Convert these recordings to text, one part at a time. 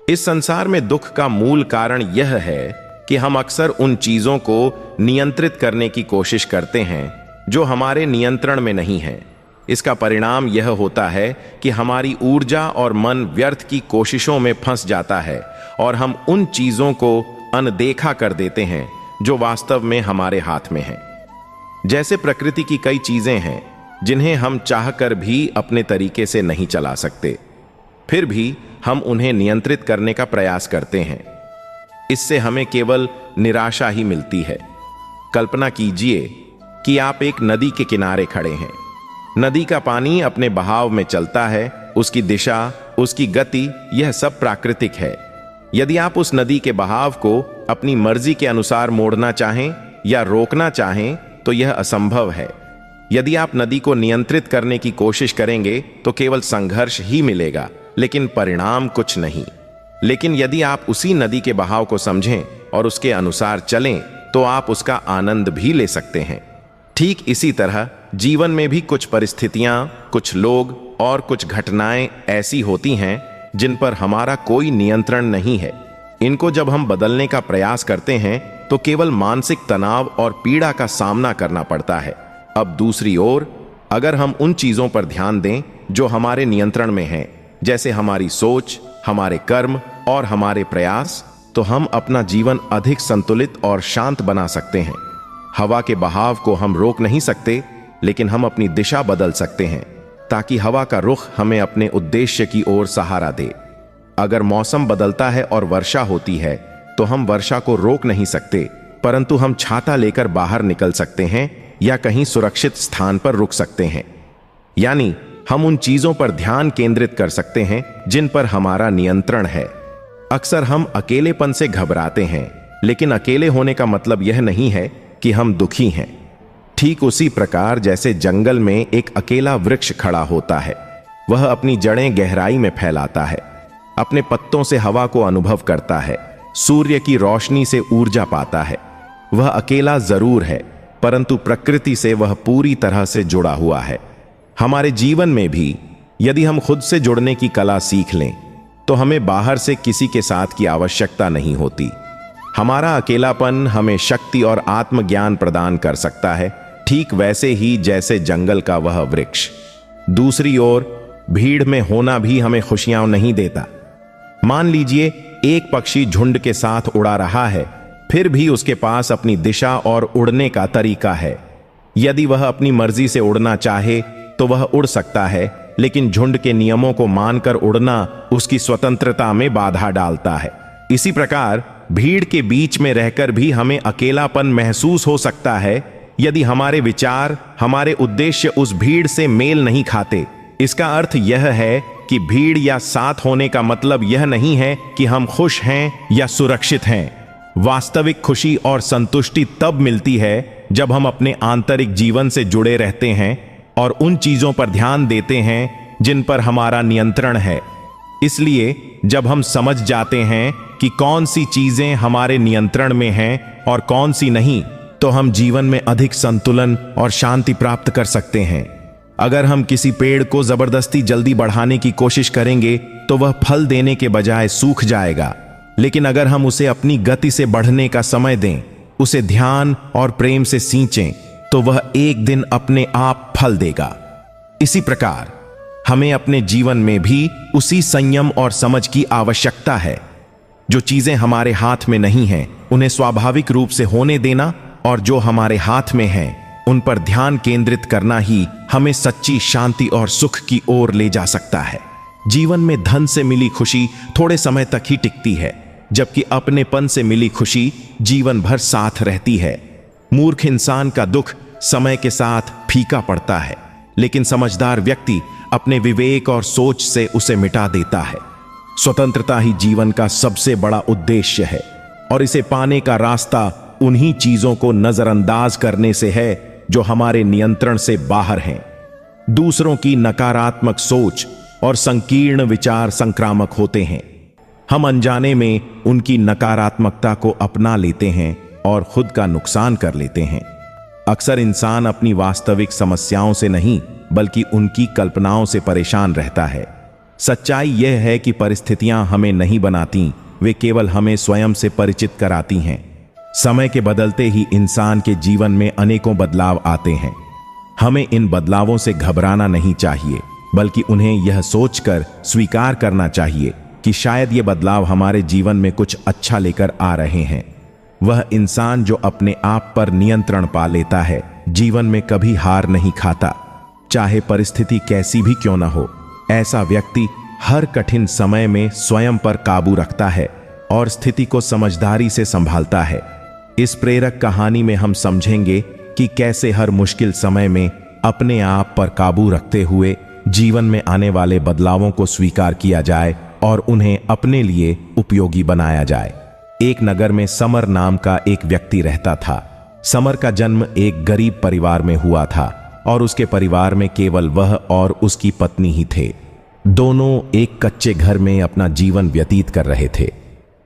इस संसार में दुख का मूल कारण यह है कि हम अक्सर उन चीजों को नियंत्रित करने की कोशिश करते हैं जो हमारे नियंत्रण में नहीं है। इसका परिणाम यह होता है कि हमारी ऊर्जा और मन व्यर्थ की कोशिशों में फंस जाता है और हम उन चीजों को अनदेखा कर देते हैं जो वास्तव में हमारे हाथ में हैं। जैसे प्रकृति की कई चीजें हैं जिन्हें हम चाहकर भी अपने तरीके से नहीं चला सकते, फिर भी हम उन्हें नियंत्रित करने का प्रयास करते हैं। इससे हमें केवल निराशा ही मिलती है। कल्पना कीजिए कि आप एक नदी के किनारे खड़े हैं। नदी का पानी अपने बहाव में चलता है, उसकी दिशा, उसकी गति, यह सब प्राकृतिक है। यदि आप उस नदी के बहाव को अपनी मर्जी के अनुसार मोड़ना चाहें या रोकना चाहें तो यह असंभव है। यदि आप नदी को नियंत्रित करने की कोशिश करेंगे तो केवल संघर्ष ही मिलेगा, लेकिन परिणाम कुछ नहीं। लेकिन यदि आप उसी नदी के बहाव को समझें और उसके अनुसार चलें तो आप उसका आनंद भी ले सकते हैं। ठीक इसी तरह जीवन में भी कुछ परिस्थितियां, कुछ लोग और कुछ घटनाएं ऐसी होती हैं जिन पर हमारा कोई नियंत्रण नहीं है। इनको जब हम बदलने का प्रयास करते हैं तो केवल मानसिक तनाव और पीड़ा का सामना करना पड़ता है। अब दूसरी ओर, अगर हम उन चीजों पर ध्यान दें जो हमारे नियंत्रण में हैं, जैसे हमारी सोच, हमारे कर्म और हमारे प्रयास, तो हम अपना जीवन अधिक संतुलित और शांत बना सकते हैं। हवा के बहाव को हम रोक नहीं सकते, लेकिन हम अपनी दिशा बदल सकते हैं ताकि हवा का रुख हमें अपने उद्देश्य की ओर सहारा दे। अगर मौसम बदलता है और वर्षा होती है तो हम वर्षा को रोक नहीं सकते, परंतु हम छाता लेकर बाहर निकल सकते हैं या कहीं सुरक्षित स्थान पर रुक सकते हैं। यानी हम उन चीजों पर ध्यान केंद्रित कर सकते हैं जिन पर हमारा नियंत्रण है। अक्सर हम अकेलेपन से घबराते हैं, लेकिन अकेले होने का मतलब यह नहीं है कि हम दुखी हैं। ठीक उसी प्रकार जैसे जंगल में एक अकेला वृक्ष खड़ा होता है, वह अपनी जड़ें गहराई में फैलाता है, अपने पत्तों से हवा को अनुभव करता है, सूर्य की रोशनी से ऊर्जा पाता है। वह अकेला जरूर है, परंतु प्रकृति से वह पूरी तरह से जुड़ा हुआ है। हमारे जीवन में भी यदि हम खुद से जुड़ने की कला सीख लें तो हमें बाहर से किसी के साथ की आवश्यकता नहीं होती। हमारा अकेलापन हमें शक्ति और आत्मज्ञान प्रदान कर सकता है, ठीक वैसे ही जैसे जंगल का वह वृक्ष। दूसरी ओर, भीड़ में होना भी हमें खुशियां नहीं देता। मान लीजिए एक पक्षी झुंड के साथ उड़ा रहा है, फिर भी उसके पास अपनी दिशा और उड़ने का तरीका है। यदि वह अपनी मर्जी से उड़ना चाहे तो वह उड़ सकता है, लेकिन झुंड के नियमों को मानकर उड़ना उसकी स्वतंत्रता में बाधा डालता है। इसी प्रकार भीड़ के बीच में रहकर भी हमें अकेलापन महसूस हो सकता है यदि हमारे विचार, हमारे उद्देश्य उस भीड़ से मेल नहीं खाते। इसका अर्थ यह है कि भीड़ या साथ होने का मतलब यह नहीं है कि हम खुश हैं या सुरक्षित हैं। वास्तविक खुशी और संतुष्टि तब मिलती है जब हम अपने आंतरिक जीवन से जुड़े रहते हैं और उन चीजों पर ध्यान देते हैं जिन पर हमारा नियंत्रण है। इसलिए जब हम समझ जाते हैं कि कौन सी चीजें हमारे नियंत्रण में हैं और कौन सी नहीं, तो हम जीवन में अधिक संतुलन और शांति प्राप्त कर सकते हैं। अगर हम किसी पेड़ को जबरदस्ती जल्दी बढ़ाने की कोशिश करेंगे तो वह फल देने के बजाय सूख जाएगा, लेकिन अगर हम उसे अपनी गति से बढ़ने का समय दें, उसे ध्यान और प्रेम से सींचें, तो वह एक दिन अपने आप फल देगा। इसी प्रकार हमें अपने जीवन में भी उसी संयम और समझ की आवश्यकता है। जो चीजें हमारे हाथ में नहीं हैं, उन्हें स्वाभाविक रूप से होने देना, और जो हमारे हाथ में हैं, उन पर ध्यान केंद्रित करना ही हमें सच्ची शांति और सुख की ओर ले जा सकता है। जीवन में धन से मिली खुशी थोड़े समय तक ही टिकती है, जबकि अपनेपन से मिली खुशी जीवन भर साथ रहती है। मूर्ख इंसान का दुख समय के साथ फीका पड़ता है, लेकिन समझदार व्यक्ति अपने विवेक और सोच से उसे मिटा देता है। स्वतंत्रता ही जीवन का सबसे बड़ा उद्देश्य है, और इसे पाने का रास्ता उन्हीं चीजों को नजरअंदाज करने से है जो हमारे नियंत्रण से बाहर हैं। दूसरों की नकारात्मक सोच और संकीर्ण विचार संक्रामक होते हैं। हम अनजाने में उनकी नकारात्मकता को अपना लेते हैं और खुद का नुकसान कर लेते हैं। अक्सर इंसान अपनी वास्तविक समस्याओं से नहीं, बल्कि उनकी कल्पनाओं से परेशान रहता है। सच्चाई यह है कि परिस्थितियां हमें नहीं बनाती, वे केवल हमें स्वयं से परिचित कराती हैं। समय के बदलते ही इंसान के जीवन में अनेकों बदलाव आते हैं। हमें इन बदलावों से घबराना नहीं चाहिए, बल्कि उन्हें यह सोचकर स्वीकार करना चाहिए कि शायद ये बदलाव हमारे जीवन में कुछ अच्छा लेकर आ रहे हैं। वह इंसान जो अपने आप पर नियंत्रण पा लेता है, जीवन में कभी हार नहीं खाता, चाहे परिस्थिति कैसी भी क्यों न हो। ऐसा व्यक्ति हर कठिन समय में स्वयं पर काबू रखता है और स्थिति को समझदारी से संभालता है। इस प्रेरक कहानी में हम समझेंगे कि कैसे हर मुश्किल समय में अपने आप पर काबू रखते हुए जीवन में आने वाले बदलावों को स्वीकार किया जाए और उन्हें अपने लिए उपयोगी बनाया जाए। एक नगर में समर नाम का एक व्यक्ति रहता था। समर का जन्म एक गरीब परिवार में हुआ था और उसके परिवार में केवल वह और उसकी पत्नी ही थे। दोनों एक कच्चे घर में अपना जीवन व्यतीत कर रहे थे।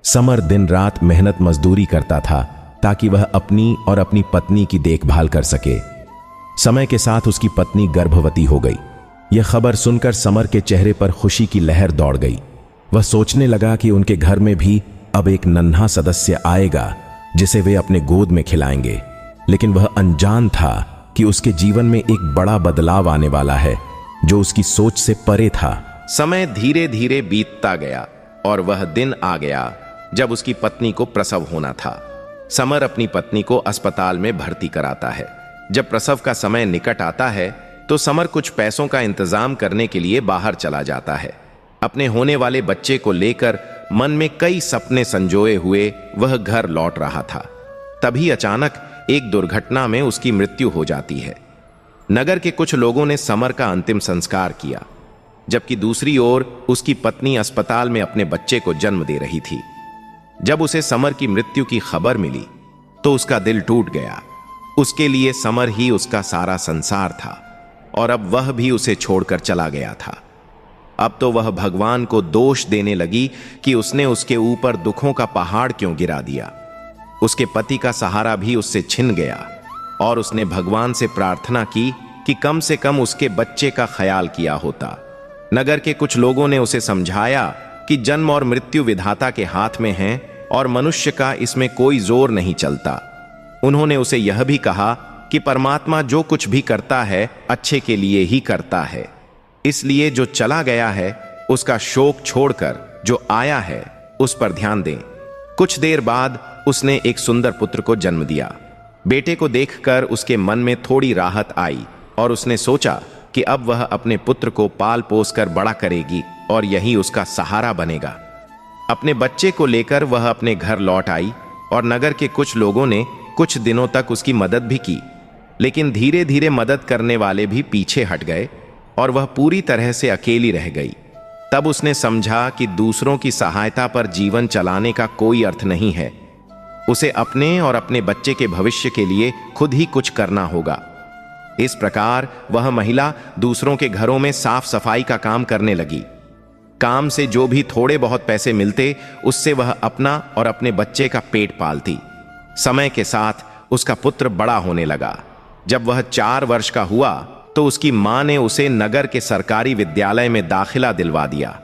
समर दिन रात मेहनत मजदूरी करता था ताकि वह अपनी और अपनी पत्नी की देखभाल कर सके। समय के साथ उसकी पत्नी गर्भवती हो गई। यह खबर सुनकर समर के चेहरे पर खुशी की लहर दौड़ गई। वह सोचने लगा कि उनके घर में भी अब एक नन्हा सदस्य आएगा जिसे वे अपने गोद में खिलाएंगे। लेकिन वह अनजान था कि उसके जीवन में एक बड़ा बदलाव आने वाला है जो उसकी सोच से परे था। समय धीरे धीरे बीतता गया और वह दिन आ गया जब उसकी पत्नी को प्रसव होना था। समर अपनी पत्नी को अस्पताल में भर्ती कराता है। जब प्रसव का समय निकट आता है तो समर कुछ पैसों का इंतजाम करने के लिए बाहर चला जाता है। अपने होने वाले बच्चे को लेकर मन में कई सपने संजोए हुए वह घर लौट रहा था। तभी अचानक एक दुर्घटना में उसकी मृत्यु हो जाती है। नगर के कुछ लोगों ने समर का अंतिम संस्कार किया, जबकि दूसरी ओर उसकी पत्नी अस्पताल में अपने बच्चे को जन्म दे रही थी। जब उसे समर की मृत्यु की खबर मिली तो उसका दिल टूट गया। उसके लिए समर ही उसका सारा संसार था और अब वह भी उसे छोड़कर चला गया था। अब तो वह भगवान को दोष देने लगी कि उसने उसके ऊपर दुखों का पहाड़ क्यों गिरा दिया। उसके पति का सहारा भी उससे छिन गया और उसने भगवान से प्रार्थना की कि कम से कम उसके बच्चे का ख्याल किया होता। नगर के कुछ लोगों ने उसे समझाया कि जन्म और मृत्यु विधाता के हाथ में हैं और मनुष्य का इसमें कोई जोर नहीं चलता। उन्होंने उसे यह भी कहा कि परमात्मा जो कुछ भी करता है अच्छे के लिए ही करता है, इसलिए जो चला गया है उसका शोक छोड़कर जो आया है उस पर ध्यान दें। कुछ देर बाद उसने एक सुंदर पुत्र को जन्म दिया। बेटे को देखकर उसके मन में थोड़ी राहत आई और उसने सोचा कि अब वह अपने पुत्र को पाल पोस कर बड़ा करेगी और यही उसका सहारा बनेगा। अपने बच्चे को लेकर वह अपने घर लौट आई और नगर के कुछ लोगों ने कुछ दिनों तक उसकी मदद भी की, लेकिन धीरे धीरे मदद करने वाले भी पीछे हट गए और वह पूरी तरह से अकेली रह गई। तब उसने समझा कि दूसरों की सहायता पर जीवन चलाने का कोई अर्थ नहीं है। उसे अपने और अपने बच्चे के भविष्य के लिए खुद ही कुछ करना होगा। इस प्रकार वह महिला दूसरों के घरों में साफ सफाई का काम करने लगी। काम से जो भी थोड़े बहुत पैसे मिलते उससे वह अपना और अपने बच्चे का पेट पालती। समय के साथ उसका पुत्र बड़ा होने लगा। जब वह 4 वर्ष का हुआ तो उसकी मां ने उसे नगर के सरकारी विद्यालय में दाखिला दिलवा दिया।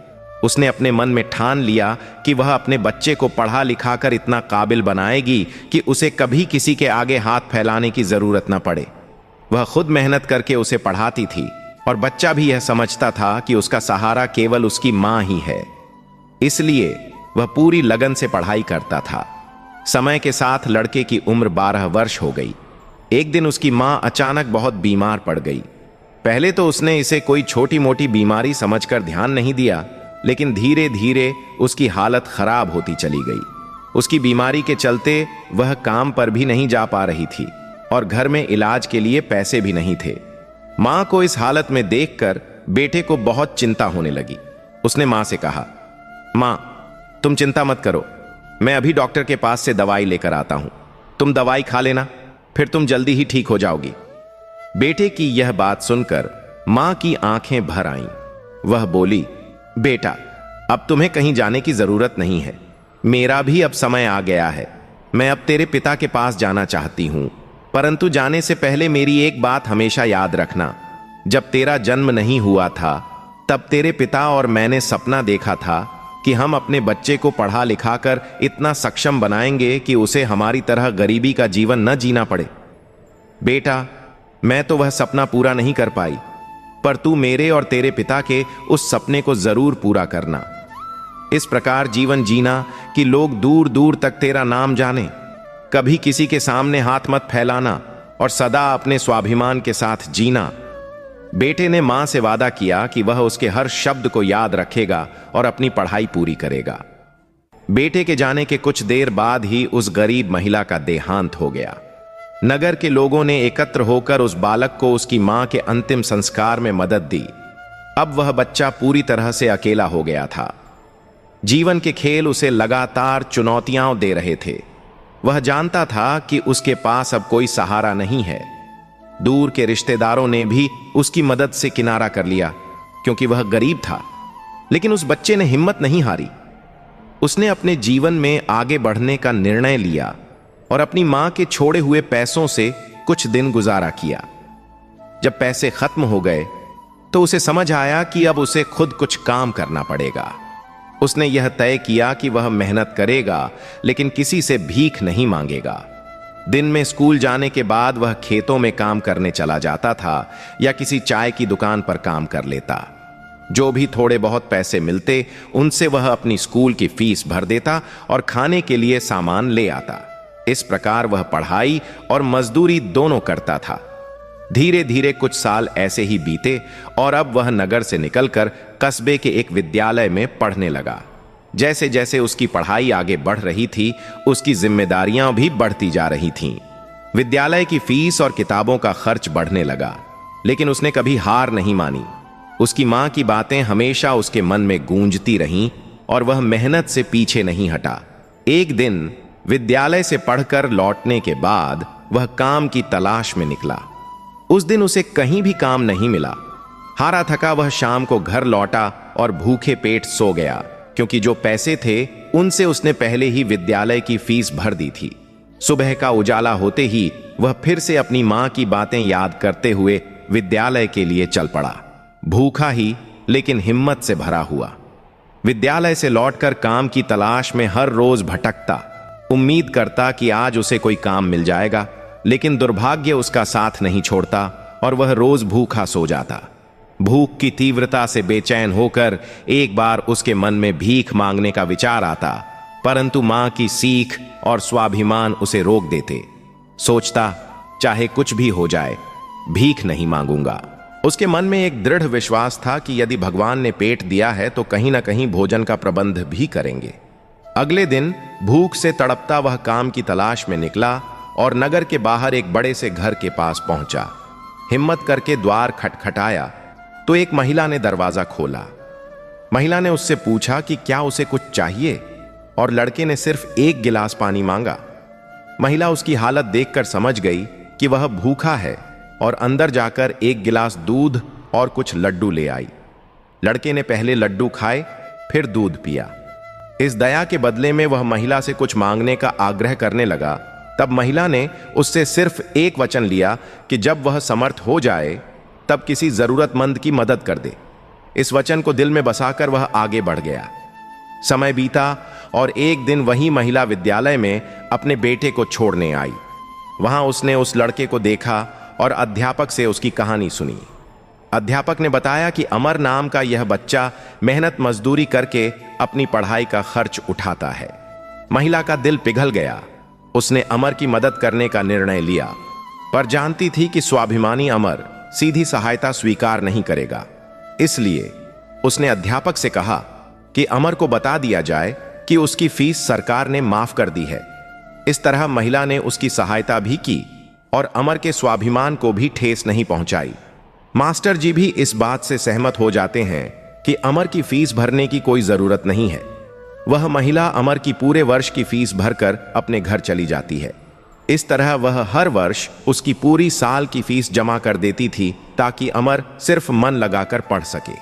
उसने अपने मन में ठान लिया कि वह अपने बच्चे को पढ़ा लिखा कर इतना काबिल बनाएगी कि उसे कभी किसी के आगे हाथ फैलाने की जरूरत न पड़े। वह खुद मेहनत करके उसे पढ़ाती थी और बच्चा भी यह समझता था कि उसका सहारा केवल उसकी मां ही है, इसलिए वह पूरी लगन से पढ़ाई करता था। समय के साथ लड़के की उम्र 12 वर्ष हो गई। एक दिन उसकी मां अचानक बहुत बीमार पड़ गई। पहले तो उसने इसे कोई छोटी मोटी बीमारी समझकर ध्यान नहीं दिया, लेकिन धीरे धीरे उसकी हालत खराब होती चली गई। उसकी बीमारी के चलते वह काम पर भी नहीं जा पा रही थी और घर में इलाज के लिए पैसे भी नहीं थे। मां को इस हालत में देखकर बेटे को बहुत चिंता होने लगी। उसने मां से कहा, मां, तुम चिंता मत करो, मैं अभी डॉक्टर के पास से दवाई लेकर आता हूं। तुम दवाई खा लेना, फिर तुम जल्दी ही ठीक हो जाओगी। बेटे की यह बात सुनकर मां की आंखें भर आईं। वह बोली, बेटा, अब तुम्हें कहीं जाने की जरूरत नहीं है। मेरा भी अब समय आ गया है। मैं अब तेरे पिता के पास जाना चाहती हूं, परंतु जाने से पहले मेरी एक बात हमेशा याद रखना। जब तेरा जन्म नहीं हुआ था तब तेरे पिता और मैंने सपना देखा था कि हम अपने बच्चे को पढ़ा लिखा कर इतना सक्षम बनाएंगे कि उसे हमारी तरह गरीबी का जीवन न जीना पड़े। बेटा, मैं तो वह सपना पूरा नहीं कर पाई, पर तू मेरे और तेरे पिता के उस सपने को जरूर पूरा करना। इस प्रकार जीवन जीना कि लोग दूर दूर तक तेरा नाम जाने। कभी किसी के सामने हाथ मत फैलाना और सदा अपने स्वाभिमान के साथ जीना। बेटे ने मां से वादा किया कि वह उसके हर शब्द को याद रखेगा और अपनी पढ़ाई पूरी करेगा। बेटे के जाने के कुछ देर बाद ही उस गरीब महिला का देहांत हो गया। नगर के लोगों ने एकत्र होकर उस बालक को उसकी मां के अंतिम संस्कार में मदद दी। अब वह बच्चा पूरी तरह से अकेला हो गया था। जीवन के खेल उसे लगातार चुनौतियां दे रहे थे। वह जानता था कि उसके पास अब कोई सहारा नहीं है। दूर के रिश्तेदारों ने भी उसकी मदद से किनारा कर लिया क्योंकि वह गरीब था, लेकिन उस बच्चे ने हिम्मत नहीं हारी। उसने अपने जीवन में आगे बढ़ने का निर्णय लिया और अपनी मां के छोड़े हुए पैसों से कुछ दिन गुजारा किया। जब पैसे खत्म हो गए तो उसे समझ आया कि अब उसे खुद कुछ काम करना पड़ेगा। उसने यह तय किया कि वह मेहनत करेगा, लेकिन किसी से भीख नहीं मांगेगा। दिन में स्कूल जाने के बाद वह खेतों में काम करने चला जाता था या किसी चाय की दुकान पर काम कर लेता। जो भी थोड़े बहुत पैसे मिलते उनसे वह अपनी स्कूल की फीस भर देता और खाने के लिए सामान ले आता। इस प्रकार वह पढ़ाई और मजदूरी दोनों करता था। धीरे धीरे कुछ साल ऐसे ही बीते और अब वह नगर से निकलकर कस्बे के एक विद्यालय में पढ़ने लगा। जैसे जैसे उसकी पढ़ाई आगे बढ़ रही थी, उसकी जिम्मेदारियां भी बढ़ती जा रही थीं। विद्यालय की फीस और किताबों का खर्च बढ़ने लगा, लेकिन उसने कभी हार नहीं मानी। उसकी मां की बातें हमेशा उसके मन में गूंजती रहीं और वह मेहनत से पीछे नहीं हटा। एक दिन विद्यालय से पढ़कर लौटने के बाद वह काम की तलाश में निकला। उस दिन उसे कहीं भी काम नहीं मिला। हारा थका वह शाम को घर लौटा और भूखे पेट सो गया, क्योंकि जो पैसे थे उनसे उसने पहले ही विद्यालय की फीस भर दी थी। सुबह का उजाला होते ही वह फिर से अपनी मां की बातें याद करते हुए विद्यालय के लिए चल पड़ा। भूखा ही, लेकिन हिम्मत से भरा हुआ। विद्यालय से लौटकर काम की तलाश में हर रोज भटकता, उम्मीद करता कि आज उसे कोई काम मिल जाएगा, लेकिन दुर्भाग्य उसका साथ नहीं छोड़ता और वह रोज भूखा सो जाता। भूख की तीव्रता से बेचैन होकर एक बार उसके मन में भीख मांगने का विचार आता, परंतु मां की सीख और स्वाभिमान उसे रोक देते। सोचता, चाहे कुछ भी हो जाए, भीख नहीं मांगूंगा। उसके मन में एक दृढ़ विश्वास था कि यदि भगवान ने पेट दिया है तो कहीं ना कहीं भोजन का प्रबंध भी करेंगे। अगले दिन भूख से तड़पता वह काम की तलाश में निकला और नगर के बाहर एक बड़े से घर के पास पहुंचा। हिम्मत करके द्वार खटखटाया तो एक महिला ने दरवाजा खोला। महिला ने उससे पूछा कि क्या उसे कुछ चाहिए, और लड़के ने सिर्फ एक गिलास पानी मांगा। महिला उसकी हालत देखकर समझ गई कि वह भूखा है और अंदर जाकर एक गिलास दूध और कुछ लड्डू ले आई। लड़के ने पहले लड्डू खाए, फिर दूध पिया। इस दया के बदले में वह महिला से कुछ मांगने का आग्रह करने लगा। तब महिला ने उससे सिर्फ एक वचन लिया कि जब वह समर्थ हो जाए तब किसी जरूरतमंद की मदद कर दे। इस वचन को दिल में बसाकर वह आगे बढ़ गया। समय बीता और एक दिन वही महिला विद्यालय में अपने बेटे को छोड़ने आई। वहां उसने उस लड़के को देखा और अध्यापक से उसकी कहानी सुनी। अध्यापक ने बताया कि अमर नाम का यह बच्चा मेहनत मजदूरी करके अपनी पढ़ाई का खर्च उठाता है। महिला का दिल पिघल गया। उसने अमर की मदद करने का निर्णय लिया, पर जानती थी कि स्वाभिमानी अमर सीधी सहायता स्वीकार नहीं करेगा। इसलिए उसने अध्यापक से कहा कि अमर को बता दिया जाए कि उसकी फीस सरकार ने माफ कर दी है। इस तरह महिला ने उसकी सहायता भी की और अमर के स्वाभिमान को भी ठेस नहीं पहुंचाई। मास्टर जी भी इस बात से सहमत हो जाते हैं कि अमर की फीस भरने की कोई जरूरत नहीं है। वह महिला अमर की पूरे वर्ष की फीस भरकर अपने घर चली जाती है। इस तरह वह हर वर्ष उसकी पूरी साल की फीस जमा कर देती थी ताकि अमर सिर्फ मन लगाकर पढ़ सके।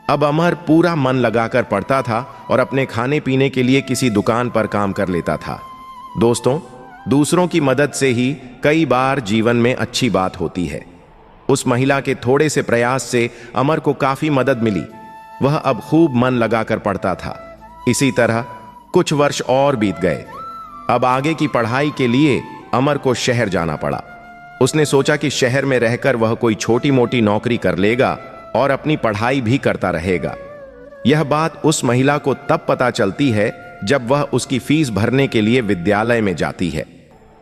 अब अमर पूरा मन लगाकर पढ़ता था और अपने खाने पीने के लिए किसी दुकान पर काम कर लेता था। दोस्तों, दूसरों की मदद से ही कई बार जीवन में अच्छी बात होती है। उस महिला के थोड़े से प्रयास से अमर को काफी मदद मिली वह अब खूब मन लगाकर पढ़ता था। इसी तरह कुछ वर्ष और बीत गए। अब आगे की पढ़ाई के लिए अमर को शहर जाना पड़ा। उसने सोचा कि शहर में रहकर वह कोई छोटी मोटी नौकरी कर लेगा और अपनी पढ़ाई भी करता रहेगा। यह बात उस महिला को तब पता चलती है जब वह उसकी फीस भरने के लिए विद्यालय में जाती है।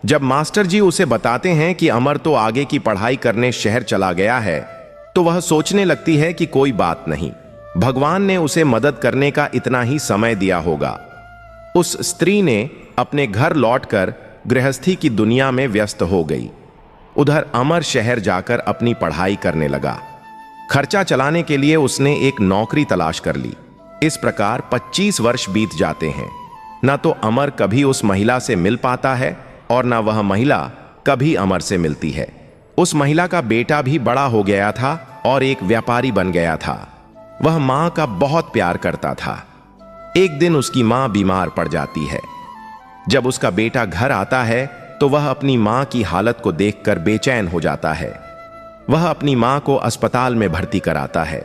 जब मास्टर जी उसे बताते हैं कि अमर तो आगे की पढ़ाई करने शहर चला गया है, तो वह सोचने लगती है कि कोई बात नहीं, भगवान ने उसे मदद करने का इतना ही समय दिया होगा। उस स्त्री ने अपने घर लौटकर गृहस्थी की दुनिया में व्यस्त हो गई। उधर अमर शहर जाकर अपनी पढ़ाई करने लगा। खर्चा चलाने के लिए उसने एक नौकरी तलाश कर ली। इस प्रकार 25 वर्ष बीत जाते हैं। न तो अमर कभी उस महिला से मिल पाता है और न वह महिला कभी अमर से मिलती है। उस महिला का बेटा भी बड़ा हो गया था और एक व्यापारी बन गया था। वह मां का बहुत प्यार करता था। एक दिन उसकी मां बीमार पड़ जाती है। जब उसका बेटा घर आता है तो वह अपनी मां की हालत को देखकर बेचैन हो जाता है। वह अपनी मां को अस्पताल में भर्ती कराता है।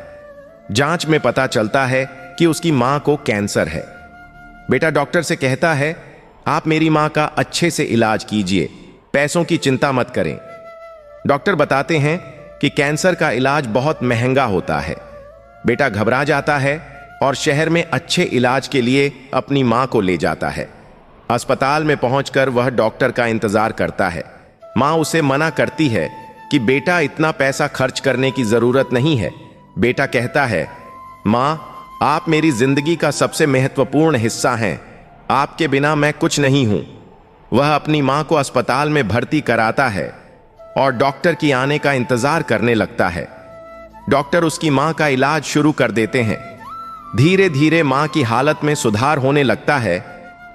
जांच में पता चलता है कि उसकी मां को कैंसर है। बेटा डॉक्टर से कहता है, आप मेरी मां का अच्छे से इलाज कीजिए, पैसों की चिंता मत करें। डॉक्टर बताते हैं कि कैंसर का इलाज बहुत महंगा होता है। बेटा घबरा जाता है और शहर में अच्छे इलाज के लिए अपनी मां को ले जाता है। अस्पताल में पहुंचकर वह डॉक्टर का इंतजार करता है। मां उसे मना करती है कि बेटा इतना पैसा खर्च करने की जरूरत नहीं है। बेटा कहता है, मां आप मेरी जिंदगी का सबसे महत्वपूर्ण हिस्सा हैं, आपके बिना मैं कुछ नहीं हूं। वह अपनी मां को अस्पताल में भर्ती कराता है और डॉक्टर की आने का इंतजार करने लगता है। डॉक्टर उसकी मां का इलाज शुरू कर देते हैं। धीरे धीरे मां की हालत में सुधार होने लगता है,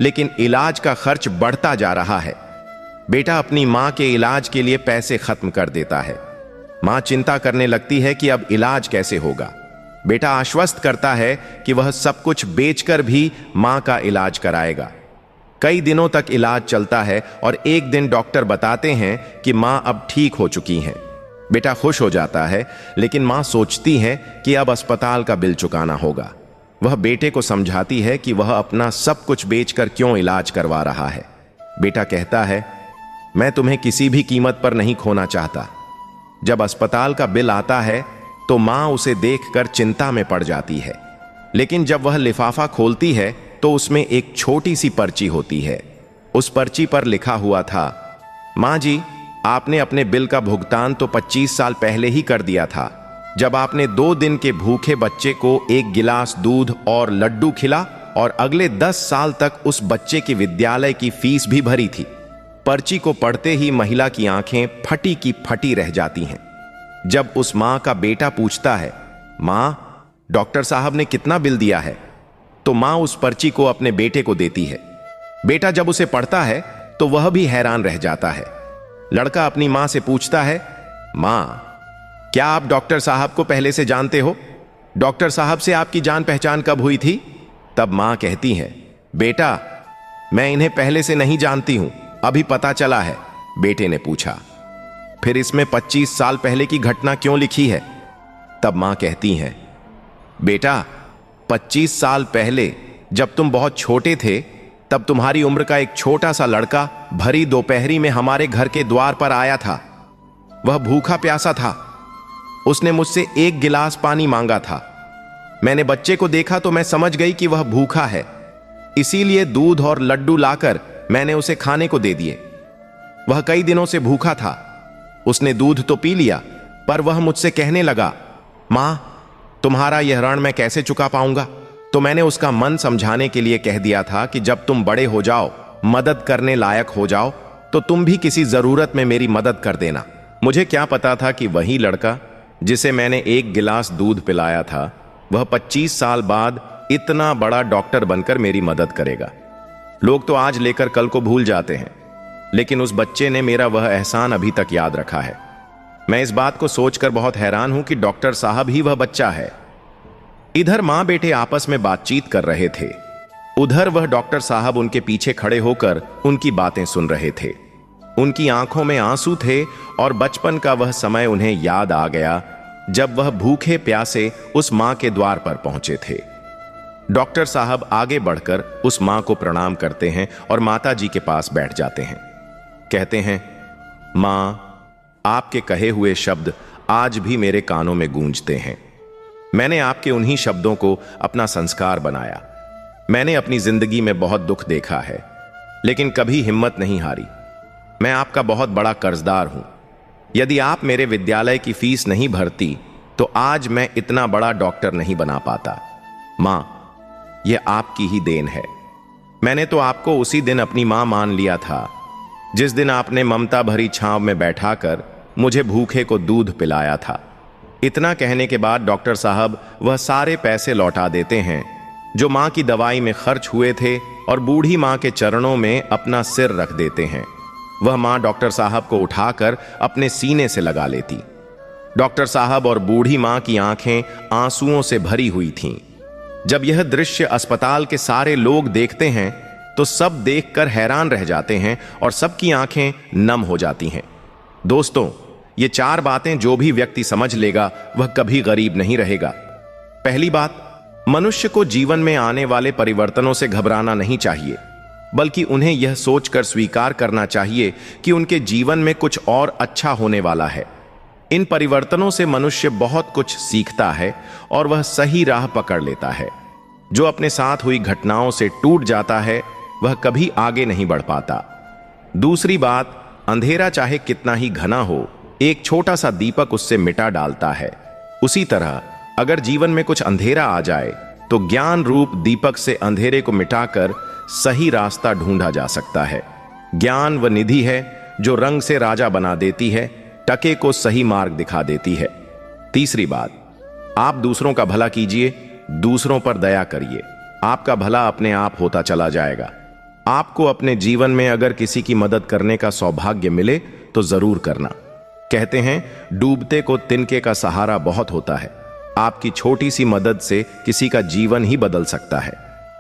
लेकिन इलाज का खर्च बढ़ता जा रहा है। बेटा अपनी मां के इलाज के लिए पैसे खत्म कर देता है। मां चिंता करने लगती है कि अब इलाज कैसे होगा। बेटा आश्वस्त करता है कि वह सब कुछ बेचकर भी मां का इलाज कराएगा। कई दिनों तक इलाज चलता है और एक दिन डॉक्टर बताते हैं कि मां अब ठीक हो चुकी हैं। बेटा खुश हो जाता है, लेकिन मां सोचती है कि अब अस्पताल का बिल चुकाना होगा। वह बेटे को समझाती है कि वह अपना सब कुछ बेचकर क्यों इलाज करवा रहा है। बेटा कहता है, मैं तुम्हें किसी भी कीमत पर नहीं खोना चाहता। जब अस्पताल का बिल आता है तो मां उसे देखकर चिंता में पड़ जाती है, लेकिन जब वह लिफाफा खोलती है तो उसमें एक छोटी सी पर्ची होती है। उस पर्ची पर लिखा हुआ था, मां जी आपने अपने बिल का भुगतान तो 25 साल पहले ही कर दिया था, जब आपने 2 दिन के भूखे बच्चे को 1 गिलास दूध और लड्डू खिला और अगले 10 साल तक उस बच्चे की विद्यालय की फीस भी भरी थी। पर्ची को पढ़ते ही महिला की आंखें फटी की फटी रह जाती हैं। जब उस मां का बेटा पूछता है, मां डॉक्टर साहब ने कितना बिल दिया है, तो मां उस पर्ची को अपने बेटे को देती है। बेटा जब उसे पढ़ता है तो वह भी हैरान रह जाता है। लड़का अपनी मां से पूछता है, मां क्या आप डॉक्टर साहब को पहले से जानते हो? डॉक्टर साहब से आपकी जान पहचान कब हुई थी? तब मां कहती है, बेटा मैं इन्हें पहले से नहीं जानती हूं, अभी पता चला है। बेटे ने पूछा, फिर इसमें 25 साल पहले की घटना क्यों लिखी है? तब मां कहती हैं, बेटा 25 साल पहले जब तुम बहुत छोटे थे, तब तुम्हारी उम्र का एक छोटा सा लड़का भरी दोपहरी में हमारे घर के द्वार पर आया था। वह भूखा प्यासा था। उसने मुझसे 1 गिलास पानी मांगा था। मैंने बच्चे को देखा तो मैं समझ गई कि वह भूखा है, इसीलिए दूध और लड्डू लाकर मैंने उसे खाने को दे दिए। वह कई दिनों से भूखा था। उसने दूध तो पी लिया, पर वह मुझसे कहने लगा, मां तुम्हारा यह ऋण मैं कैसे चुका पाऊंगा? तो मैंने उसका मन समझाने के लिए कह दिया था कि जब तुम बड़े हो जाओ, मदद करने लायक हो जाओ, तो तुम भी किसी जरूरत में मेरी मदद कर देना। मुझे क्या पता था कि वही लड़का जिसे मैंने 1 गिलास दूध पिलाया था, वह 25 साल बाद इतना बड़ा डॉक्टर बनकर मेरी मदद करेगा। लोग तो आज लेकर कल को भूल जाते हैं, लेकिन उस बच्चे ने मेरा वह एहसान अभी तक याद रखा है। मैं इस बात को सोचकर बहुत हैरान हूं कि डॉक्टर साहब ही वह बच्चा है। इधर मां बेटे आपस में बातचीत कर रहे थे, उधर वह डॉक्टर साहब उनके पीछे खड़े होकर उनकी बातें सुन रहे थे। उनकी आंखों में आंसू थे और बचपन का वह समय उन्हें याद आ गया जब वह भूखे प्यासे उस मां के द्वार पर पहुंचे थे। डॉक्टर साहब आगे बढ़कर उस मां को प्रणाम करते हैं और माता जी के पास बैठ जाते हैं। कहते हैं, मां, आपके कहे हुए शब्द आज भी मेरे कानों में गूंजते हैं। मैंने आपके उन्हीं शब्दों को अपना संस्कार बनाया। मैंने अपनी जिंदगी में बहुत दुख देखा है, लेकिन कभी हिम्मत नहीं हारी। मैं आपका बहुत बड़ा कर्जदार हूं। यदि आप मेरे विद्यालय की फीस नहीं भरती तो आज मैं इतना बड़ा डॉक्टर नहीं बना पाता। मां, यह आपकी ही देन है। मैंने तो आपको उसी दिन अपनी मां मान लिया था जिस दिन आपने ममता भरी छांव में बैठाकर मुझे भूखे को दूध पिलाया था। इतना कहने के बाद डॉक्टर साहब वह सारे पैसे लौटा देते हैं जो मां की दवाई में खर्च हुए थे और बूढ़ी मां के चरणों में अपना सिर रख देते हैं। वह मां डॉक्टर साहब को उठाकर अपने सीने से लगा लेती। डॉक्टर साहब और बूढ़ी मां की आंखें आंसुओं से भरी हुई थीं। जब यह दृश्य अस्पताल के सारे लोग देखते हैं तो सब देखकर हैरान रह जाते हैं और सबकी आंखें नम हो जाती हैं। दोस्तों, ये 4 बातें जो भी व्यक्ति समझ लेगा वह कभी गरीब नहीं रहेगा। पहली बात, मनुष्य को जीवन में आने वाले परिवर्तनों से घबराना नहीं चाहिए, बल्कि उन्हें यह सोचकर स्वीकार करना चाहिए कि उनके जीवन में कुछ और अच्छा होने वाला है। इन परिवर्तनों से मनुष्य बहुत कुछ सीखता है और वह सही राह पकड़ लेता है। जो अपने साथ हुई घटनाओं से टूट जाता है वह कभी आगे नहीं बढ़ पाता। दूसरी बात, अंधेरा चाहे कितना ही घना हो, एक छोटा सा दीपक उससे मिटा डालता है। उसी तरह अगर जीवन में कुछ अंधेरा आ जाए तो ज्ञान रूप दीपक से अंधेरे को मिटाकर सही रास्ता ढूंढा जा सकता है। ज्ञान वह निधि है जो रंग से राजा बना देती है, टके को सही मार्ग दिखा देती है। तीसरी बात, आप दूसरों का भला कीजिए, दूसरों पर दया करिए। आपका भला अपने आप होता चला जाएगा। आपको अपने जीवन में अगर किसी की मदद करने का सौभाग्य मिले तो जरूर करना। कहते हैं, डूबते को तिनके का सहारा बहुत होता है। आपकी छोटी सी मदद से किसी का जीवन ही बदल सकता है।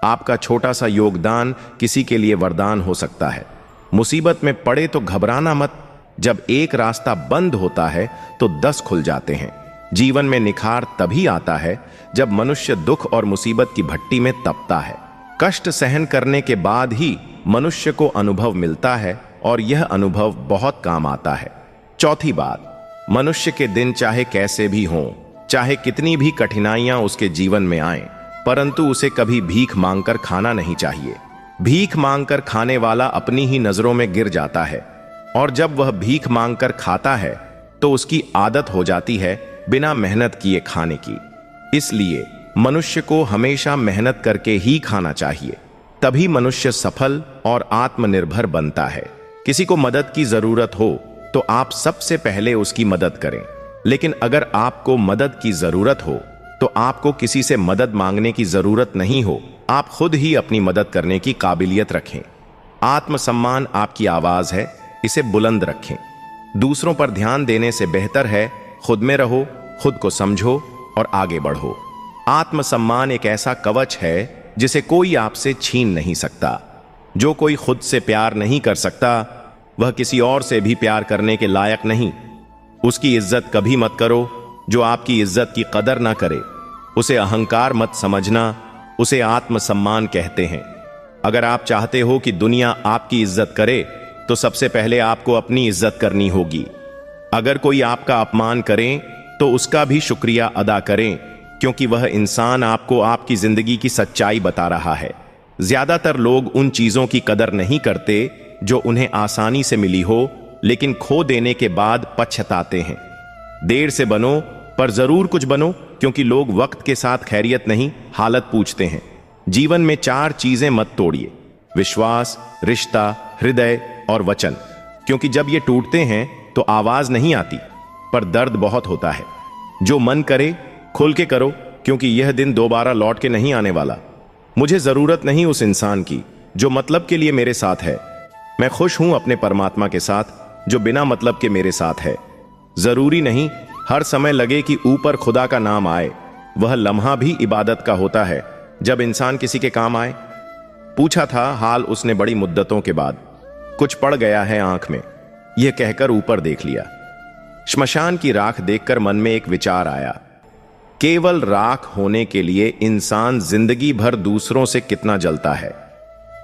आपका छोटा सा योगदान किसी के लिए वरदान हो सकता है। मुसीबत में पड़े तो घबराना मत। जब एक रास्ता बंद होता है तो 10 खुल जाते हैं। जीवन में निखार तभी आता है जब मनुष्य दुख और मुसीबत की भट्टी में तपता है। कष्ट सहन करने के बाद ही मनुष्य को अनुभव मिलता है और यह अनुभव बहुत काम आता है। चौथी बात, मनुष्य के दिन चाहे कैसे भी हों, चाहे कितनी भी कठिनाइयां उसके जीवन में आएं, परंतु उसे कभी भीख मांगकर खाना नहीं चाहिए। भीख मांगकर खाने वाला अपनी ही नजरों में गिर जाता है और जब वह भीख मांगकर खाता है तो उसकी आदत हो जाती है बिना मेहनत किए खाने की। इसलिए मनुष्य को हमेशा मेहनत करके ही खाना चाहिए, तभी मनुष्य सफल और आत्मनिर्भर बनता है। किसी को मदद की जरूरत हो तो आप सबसे पहले उसकी मदद करें, लेकिन अगर आपको मदद की जरूरत हो तो आपको किसी से मदद मांगने की जरूरत नहीं हो। आप खुद ही अपनी मदद करने की काबिलियत रखें। आत्मसम्मान आपकी आवाज है, इसे बुलंद रखें। दूसरों पर ध्यान देने से बेहतर है खुद में रहो, खुद को समझो और आगे बढ़ो। आत्मसम्मान एक ऐसा कवच है जिसे कोई आपसे छीन नहीं सकता। जो कोई खुद से प्यार नहीं कर सकता वह किसी और से भी प्यार करने के लायक नहीं। उसकी इज्जत कभी मत करो जो आपकी इज्जत की कदर ना करे। उसे अहंकार मत समझना, उसे आत्मसम्मान कहते हैं। अगर आप चाहते हो कि दुनिया आपकी इज्जत करे तो सबसे पहले आपको अपनी इज्जत करनी होगी। अगर कोई आपका अपमान करे तो उसका भी शुक्रिया अदा करें, क्योंकि वह इंसान आपको आपकी जिंदगी की सच्चाई बता रहा है। ज्यादातर लोग उन चीजों की कदर नहीं करते जो उन्हें आसानी से मिली हो, लेकिन खो देने के बाद पछताते हैं। देर से बनो पर जरूर कुछ बनो, क्योंकि लोग वक्त के साथ खैरियत नहीं हालत पूछते हैं। जीवन में 4 चीजें मत तोड़िए, विश्वास, रिश्ता, हृदय और वचन, क्योंकि जब ये टूटते हैं तो आवाज नहीं आती पर दर्द बहुत होता है। जो मन करे खुल के करो, क्योंकि यह दिन दोबारा लौट के नहीं आने वाला। मुझे जरूरत नहीं उस इंसान की जो मतलब के लिए मेरे साथ है। मैं खुश हूं अपने परमात्मा के साथ जो बिना मतलब के मेरे साथ है। जरूरी नहीं हर समय लगे कि ऊपर खुदा का नाम आए। वह लम्हा भी इबादत का होता है जब इंसान किसी के काम आए। पूछा था हाल उसने बड़ी मुद्दतों के बाद। कुछ पड़ गया है आंख में, यह कहकर ऊपर देख लिया। श्मशान की राख देखकर मन में एक विचार आया। केवल राख होने के लिए इंसान जिंदगी भर दूसरों से कितना जलता है।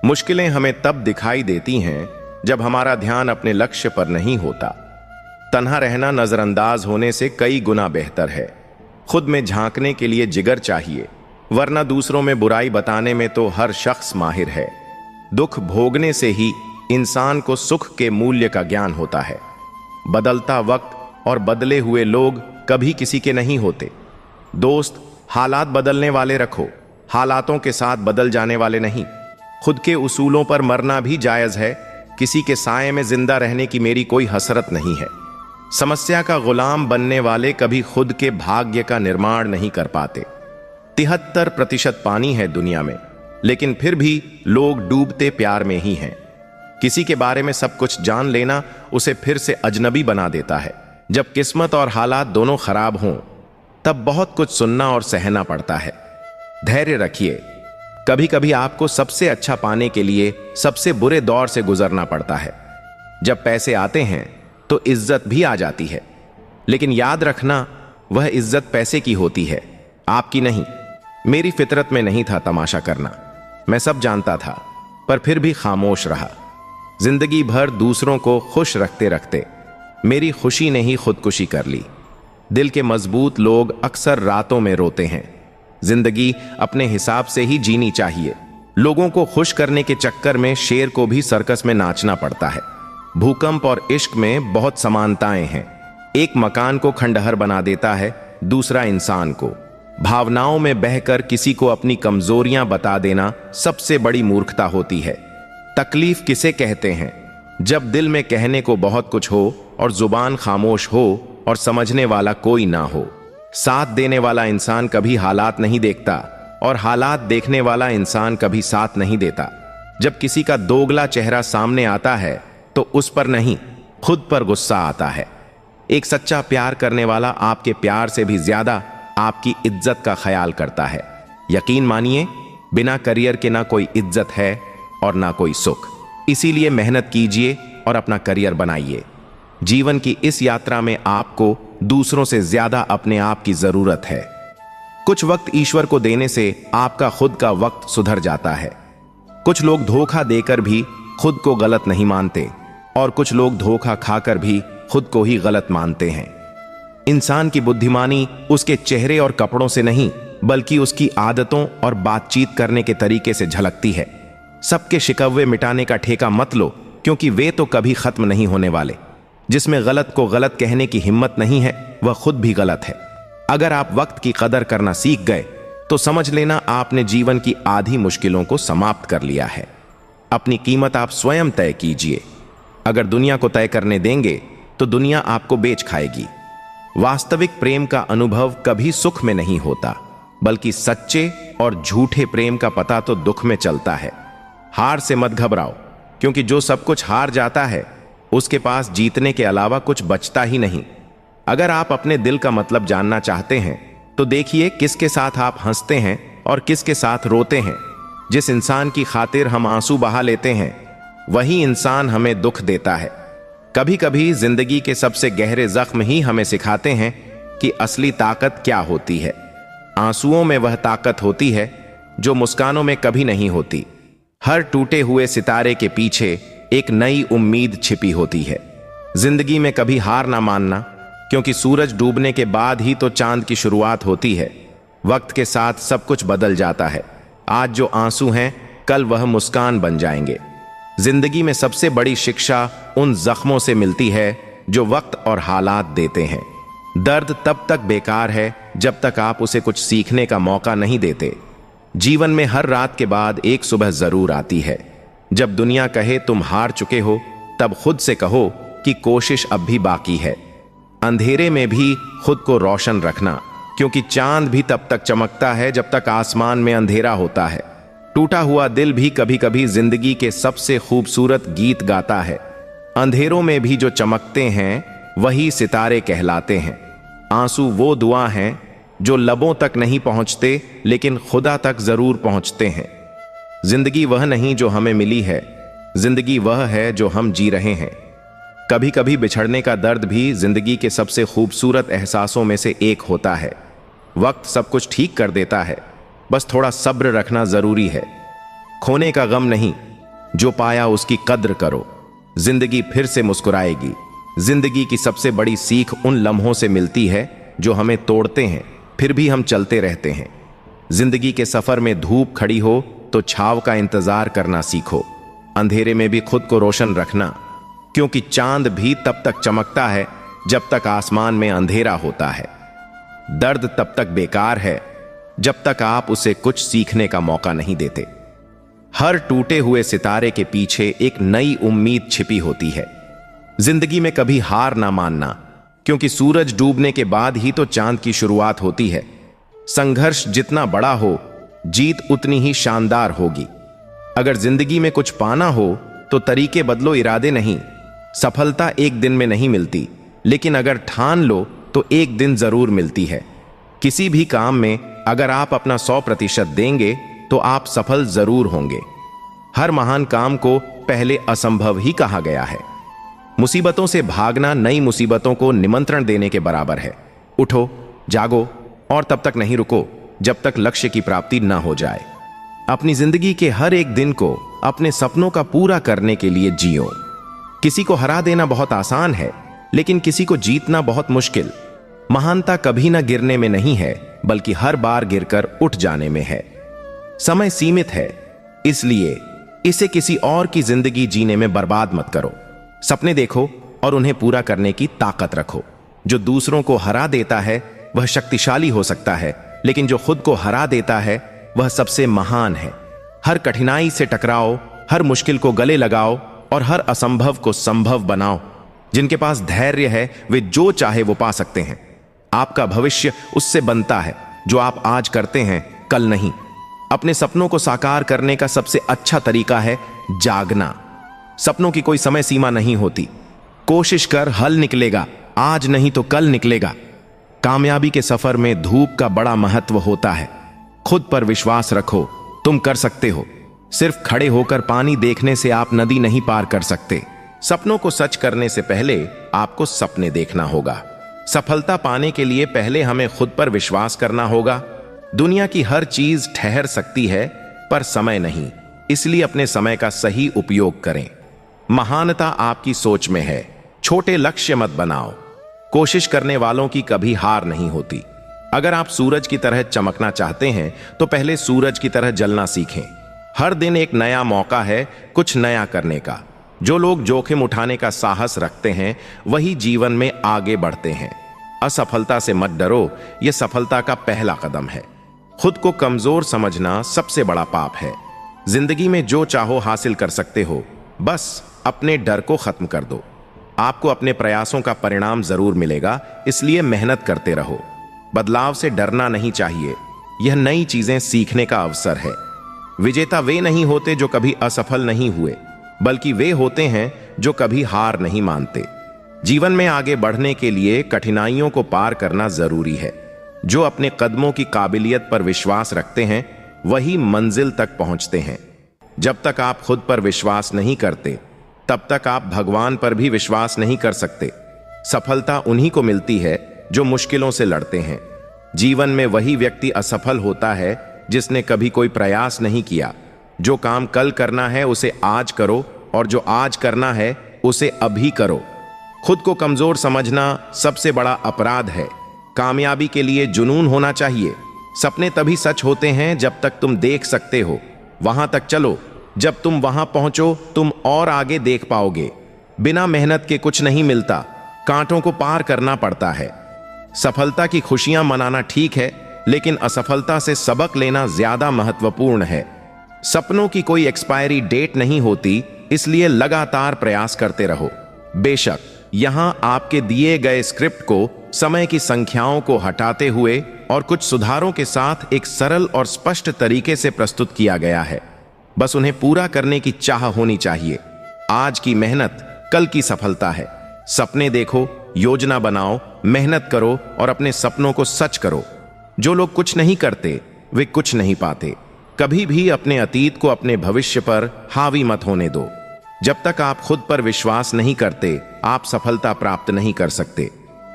मुश्किलें हमें तब दिखाई देती हैं जब हमारा ध्यान अपने लक्ष्य पर नहीं होता। तन्हा रहना नजरअंदाज होने से कई गुना बेहतर है। खुद में झांकने के लिए जिगर चाहिए, वरना दूसरों में बुराई बताने में तो हर शख्स माहिर है। दुख भोगने से ही इंसान को सुख के मूल्य का ज्ञान होता है। बदलता वक्त और बदले हुए लोग कभी किसी के नहीं होते। दोस्त हालात बदलने वाले रखो, हालातों के साथ बदल जाने वाले नहीं। खुद के उसूलों पर मरना भी जायज है, किसी के साए में जिंदा रहने की मेरी कोई हसरत नहीं है। समस्या का गुलाम बनने वाले कभी खुद के भाग्य का निर्माण नहीं कर पाते। 73% पानी है दुनिया में, लेकिन फिर भी लोग डूबते प्यार में ही हैं। किसी के बारे में सब कुछ जान लेना उसे फिर से अजनबी बना देता है। जब किस्मत और हालात दोनों खराब हों, तब बहुत कुछ सुनना और सहना पड़ता है। धैर्य रखिए, कभी कभी आपको सबसे अच्छा पाने के लिए सबसे बुरे दौर से गुजरना पड़ता है। जब पैसे आते हैं तो इज्जत भी आ जाती है, लेकिन याद रखना वह इज्जत पैसे की होती है, आपकी नहीं। मेरी फितरत में नहीं था तमाशा करना, मैं सब जानता था, पर फिर भी खामोश रहा। जिंदगी भर दूसरों को खुश रखते रखते मेरी खुशी ने ही खुदकुशी कर ली। दिल के मजबूत लोग अक्सर रातों में रोते हैं। जिंदगी अपने हिसाब से ही जीनी चाहिए। लोगों को खुश करने के चक्कर में शेर को भी सर्कस में नाचना पड़ता है। भूकंप और इश्क में बहुत समानताएं हैं। एक मकान को खंडहर बना देता है, दूसरा इंसान को। भावनाओं में बहकर किसी को अपनी कमजोरियां बता देना सबसे बड़ी मूर्खता होती है। तकलीफ किसे कहते हैं? जब दिल में कहने को बहुत कुछ हो और जुबान खामोश हो और समझने वाला कोई ना हो। साथ देने वाला इंसान कभी हालात नहीं देखता और हालात देखने वाला इंसान कभी साथ नहीं देता। जब किसी का दोगला चेहरा सामने आता है तो उस पर नहीं, खुद पर गुस्सा आता है। एक सच्चा प्यार करने वाला आपके प्यार से भी ज्यादा आपकी इज्जत का ख्याल करता है। यकीन मानिए, बिना करियर के ना कोई इज्जत है और ना कोई सुख। इसीलिए मेहनत कीजिए और अपना करियर बनाइए। जीवन की इस यात्रा में आपको दूसरों से ज्यादा अपने आप की जरूरत है। कुछ वक्त ईश्वर को देने से आपका खुद का वक्त सुधर जाता है। कुछ लोग धोखा देकर भी खुद को गलत नहीं मानते और कुछ लोग धोखा खाकर भी खुद को ही गलत मानते हैं। इंसान की बुद्धिमानी उसके चेहरे और कपड़ों से नहीं, बल्कि उसकी आदतों और बातचीत करने के तरीके से झलकती है। सबके शिकवे मिटाने का ठेका मत लो, क्योंकि वे तो कभी खत्म नहीं होने वाले। जिसमें गलत को गलत कहने की हिम्मत नहीं है, वह खुद भी गलत है। अगर आप वक्त की कदर करना सीख गए तो समझ लेना आपने जीवन की आधी मुश्किलों को समाप्त कर लिया है। अपनी कीमत आप स्वयं तय कीजिए। अगर दुनिया को तय करने देंगे तो दुनिया आपको बेच खाएगी। वास्तविक प्रेम का अनुभव कभी सुख में नहीं होता, बल्कि सच्चे और झूठे प्रेम का पता तो दुख में चलता है। हार से मत घबराओ, क्योंकि जो सब कुछ हार जाता है उसके पास जीतने के अलावा कुछ बचता ही नहीं। अगर आप अपने दिल का मतलब जानना चाहते हैं तो देखिए किसके साथ आप हंसते हैं और किसके साथ रोते हैं। जिस इंसान की खातिर हम आंसू बहा लेते हैं, वही इंसान हमें दुख देता है। कभी कभी जिंदगी के सबसे गहरे जख्म ही हमें सिखाते हैं कि असली ताकत क्या होती है। आंसुओं में वह ताकत होती है जो मुस्कानों में कभी नहीं होती। हर टूटे हुए सितारे के पीछे एक नई उम्मीद छिपी होती है। जिंदगी में कभी हार ना मानना, क्योंकि सूरज डूबने के बाद ही तो चांद की शुरुआत होती है। वक्त के साथ सब कुछ बदल जाता है। आज जो आंसू हैं, कल वह मुस्कान बन जाएंगे। जिंदगी में सबसे बड़ी शिक्षा उन जख्मों से मिलती है जो वक्त और हालात देते हैं। दर्द तब तक बेकार है जब तक आप उसे कुछ सीखने का मौका नहीं देते। जीवन में हर रात के बाद एक सुबह जरूर आती है। जब दुनिया कहे तुम हार चुके हो, तब खुद से कहो कि कोशिश अब भी बाकी है। अंधेरे में भी खुद को रोशन रखना, क्योंकि चांद भी तब तक चमकता है जब तक आसमान में अंधेरा होता है। टूटा हुआ दिल भी कभी कभी जिंदगी के सबसे खूबसूरत गीत गाता है। अंधेरों में भी जो चमकते हैं वही सितारे कहलाते हैं। आंसू वो दुआ हैं जो लबों तक नहीं पहुंचते, लेकिन खुदा तक जरूर पहुंचते हैं। जिंदगी वह नहीं जो हमें मिली है, जिंदगी वह है जो हम जी रहे हैं। कभी कभी बिछड़ने का दर्द भी जिंदगी के सबसे खूबसूरत एहसासों में से एक होता है। वक्त सब कुछ ठीक कर देता है, बस थोड़ा सब्र रखना जरूरी है। खोने का गम नहीं, जो पाया उसकी कद्र करो। जिंदगी फिर से मुस्कुराएगी। जिंदगी की सबसे बड़ी सीख उन लम्हों से मिलती है जो हमें तोड़ते हैं, फिर भी हम चलते रहते हैं। जिंदगी के सफर में धूप खड़ी हो तो छाव का इंतजार करना सीखो। अंधेरे में भी खुद को रोशन रखना, क्योंकि चांद भी तब तक चमकता है जब तक आसमान में अंधेरा होता है। दर्द तब तक बेकार है जब तक आप उसे कुछ सीखने का मौका नहीं देते। हर टूटे हुए सितारे के पीछे एक नई उम्मीद छिपी होती है। जिंदगी में कभी हार ना मानना, क्योंकि सूरज डूबने के बाद ही तो चांद की शुरुआत होती है। संघर्ष जितना बड़ा हो, जीत उतनी ही शानदार होगी। अगर जिंदगी में कुछ पाना हो तो तरीके बदलो, इरादे नहीं। सफलता एक दिन में नहीं मिलती, लेकिन अगर ठान लो तो एक दिन जरूर मिलती है। किसी भी काम में अगर आप अपना 100% देंगे तो आप सफल जरूर होंगे। हर महान काम को पहले असंभव ही कहा गया है। मुसीबतों से भागना नई मुसीबतों को निमंत्रण देने के बराबर है। उठो, जागो और तब तक नहीं रुको जब तक लक्ष्य की प्राप्ति न हो जाए। अपनी जिंदगी के हर एक दिन को अपने सपनों का पूरा करने के लिए जियो। किसी को हरा देना बहुत आसान है, लेकिन किसी को जीतना बहुत मुश्किल। महानता कभी न गिरने में नहीं है, बल्कि हर बार गिरकर उठ जाने में है। समय सीमित है, इसलिए इसे किसी और की जिंदगी जीने में बर्बाद मत करो। सपने देखो और उन्हें पूरा करने की ताकत रखो। जो दूसरों को हरा देता है वह शक्तिशाली हो सकता है, लेकिन जो खुद को हरा देता है वह सबसे महान है। हर कठिनाई से टकराओ, हर मुश्किल को गले लगाओ और हर असंभव को संभव बनाओ। जिनके पास धैर्य है वे जो चाहे वो पा सकते हैं। आपका भविष्य उससे बनता है जो आप आज करते हैं, कल नहीं। अपने सपनों को साकार करने का सबसे अच्छा तरीका है जागना। सपनों की कोई समय सीमा नहीं होती। कोशिश कर, हल निकलेगा। आज नहीं तो कल निकलेगा। कामयाबी के सफर में धूप का बड़ा महत्व होता है। खुद पर विश्वास रखो, तुम कर सकते हो। सिर्फ खड़े होकर पानी देखने से आप नदी नहीं पार कर सकते। सपनों को सच करने से पहले आपको सपने देखना होगा। सफलता पाने के लिए पहले हमें खुद पर विश्वास करना होगा। दुनिया की हर चीज ठहर सकती है, पर समय नहीं। इसलिए अपने समय का सही उपयोग करें। महानता आपकी सोच में है। छोटे लक्ष्य मत बनाओ। कोशिश करने वालों की कभी हार नहीं होती। अगर आप सूरज की तरह चमकना चाहते हैं तो पहले सूरज की तरह जलना सीखें। हर दिन एक नया मौका है कुछ नया करने का। जो लोग जोखिम उठाने का साहस रखते हैं वही जीवन में आगे बढ़ते हैं। असफलता से मत डरो, यह सफलता का पहला कदम है। खुद को कमजोर समझना सबसे बड़ा पाप है। जिंदगी में जो चाहो हासिल कर सकते हो, बस अपने डर को खत्म कर दो। आपको अपने प्रयासों का परिणाम जरूर मिलेगा, इसलिए मेहनत करते रहो। बदलाव से डरना नहीं चाहिए। यह नई चीजें सीखने का अवसर है। विजेता वे नहीं होते जो कभी असफल नहीं हुए, बल्कि वे होते हैं जो कभी हार नहीं मानते। जीवन में आगे बढ़ने के लिए कठिनाइयों को पार करना जरूरी है। जो अपने कदमों की काबिलियत पर विश्वास रखते हैं वही मंजिल तक पहुंचते हैं। जब तक आप खुद पर विश्वास नहीं करते, तब तक आप भगवान पर भी विश्वास नहीं कर सकते। सफलता उन्हीं को मिलती है जो मुश्किलों से लड़ते हैं। जीवन में वही व्यक्ति असफल होता है जिसने कभी कोई प्रयास नहीं किया। जो काम कल करना है उसे आज करो, और जो आज करना है उसे अभी करो। खुद को कमजोर समझना सबसे बड़ा अपराध है। कामयाबी के लिए जुनून होना चाहिए। सपने तभी सच होते हैं जब तक तुम देख सकते हो। वहां तक चलो, जब तुम वहां पहुंचो तुम और आगे देख पाओगे। बिना मेहनत के कुछ नहीं मिलता, कांटों को पार करना पड़ता है। सफलता की खुशियां मनाना ठीक है, लेकिन असफलता से सबक लेना ज्यादा महत्वपूर्ण है। सपनों की कोई एक्सपायरी डेट नहीं होती, इसलिए लगातार प्रयास करते रहो। बेशक यहां आपके दिए गए स्क्रिप्ट को समय की संख्याओं को हटाते हुए और कुछ सुधारों के साथ एक सरल और स्पष्ट तरीके से प्रस्तुत किया गया है। बस उन्हें पूरा करने की चाह होनी चाहिए। आज की मेहनत कल की सफलता है। सपने देखो, योजना बनाओ, मेहनत करो और अपने सपनों को सच करो। जो लोग कुछ नहीं करते वे कुछ नहीं पाते। कभी भी अपने अतीत को अपने भविष्य पर हावी मत होने दो। जब तक आप खुद पर विश्वास नहीं करते आप सफलता प्राप्त नहीं कर सकते।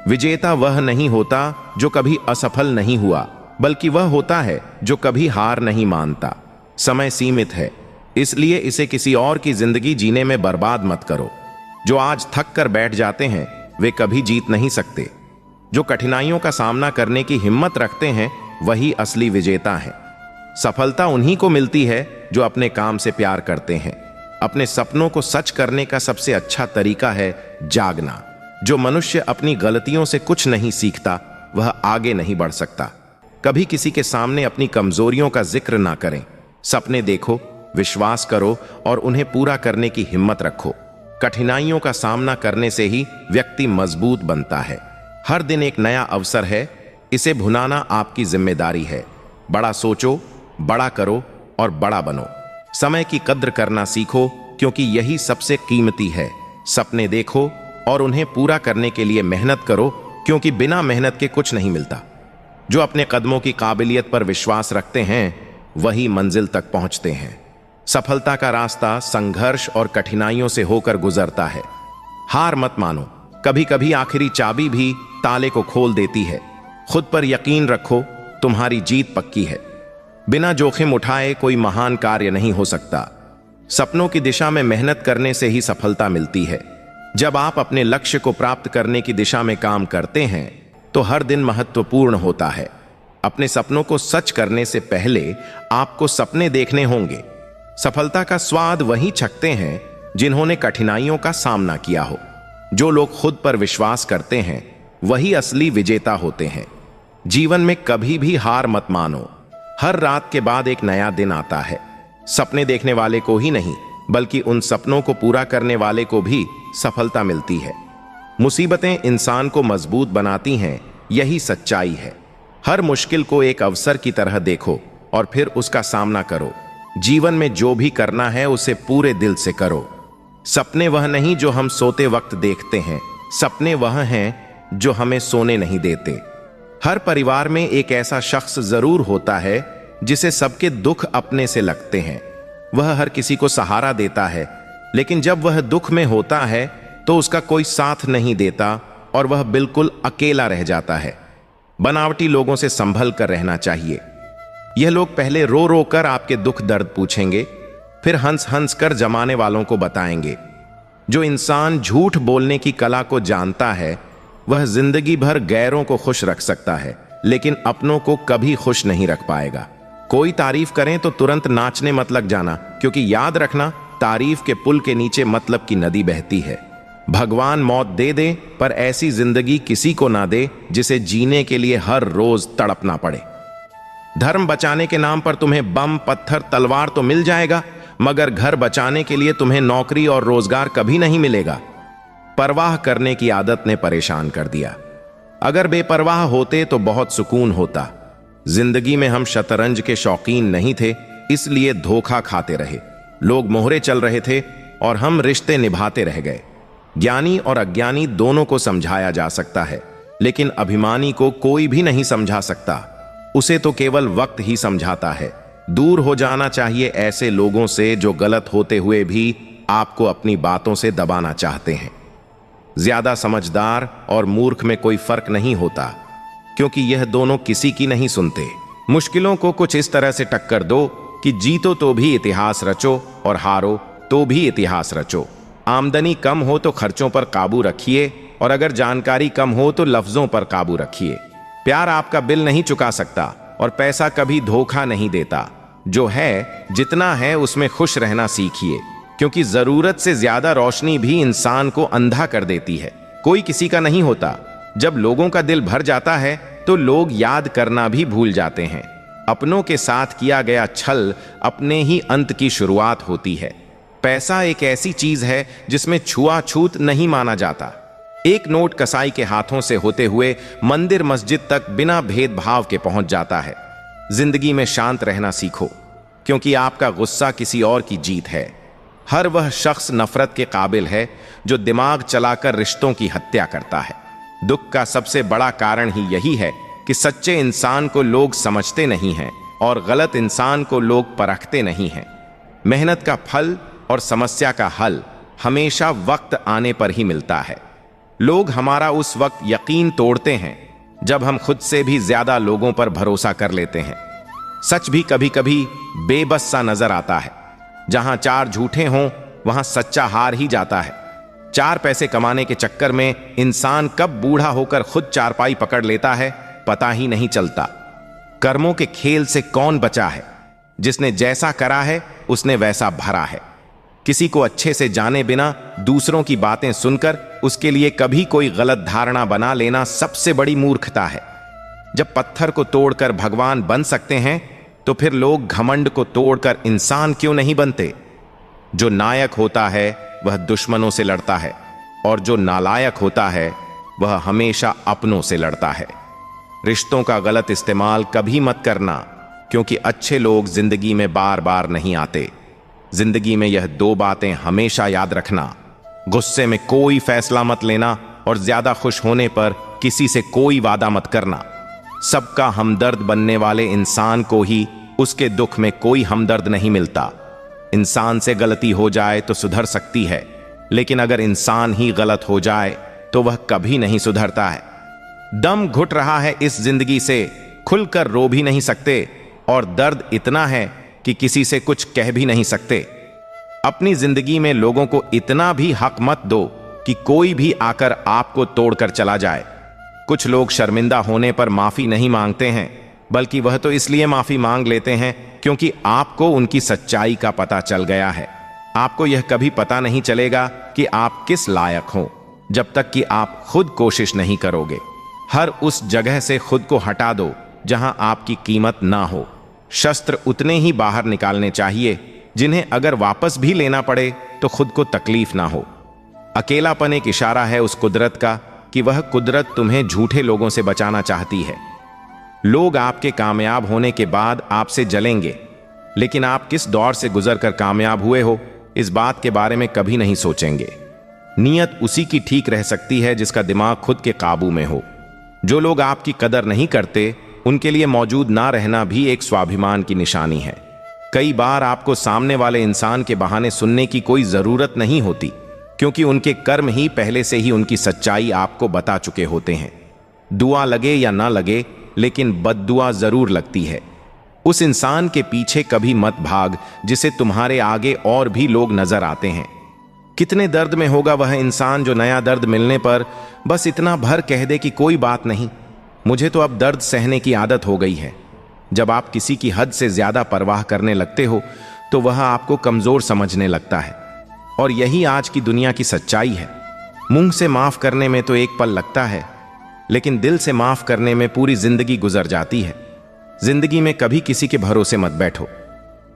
विजेता वह नहीं होता जो कभी असफल नहीं हुआ, बल्कि वह होता है जो कभी हार नहीं मानता। समय सीमित है, इसलिए इसे किसी और की जिंदगी जीने में बर्बाद मत करो। जो आज थक कर बैठ जाते हैं वे कभी जीत नहीं सकते। जो कठिनाइयों का सामना करने की हिम्मत रखते हैं वही असली विजेता हैं। सफलता उन्हीं को मिलती है जो अपने काम से प्यार करते हैं। अपने सपनों को सच करने का सबसे अच्छा तरीका है जागना। जो मनुष्य अपनी गलतियों से कुछ नहीं सीखता वह आगे नहीं बढ़ सकता। कभी किसी के सामने अपनी कमजोरियों का जिक्र ना करें। सपने देखो, विश्वास करो और उन्हें पूरा करने की हिम्मत रखो। कठिनाइयों का सामना करने से ही व्यक्ति मजबूत बनता है। हर दिन एक नया अवसर है, इसे भुनाना आपकी जिम्मेदारी है। बड़ा सोचो, बड़ा करो और बड़ा बनो। समय की कद्र करना सीखो, क्योंकि यही सबसे कीमती है। सपने देखो और उन्हें पूरा करने के लिए मेहनत करो, क्योंकि बिना मेहनत के कुछ नहीं मिलता। जो अपने कदमों की काबिलियत पर विश्वास रखते हैं वही मंजिल तक पहुंचते हैं। सफलता का रास्ता संघर्ष और कठिनाइयों से होकर गुजरता है। हार मत मानो, कभी कभी आखिरी चाबी भी ताले को खोल देती है। खुद पर यकीन रखो, तुम्हारी जीत पक्की है। बिना जोखिम उठाए कोई महान कार्य नहीं हो सकता। सपनों की दिशा में मेहनत करने से ही सफलता मिलती है। जब आप अपने लक्ष्य को प्राप्त करने की दिशा में काम करते हैं तो हर दिन महत्वपूर्ण होता है। अपने सपनों को सच करने से पहले आपको सपने देखने होंगे। सफलता का स्वाद वही चखते हैं जिन्होंने कठिनाइयों का सामना किया हो। जो लोग खुद पर विश्वास करते हैं वही असली विजेता होते हैं। जीवन में कभी भी हार मत मानो। हर रात के बाद एक नया दिन आता है। सपने देखने वाले को ही नहीं, बल्कि उन सपनों को पूरा करने वाले को भी सफलता मिलती है। मुसीबतें इंसान को मजबूत बनाती हैं, यही सच्चाई है। हर मुश्किल को एक अवसर की तरह देखो और फिर उसका सामना करो। जीवन में जो भी करना है उसे पूरे दिल से करो। सपने वह नहीं जो हम सोते वक्त देखते हैं, सपने वह हैं जो हमें सोने नहीं देते। हर परिवार में एक ऐसा शख्स जरूर होता है जिसे सबके दुख अपने से लगते हैं। वह हर किसी को सहारा देता है, लेकिन जब वह दुख में होता है तो उसका कोई साथ नहीं देता और वह बिल्कुल अकेला रह जाता है। बनावटी लोगों से संभल कर रहना चाहिए। यह लोग पहले रो रो कर आपके दुख दर्द पूछेंगे, फिर हंस हंस कर जमाने वालों को बताएंगे। जो इंसान झूठ बोलने की कला को जानता है वह जिंदगी भर गैरों को खुश रख सकता है, लेकिन अपनों को कभी खुश नहीं रख पाएगा। कोई तारीफ करें तो तुरंत नाचने मत लग जाना, क्योंकि याद रखना तारीफ के पुल के नीचे मतलब की नदी बहती है। भगवान मौत दे दे पर ऐसी जिंदगी किसी को ना दे जिसे जीने के लिए हर रोज तड़पना पड़े। धर्म बचाने के नाम पर तुम्हें बम, पत्थर, तलवार तो मिल जाएगा, मगर घर बचाने के लिए तुम्हें नौकरी और रोजगार कभी नहीं मिलेगा। परवाह करने की आदत ने परेशान कर दिया। अगर बेपरवाह होते तो बहुत सुकून होता। जिंदगी में हम शतरंज के शौकीन नहीं थे, इसलिए धोखा खाते रहे। लोग मोहरे चल रहे थे और हम रिश्ते निभाते रह गए। ज्ञानी और अज्ञानी दोनों को समझाया जा सकता है, लेकिन अभिमानी को कोई भी नहीं समझा सकता। उसे तो केवल वक्त ही समझाता है। दूर हो जाना चाहिए ऐसे लोगों से जो गलत होते हुए भी आपको अपनी बातों से दबाना चाहते हैं। ज्यादा समझदार और मूर्ख में कोई फर्क नहीं होता, क्योंकि यह दोनों किसी की नहीं सुनते। मुश्किलों को कुछ इस तरह से टक्कर दो कि जीतो तो भी इतिहास रचो और हारो तो भी इतिहास रचो। आमदनी कम हो तो खर्चों पर काबू रखिए, और अगर जानकारी कम हो तो लफ्जों पर काबू रखिए। प्यार आपका बिल नहीं चुका सकता और पैसा कभी धोखा नहीं देता। जो है जितना है उसमें खुश रहना सीखिए, क्योंकि जरूरत से ज्यादा रोशनी भी इंसान को अंधा कर देती है। कोई किसी का नहीं होता। जब लोगों का दिल भर जाता है तो लोग याद करना भी भूल जाते हैं। अपनों के साथ किया गया छल अपने ही अंत की शुरुआत होती है। पैसा एक ऐसी चीज है जिसमें छुआछूत नहीं माना जाता। एक नोट कसाई के हाथों से होते हुए मंदिर मस्जिद तक बिना भेदभाव के पहुंच जाता है। जिंदगी में शांत रहना सीखो, क्योंकि आपका गुस्सा किसी और की जीत है। हर वह शख्स नफरत के काबिल है जो दिमाग चलाकर रिश्तों की हत्या करता है। दुख का सबसे बड़ा कारण ही यही है कि सच्चे इंसान को लोग समझते नहीं हैं और गलत इंसान को लोग परखते नहीं हैं। मेहनत का फल और समस्या का हल हमेशा वक्त आने पर ही मिलता है। लोग हमारा उस वक्त यकीन तोड़ते हैं जब हम खुद से भी ज्यादा लोगों पर भरोसा कर लेते हैं। सच भी कभी कभी बेबस सा नजर आता है। जहां चार झूठे हों वहां सच्चा हार ही जाता है। 4 पैसे कमाने के चक्कर में इंसान कब बूढ़ा होकर खुद चारपाई पकड़ लेता है पता ही नहीं चलता। कर्मों के खेल से कौन बचा है? जिसने जैसा करा है उसने वैसा भरा है। किसी को अच्छे से जाने बिना दूसरों की बातें सुनकर उसके लिए कभी कोई गलत धारणा बना लेना सबसे बड़ी मूर्खता है। जब पत्थर को तोड़कर भगवान बन सकते हैं तो फिर लोग घमंड को तोड़कर इंसान क्यों नहीं बनते? जो नायक होता है वह दुश्मनों से लड़ता है और जो नालायक होता है वह हमेशा अपनों से लड़ता है। रिश्तों का गलत इस्तेमाल कभी मत करना, क्योंकि अच्छे लोग जिंदगी में बार बार नहीं आते। जिंदगी में यह 2 बातें हमेशा याद रखना: गुस्से में कोई फैसला मत लेना और ज्यादा खुश होने पर किसी से कोई वादा मत करना। सबका हमदर्द बनने वाले इंसान को ही उसके दुख में कोई हमदर्द नहीं मिलता। इंसान से गलती हो जाए तो सुधर सकती है, लेकिन अगर इंसान ही गलत हो जाए तो वह कभी नहीं सुधरता है। दम घुट रहा है इस जिंदगी से, खुलकर रो भी नहीं सकते और दर्द इतना है कि किसी से कुछ कह भी नहीं सकते। अपनी जिंदगी में लोगों को इतना भी हक मत दो कि कोई भी आकर आपको तोड़कर चला जाए। कुछ लोग शर्मिंदा होने पर माफी नहीं मांगते हैं, बल्कि वह तो इसलिए माफी मांग लेते हैं क्योंकि आपको उनकी सच्चाई का पता चल गया है। आपको यह कभी पता नहीं चलेगा कि आप किस लायक हो जब तक कि आप खुद कोशिश नहीं करोगे। हर उस जगह से खुद को हटा दो जहां आपकी कीमत ना हो। शस्त्र उतने ही बाहर निकालने चाहिए जिन्हें अगर वापस भी लेना पड़े तो खुद को तकलीफ ना हो। अकेलापन एक इशारा है उस कुदरत का कि वह कुदरत तुम्हें झूठे लोगों से बचाना चाहती है। लोग आपके कामयाब होने के बाद आपसे जलेंगे, लेकिन आप किस दौर से गुजरकर कामयाब हुए हो इस बात के बारे में कभी नहीं सोचेंगे। नीयत उसी की ठीक रह सकती है जिसका दिमाग खुद के काबू में हो। जो लोग आपकी कदर नहीं करते उनके लिए मौजूद ना रहना भी एक स्वाभिमान की निशानी है। कई बार आपको सामने वाले इंसान के बहाने सुनने की कोई जरूरत नहीं होती, क्योंकि उनके कर्म ही पहले से ही उनकी सच्चाई आपको बता चुके होते हैं। दुआ लगे या ना लगे, लेकिन बद्दुआ जरूर लगती है। उस इंसान के पीछे कभी मत भाग जिसे तुम्हारे आगे और भी लोग नजर आते हैं। कितने दर्द में होगा वह इंसान जो नया दर्द मिलने पर बस इतना भर कह दे कि कोई बात नहीं, मुझे तो अब दर्द सहने की आदत हो गई है। जब आप किसी की हद से ज्यादा परवाह करने लगते हो तो वह आपको कमजोर समझने लगता है, और यही आज की दुनिया की सच्चाई है। मुंह से माफ करने में तो एक पल लगता है, लेकिन दिल से माफ करने में पूरी जिंदगी गुजर जाती है। जिंदगी में कभी किसी के भरोसे मत बैठो।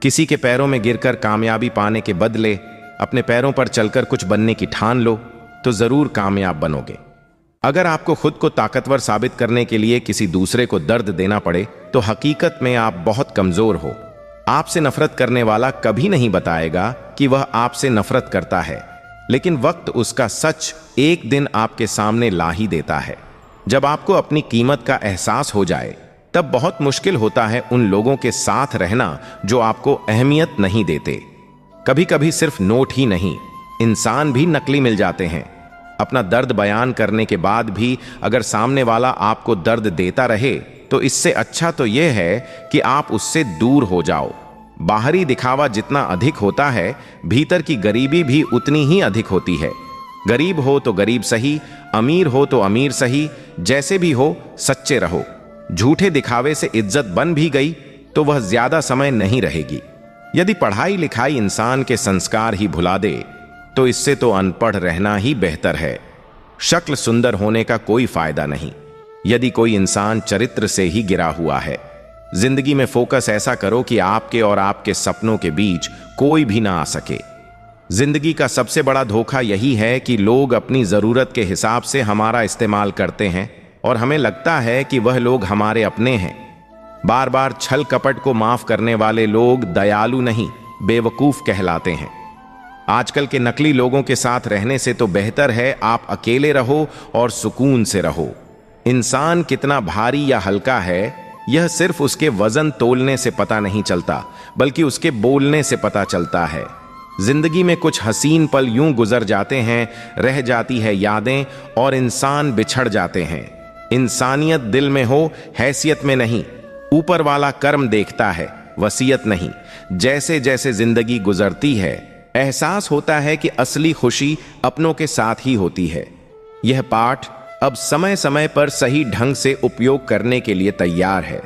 किसी के पैरों में गिरकर कामयाबी पाने के बदले अपने पैरों पर चलकर कुछ बनने की ठान लो तो जरूर कामयाब बनोगे। अगर आपको खुद को ताकतवर साबित करने के लिए किसी दूसरे को दर्द देना पड़े तो हकीकत में आप बहुत कमजोर हो। आपसे नफरत करने वाला कभी नहीं बताएगा कि वह आपसे नफरत करता है, लेकिन वक्त उसका सच एक दिन आपके सामने ला ही देता है। जब आपको अपनी कीमत का एहसास हो जाए तब बहुत मुश्किल होता है उन लोगों के साथ रहना जो आपको अहमियत नहीं देते। कभी कभी सिर्फ नोट ही नहीं, इंसान भी नकली मिल जाते हैं। अपना दर्द बयान करने के बाद भी अगर सामने वाला आपको दर्द देता रहे तो इससे अच्छा तो यह है कि आप उससे दूर हो जाओ। बाहरी दिखावा जितना अधिक होता है, भीतर की गरीबी भी उतनी ही अधिक होती है। गरीब हो तो गरीब सही, अमीर हो तो अमीर सही, जैसे भी हो सच्चे रहो। झूठे दिखावे से इज्जत बन भी गई तो वह ज्यादा समय नहीं रहेगी। यदि पढ़ाई लिखाई इंसान के संस्कार ही भुला दे तो इससे तो अनपढ़ रहना ही बेहतर है। शक्ल सुंदर होने का कोई फायदा नहीं यदि कोई इंसान चरित्र से ही गिरा हुआ है। जिंदगी में फोकस ऐसा करो कि आपके और आपके सपनों के बीच कोई भी ना आ सके। जिंदगी का सबसे बड़ा धोखा यही है कि लोग अपनी जरूरत के हिसाब से हमारा इस्तेमाल करते हैं और हमें लगता है कि वह लोग हमारे अपने हैं। बार बार छल कपट को माफ करने वाले लोग दयालु नहीं, बेवकूफ कहलाते हैं। आजकल के नकली लोगों के साथ रहने से तो बेहतर है आप अकेले रहो और सुकून से रहो। इंसान कितना भारी या हल्का है यह सिर्फ उसके वजन तोलने से पता नहीं चलता, बल्कि उसके बोलने से पता चलता है। जिंदगी में कुछ हसीन पल यूं गुजर जाते हैं, रह जाती है यादें और इंसान बिछड़ जाते हैं। इंसानियत दिल में हो, हैसियत में नहीं। ऊपर वाला कर्म देखता है, वसीयत नहीं। जैसे जैसे जिंदगी गुजरती है, एहसास होता है कि असली खुशी अपनों के साथ ही होती है। यह पाठ अब समय समय पर सही ढंग से उपयोग करने के लिए तैयार है।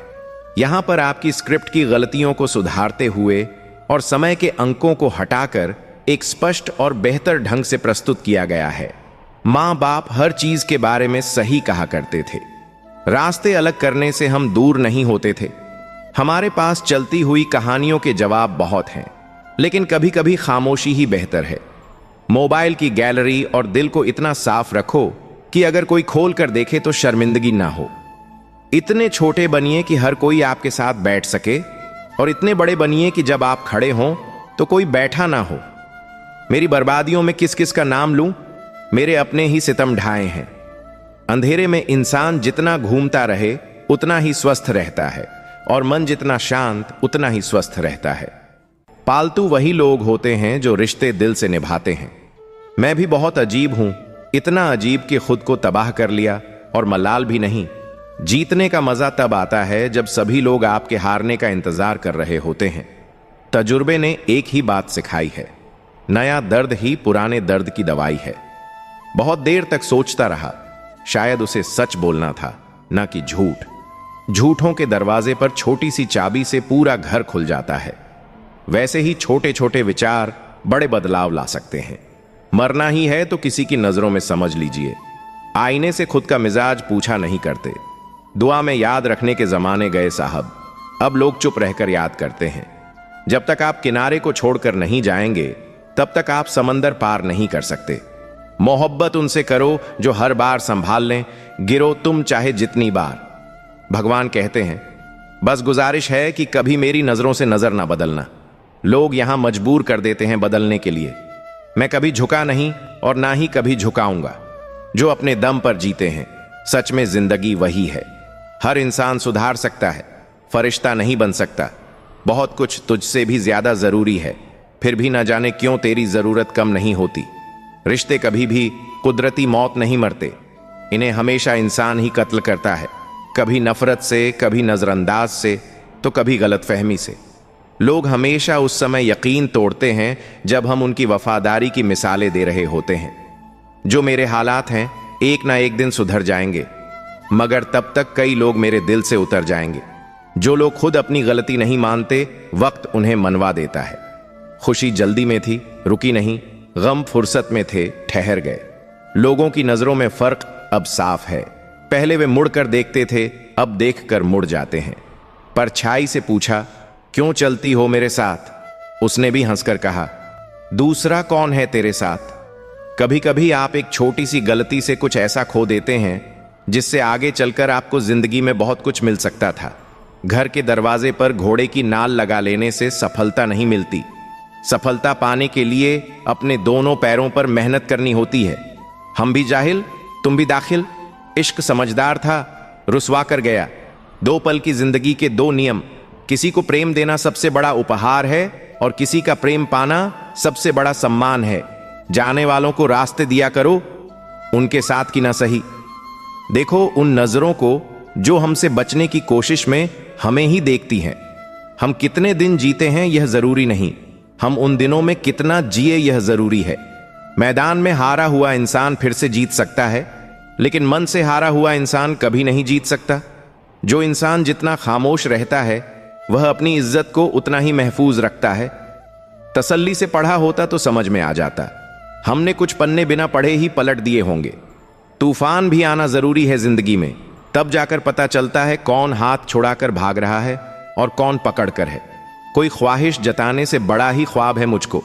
यहां पर आपकी स्क्रिप्ट की गलतियों को सुधारते हुए और समय के अंकों को हटाकर एक स्पष्ट और बेहतर ढंग से प्रस्तुत किया गया है। मां बाप हर चीज के बारे में सही कहा करते थे। रास्ते अलग करने से हम दूर नहीं होते थे। हमारे पास चलती हुई कहानियों के जवाब बहुत हैं, लेकिन कभी कभी खामोशी ही बेहतर है। मोबाइल की गैलरी और दिल को इतना साफ रखो कि अगर कोई खोल कर देखे तो शर्मिंदगी ना हो। इतने छोटे बनिए कि हर कोई आपके साथ बैठ सके, और इतने बड़े बनिए कि जब आप खड़े हों तो कोई बैठा ना हो। मेरी बर्बादियों में किस किस का नाम लूं? मेरे अपने ही सितम ढाए हैं। अंधेरे में इंसान जितना घूमता रहे उतना ही स्वस्थ रहता है, और मन जितना शांत उतना ही स्वस्थ रहता है। पालतू वही लोग होते हैं जो रिश्ते दिल से निभाते हैं। मैं भी बहुत अजीब हूं, इतना अजीब कि खुद को तबाह कर लिया, और मलाल भी नहीं। जीतने का मजा तब आता है जब सभी लोग आपके हारने का इंतजार कर रहे होते हैं। तजुर्बे ने एक ही बात सिखाई है, नया दर्द ही पुराने दर्द की दवाई है। बहुत देर तक सोचता रहा, शायद उसे सच बोलना था, ना कि झूठ। झूठों के दरवाजे पर छोटी सी चाबी से पूरा घर खुल जाता है। वैसे ही छोटे छोटे विचार बड़े बदलाव ला सकते हैं। मरना ही है तो किसी की नजरों में समझ लीजिए। आईने से खुद का मिजाज पूछा नहीं करते। दुआ में याद रखने के जमाने गए साहब, अब लोग चुप रहकर याद करते हैं। जब तक आप किनारे को छोड़कर नहीं जाएंगे, तब तक आप समंदर पार नहीं कर सकते। मोहब्बत उनसे करो जो हर बार संभाल लें, गिरो तुम चाहे जितनी बार। भगवान कहते हैं, बस गुजारिश है कि कभी मेरी नजरों से नजर ना बदलना। लोग यहां मजबूर कर देते हैं बदलने के लिए। मैं कभी झुका नहीं और ना ही कभी झुकाऊंगा। जो अपने दम पर जीते हैं, सच में जिंदगी वही है। हर इंसान सुधार सकता है, फरिश्ता नहीं बन सकता। बहुत कुछ तुझसे भी ज्यादा जरूरी है, फिर भी ना जाने क्यों तेरी जरूरत कम नहीं होती। रिश्ते कभी भी कुदरती मौत नहीं मरते, इन्हें हमेशा इंसान ही कत्ल करता है। कभी नफरत से, कभी नजरअंदाज से, तो कभी गलतफहमी से। लोग हमेशा उस समय यकीन तोड़ते हैं जब हम उनकी वफादारी की मिसालें दे रहे होते हैं। जो मेरे हालात हैं, एक ना एक दिन सुधर जाएंगे, मगर तब तक कई लोग मेरे दिल से उतर जाएंगे। जो लोग खुद अपनी गलती नहीं मानते, वक्त उन्हें मनवा देता है। खुशी जल्दी में थी, रुकी नहीं। गम फुर्सत में थे, ठहर गए। लोगों की नजरों में फर्क अब साफ है। पहले वे मुड़कर देखते थे, अब देखकर मुड़ जाते हैं। परछाई से पूछा, क्यों चलती हो मेरे साथ? उसने भी हंसकर कहा, दूसरा कौन है तेरे साथ? कभी कभी आप एक छोटी सी गलती से कुछ ऐसा खो देते हैं जिससे आगे चलकर आपको जिंदगी में बहुत कुछ मिल सकता था। घर के दरवाजे पर घोड़े की नाल लगा लेने से सफलता नहीं मिलती। सफलता पाने के लिए अपने दोनों पैरों पर मेहनत करनी होती है। हम भी जाहिल, तुम भी दाखिल। इश्क समझदार था, रुसवा कर गया। 2 पल की जिंदगी के 2 नियम। किसी को प्रेम देना सबसे बड़ा उपहार है, और किसी का प्रेम पाना सबसे बड़ा सम्मान है। जाने वालों को रास्ते दिया करो, उनके साथ की ना सही। देखो उन नजरों को जो हमसे बचने की कोशिश में हमें ही देखती हैं। हम कितने दिन जीते हैं यह जरूरी नहीं, हम उन दिनों में कितना जिए यह जरूरी है। मैदान में हारा हुआ इंसान फिर से जीत सकता है, लेकिन मन से हारा हुआ इंसान कभी नहीं जीत सकता। जो इंसान जितना खामोश रहता है, वह अपनी इज्जत को उतना ही महफूज रखता है। तसल्ली से पढ़ा होता तो समझ में आ जाता। हमने कुछ पन्ने बिना पढ़े ही पलट दिए होंगे। तूफान भी आना जरूरी है जिंदगी में, तब जाकर पता चलता है कौन हाथ छुड़ाकर भाग रहा है और कौन पकड़कर है। कोई ख्वाहिश जताने से बड़ा ही ख्वाब है मुझको।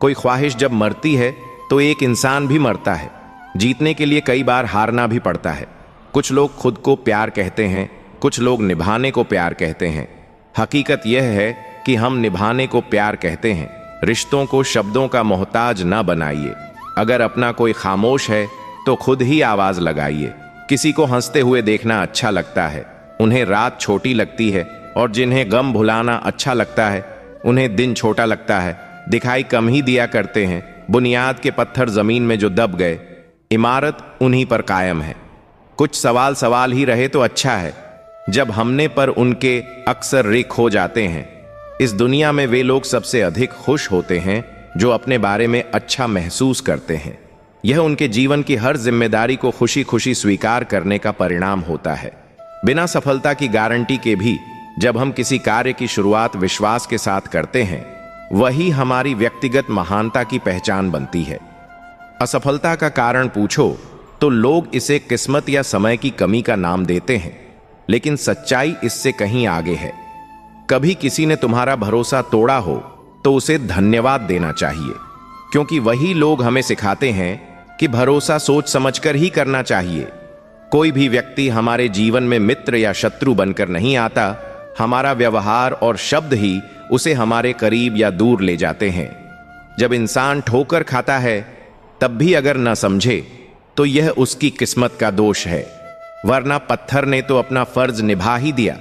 कोई ख्वाहिश जब मरती है तो एक इंसान भी मरता है। जीतने के लिए कई बार हारना भी पड़ता है। कुछ लोग खुद को प्यार कहते हैं, कुछ लोग निभाने को प्यार कहते हैं। हकीकत यह है कि हम निभाने को प्यार कहते हैं। रिश्तों को शब्दों का मोहताज ना बनाइए। अगर अपना कोई खामोश है तो खुद ही आवाज लगाइए। किसी को हंसते हुए देखना अच्छा लगता है, उन्हें रात छोटी लगती है, और जिन्हें गम भुलाना अच्छा लगता है, उन्हें दिन छोटा लगता है। दिखाई कम ही दिया करते हैं। बुनियाद के पत्थर जमीन में जो दब गए, इमारत उन्हीं पर कायम है। कुछ सवाल ही रहे तो अच्छा है, जब हमने पर उनके अक्सर रिख हो जाते हैं। इस दुनिया में वे लोग सबसे अधिक खुश होते हैं जो अपने बारे में अच्छा महसूस करते हैं। यह उनके जीवन की हर जिम्मेदारी को खुशी खुशी स्वीकार करने का परिणाम होता है। बिना सफलता की गारंटी के भी जब हम किसी कार्य की शुरुआत विश्वास के साथ करते हैं, वही हमारी व्यक्तिगत महानता की पहचान बनती है। असफलता का कारण पूछो तो लोग इसे किस्मत या समय की कमी का नाम देते हैं, लेकिन सच्चाई इससे कहीं आगे है। कभी किसी ने तुम्हारा भरोसा तोड़ा हो तो उसे धन्यवाद देना चाहिए, क्योंकि वही लोग हमें सिखाते हैं कि भरोसा सोच समझकर ही करना चाहिए। कोई भी व्यक्ति हमारे जीवन में मित्र या शत्रु बनकर नहीं आता। हमारा व्यवहार और शब्द ही उसे हमारे करीब या दूर ले जाते हैं। जब इंसान ठोकर खाता है तब भी अगर न समझे तो यह उसकी किस्मत का दोष है, वरना पत्थर ने तो अपना फर्ज निभा ही दिया।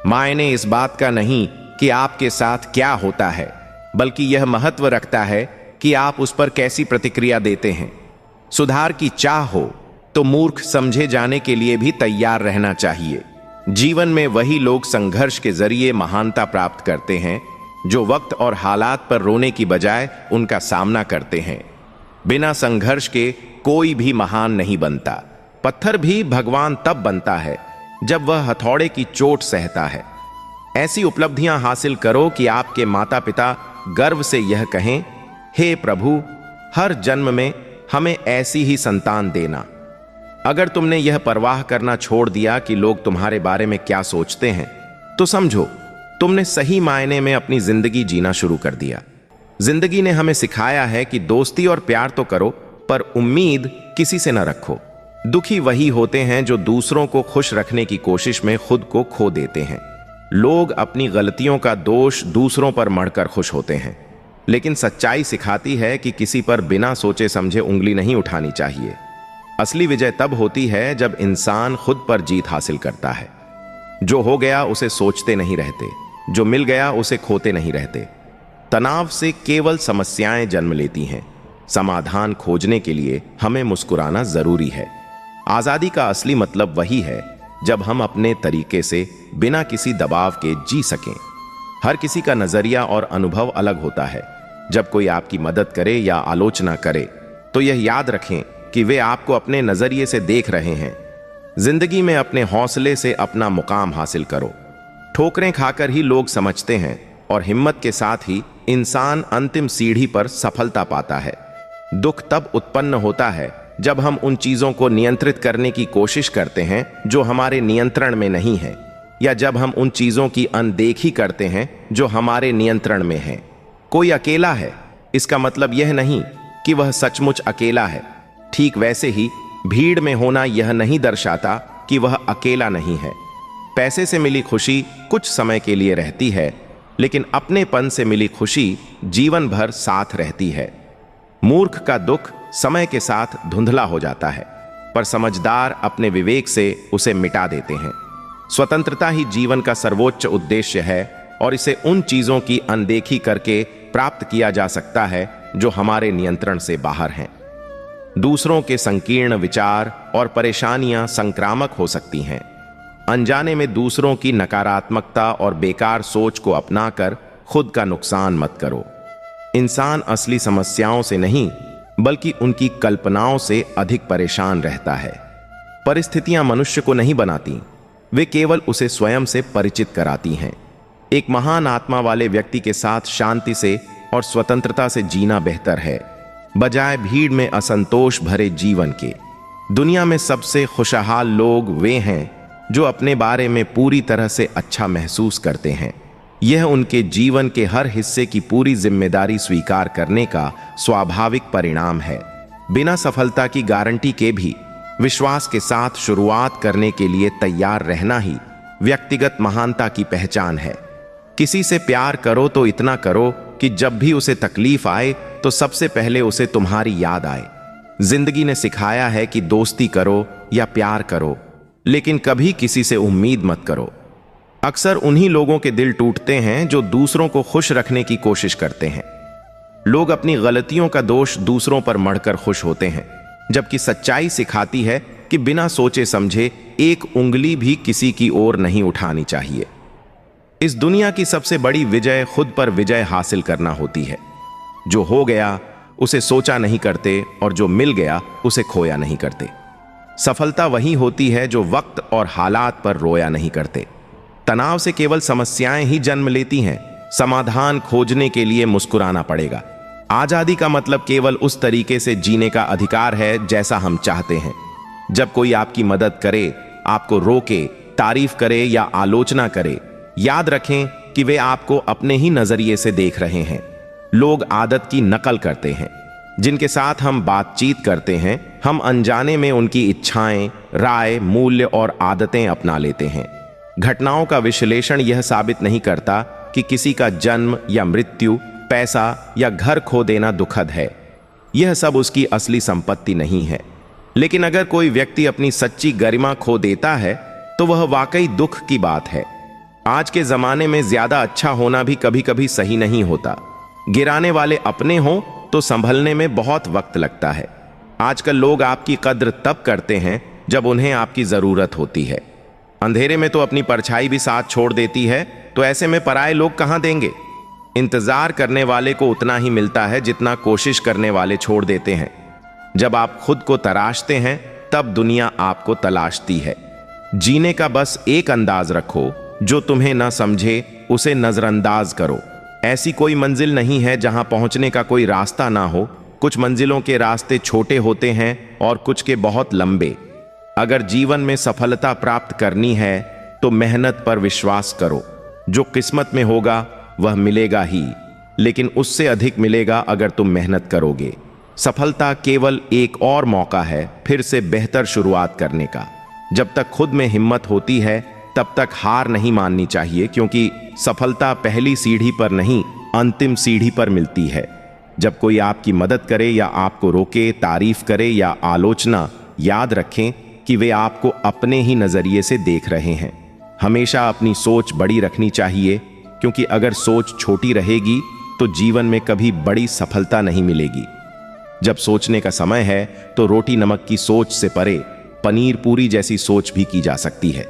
मायने इस बात का नहीं कि आपके साथ क्या होता है, बल्कि यह महत्व रखता है कि आप उस पर कैसी प्रतिक्रिया देते हैं। सुधार की चाह हो तो मूर्ख समझे जाने के लिए भी तैयार रहना चाहिए। जीवन में वही लोग संघर्ष के जरिए महानता प्राप्त करते हैं जो वक्त और हालात पर रोने की बजाय उनका सामना करते हैं। बिना संघर्ष के कोई भी महान नहीं बनता। पत्थर भी भगवान तब बनता है जब वह हथौड़े की चोट सहता है। ऐसी उपलब्धियां हासिल करो कि आपके माता पिता गर्व से यह कहें, हे प्रभु, हर जन्म में हमें ऐसी ही संतान देना। अगर तुमने यह परवाह करना छोड़ दिया कि लोग तुम्हारे बारे में क्या सोचते हैं, तो समझो तुमने सही मायने में अपनी जिंदगी जीना शुरू कर दिया। जिंदगी ने हमें सिखाया है कि दोस्ती और प्यार तो करो, पर उम्मीद किसी से न रखो। दुखी वही होते हैं जो दूसरों को खुश रखने की कोशिश में खुद को खो देते हैं। लोग अपनी गलतियों का दोष दूसरों पर मढ़कर खुश होते हैं, लेकिन सच्चाई सिखाती है कि किसी पर बिना सोचे समझे उंगली नहीं उठानी चाहिए। असली विजय तब होती है जब इंसान खुद पर जीत हासिल करता है। जो हो गया उसे सोचते नहीं रहते, जो मिल गया उसे खोते नहीं रहते। तनाव से केवल समस्याएं जन्म लेती हैं। समाधान खोजने के लिए हमें मुस्कुराना जरूरी है। आजादी का असली मतलब वही है जब हम अपने तरीके से बिना किसी दबाव के जी सकें। हर किसी का नजरिया और अनुभव अलग होता है। जब कोई आपकी मदद करे या आलोचना करे तो यह याद रखें कि वे आपको अपने नजरिए से देख रहे हैं। जिंदगी में अपने हौसले से अपना मुकाम हासिल करो। ठोकरें खाकर ही लोग समझते हैं, और हिम्मत के साथ ही इंसान अंतिम सीढ़ी पर सफलता पाता है। दुख तब उत्पन्न होता है जब हम उन चीजों को नियंत्रित करने की कोशिश करते हैं जो हमारे नियंत्रण में नहीं है, या जब हम उन चीजों की अनदेखी करते हैं जो हमारे नियंत्रण में है। कोई अकेला है, इसका मतलब यह नहीं कि वह सचमुच अकेला है। ठीक वैसे ही भीड़ में होना यह नहीं दर्शाता कि वह अकेला नहीं है। पैसे से मिली खुशी कुछ समय के लिए रहती है, लेकिन अपनेपन से मिली खुशी जीवन भर साथ रहती है। मूर्ख का दुख समय के साथ धुंधला हो जाता है, पर समझदार अपने विवेक से उसे मिटा देते हैं। स्वतंत्रता ही जीवन का सर्वोच्च उद्देश्य है, और इसे उन चीजों की अनदेखी करके प्राप्त किया जा सकता है जो हमारे नियंत्रण से बाहर हैं। दूसरों के संकीर्ण विचार और परेशानियां संक्रामक हो सकती हैं। अनजाने में दूसरों की नकारात्मकता और बेकार सोच को अपनाकर खुद का नुकसान मत करो। इंसान असली समस्याओं से नहीं, बल्कि उनकी कल्पनाओं से अधिक परेशान रहता है। परिस्थितियां मनुष्य को नहीं बनाती, वे केवल उसे स्वयं से परिचित कराती हैं। एक महान आत्मा वाले व्यक्ति के साथ शांति से और स्वतंत्रता से जीना बेहतर है, बजाय भीड़ में असंतोष भरे जीवन के। दुनिया में सबसे खुशहाल लोग वे हैं जो अपने बारे में पूरी तरह से अच्छा महसूस करते हैं। यह उनके जीवन के हर हिस्से की पूरी जिम्मेदारी स्वीकार करने का स्वाभाविक परिणाम है। बिना सफलता की गारंटी के भी विश्वास के साथ शुरुआत करने के लिए तैयार रहना ही व्यक्तिगत महानता की पहचान है। किसी से प्यार करो तो इतना करो कि जब भी उसे तकलीफ आए तो सबसे पहले उसे तुम्हारी याद आए। जिंदगी ने सिखाया है कि दोस्ती करो या प्यार करो, लेकिन कभी किसी से उम्मीद मत करो। अक्सर उन्हीं लोगों के दिल टूटते हैं जो दूसरों को खुश रखने की कोशिश करते हैं। लोग अपनी गलतियों का दोष दूसरों पर मढ़कर खुश होते हैं, जबकि सच्चाई सिखाती है कि बिना सोचे समझे एक उंगली भी किसी की ओर नहीं उठानी चाहिए। इस दुनिया की सबसे बड़ी विजय खुद पर विजय हासिल करना होती है। जो हो गया उसे सोचा नहीं करते और जो मिल गया उसे खोया नहीं करते। सफलता वही होती है जो वक्त और हालात पर रोया नहीं करते। तनाव से केवल समस्याएं ही जन्म लेती हैं। समाधान खोजने के लिए मुस्कुराना पड़ेगा। आजादी का मतलब केवल उस तरीके से जीने का अधिकार है जैसा हम चाहते हैं। जब कोई आपकी मदद करे, आपको रोके, तारीफ करे या आलोचना करे, याद रखें कि वे आपको अपने ही नजरिए से देख रहे हैं। लोग आदत की नकल करते हैं। जिनके साथ हम बातचीत करते हैं, हम अनजाने में उनकी इच्छाएं, राय, मूल्य और आदतें अपना लेते हैं। घटनाओं का विश्लेषण यह साबित नहीं करता कि किसी का जन्म या मृत्यु, पैसा या घर खो देना दुखद है। यह सब उसकी असली संपत्ति नहीं है। लेकिन अगर कोई व्यक्ति अपनी सच्ची गरिमा खो देता है तो वह वाकई दुख की बात है। आज के जमाने में ज्यादा अच्छा होना भी कभी कभी सही नहीं होता। गिराने वाले अपने हों तो संभलने में बहुत वक्त लगता है। आजकल लोग आपकी कद्र तब करते हैं जब उन्हें आपकी जरूरत होती है। अंधेरे में तो अपनी परछाई भी साथ छोड़ देती है, तो ऐसे में पराये लोग कहां देंगे। इंतजार करने वाले को उतना ही मिलता है जितना कोशिश करने वाले छोड़ देते हैं। जब आप खुद को तराशते हैं तब दुनिया आपको तलाशती है। जीने का बस एक अंदाज रखो, जो तुम्हें ना समझे उसे नजरअंदाज करो। ऐसी कोई मंजिल नहीं है जहां पहुंचने का कोई रास्ता ना हो। कुछ मंजिलों के रास्ते छोटे होते हैं और कुछ के बहुत लंबे। अगर जीवन में सफलता प्राप्त करनी है तो मेहनत पर विश्वास करो। जो किस्मत में होगा वह मिलेगा ही, लेकिन उससे अधिक मिलेगा अगर तुम मेहनत करोगे। सफलता केवल एक और मौका है फिर से बेहतर शुरुआत करने का। जब तक खुद में हिम्मत होती है तब तक हार नहीं माननी चाहिए, क्योंकि सफलता पहली सीढ़ी पर नहीं, अंतिम सीढ़ी पर मिलती है। जब कोई आपकी मदद करे या आपको रोके, तारीफ करे या आलोचना, याद रखें कि वे आपको अपने ही नजरिए से देख रहे हैं। हमेशा अपनी सोच बड़ी रखनी चाहिए, क्योंकि अगर सोच छोटी रहेगी तो जीवन में कभी बड़ी सफलता नहीं मिलेगी। जब सोचने का समय है तो रोटी नमक की सोच से परे पनीर पूरी जैसी सोच भी की जा सकती है।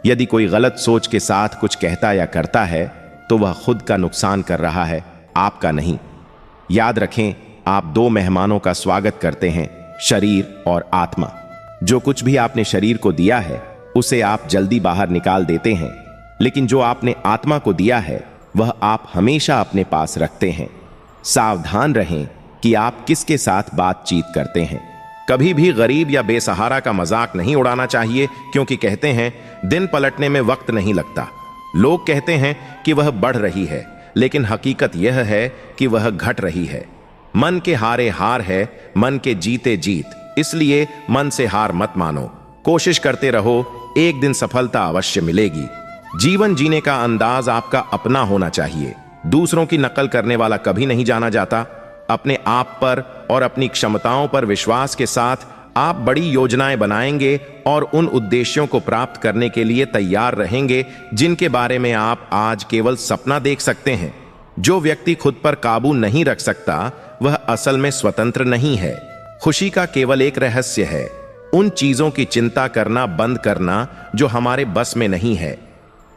यदि कोई गलत सोच के साथ कुछ कहता या करता है तो वह खुद का नुकसान कर रहा है, आपका नहीं। याद रखें, आप दो मेहमानों का स्वागत करते हैं, शरीर और आत्मा। जो कुछ भी आपने शरीर को दिया है उसे आप जल्दी बाहर निकाल देते हैं, लेकिन जो आपने आत्मा को दिया है वह आप हमेशा अपने पास रखते हैं। सावधान रहें कि आप किसके साथ बातचीत करते हैं। कभी भी गरीब या बेसहारा का मजाक नहीं उड़ाना चाहिए, क्योंकि कहते हैं दिन पलटने में वक्त नहीं लगता। लोग कहते हैं कि वह बढ़ रही है, लेकिन हकीकत यह है कि वह घट रही है। मन के हारे हार है, मन के जीते जीत। इसलिए मन से हार मत मानो, कोशिश करते रहो, एक दिन सफलता अवश्य मिलेगी। जीवन जीने का अंदाज आपका अपना होना चाहिए। दूसरों की नकल करने वाला कभी नहीं जाना जाता। अपने आप पर और अपनी क्षमताओं पर विश्वास के साथ आप बड़ी योजनाएं बनाएंगे और उन उद्देश्यों को प्राप्त करने के लिए तैयार रहेंगे जिनके बारे में आप आज केवल सपना देख सकते हैं। जो व्यक्ति खुद पर काबू नहीं रख सकता वह असल में स्वतंत्र नहीं है। खुशी का केवल एक रहस्य है, उन चीजों की चिंता करना बंद करना जो हमारे बस में नहीं है।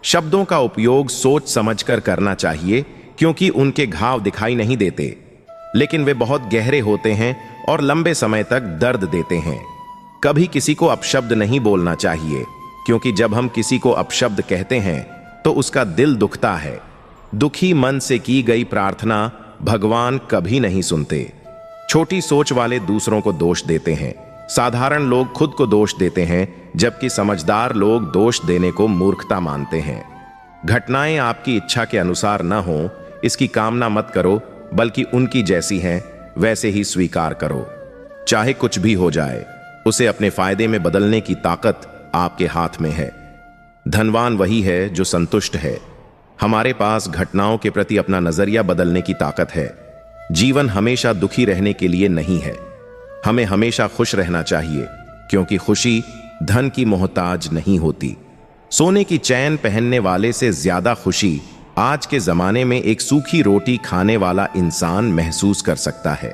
शब्दों का उपयोग सोच समझकर करना चाहिए, क्योंकि उनके घाव दिखाई नहीं देते, लेकिन वे बहुत गहरे होते हैं और लंबे समय तक दर्द देते हैं। कभी किसी को अपशब्द नहीं बोलना चाहिए, क्योंकि जब हम किसी को अपशब्द कहते हैं तो उसका दिल दुखता है। दुखी मन से की गई प्रार्थना भगवान कभी नहीं सुनते। छोटी सोच वाले दूसरों को दोष देते हैं। साधारण लोग खुद को दोष देते हैं, जबकि समझदार लोग दोष देने को मूर्खता मानते हैं। घटनाएं आपकी इच्छा के अनुसार न हो, इसकी कामना मत करो, बल्कि उनकी जैसी हैं वैसे ही स्वीकार करो। चाहे कुछ भी हो जाए, उसे अपने फायदे में बदलने की ताकत आपके हाथ में है। धनवान वही है जो संतुष्ट है। हमारे पास घटनाओं के प्रति अपना नजरिया बदलने की ताकत है। जीवन हमेशा दुखी रहने के लिए नहीं है। हमें हमेशा खुश रहना चाहिए, क्योंकि खुशी धन की मोहताज नहीं होती। सोने की चैन पहनने वाले से ज्यादा खुशी आज के जमाने में एक सूखी रोटी खाने वाला इंसान महसूस कर सकता है।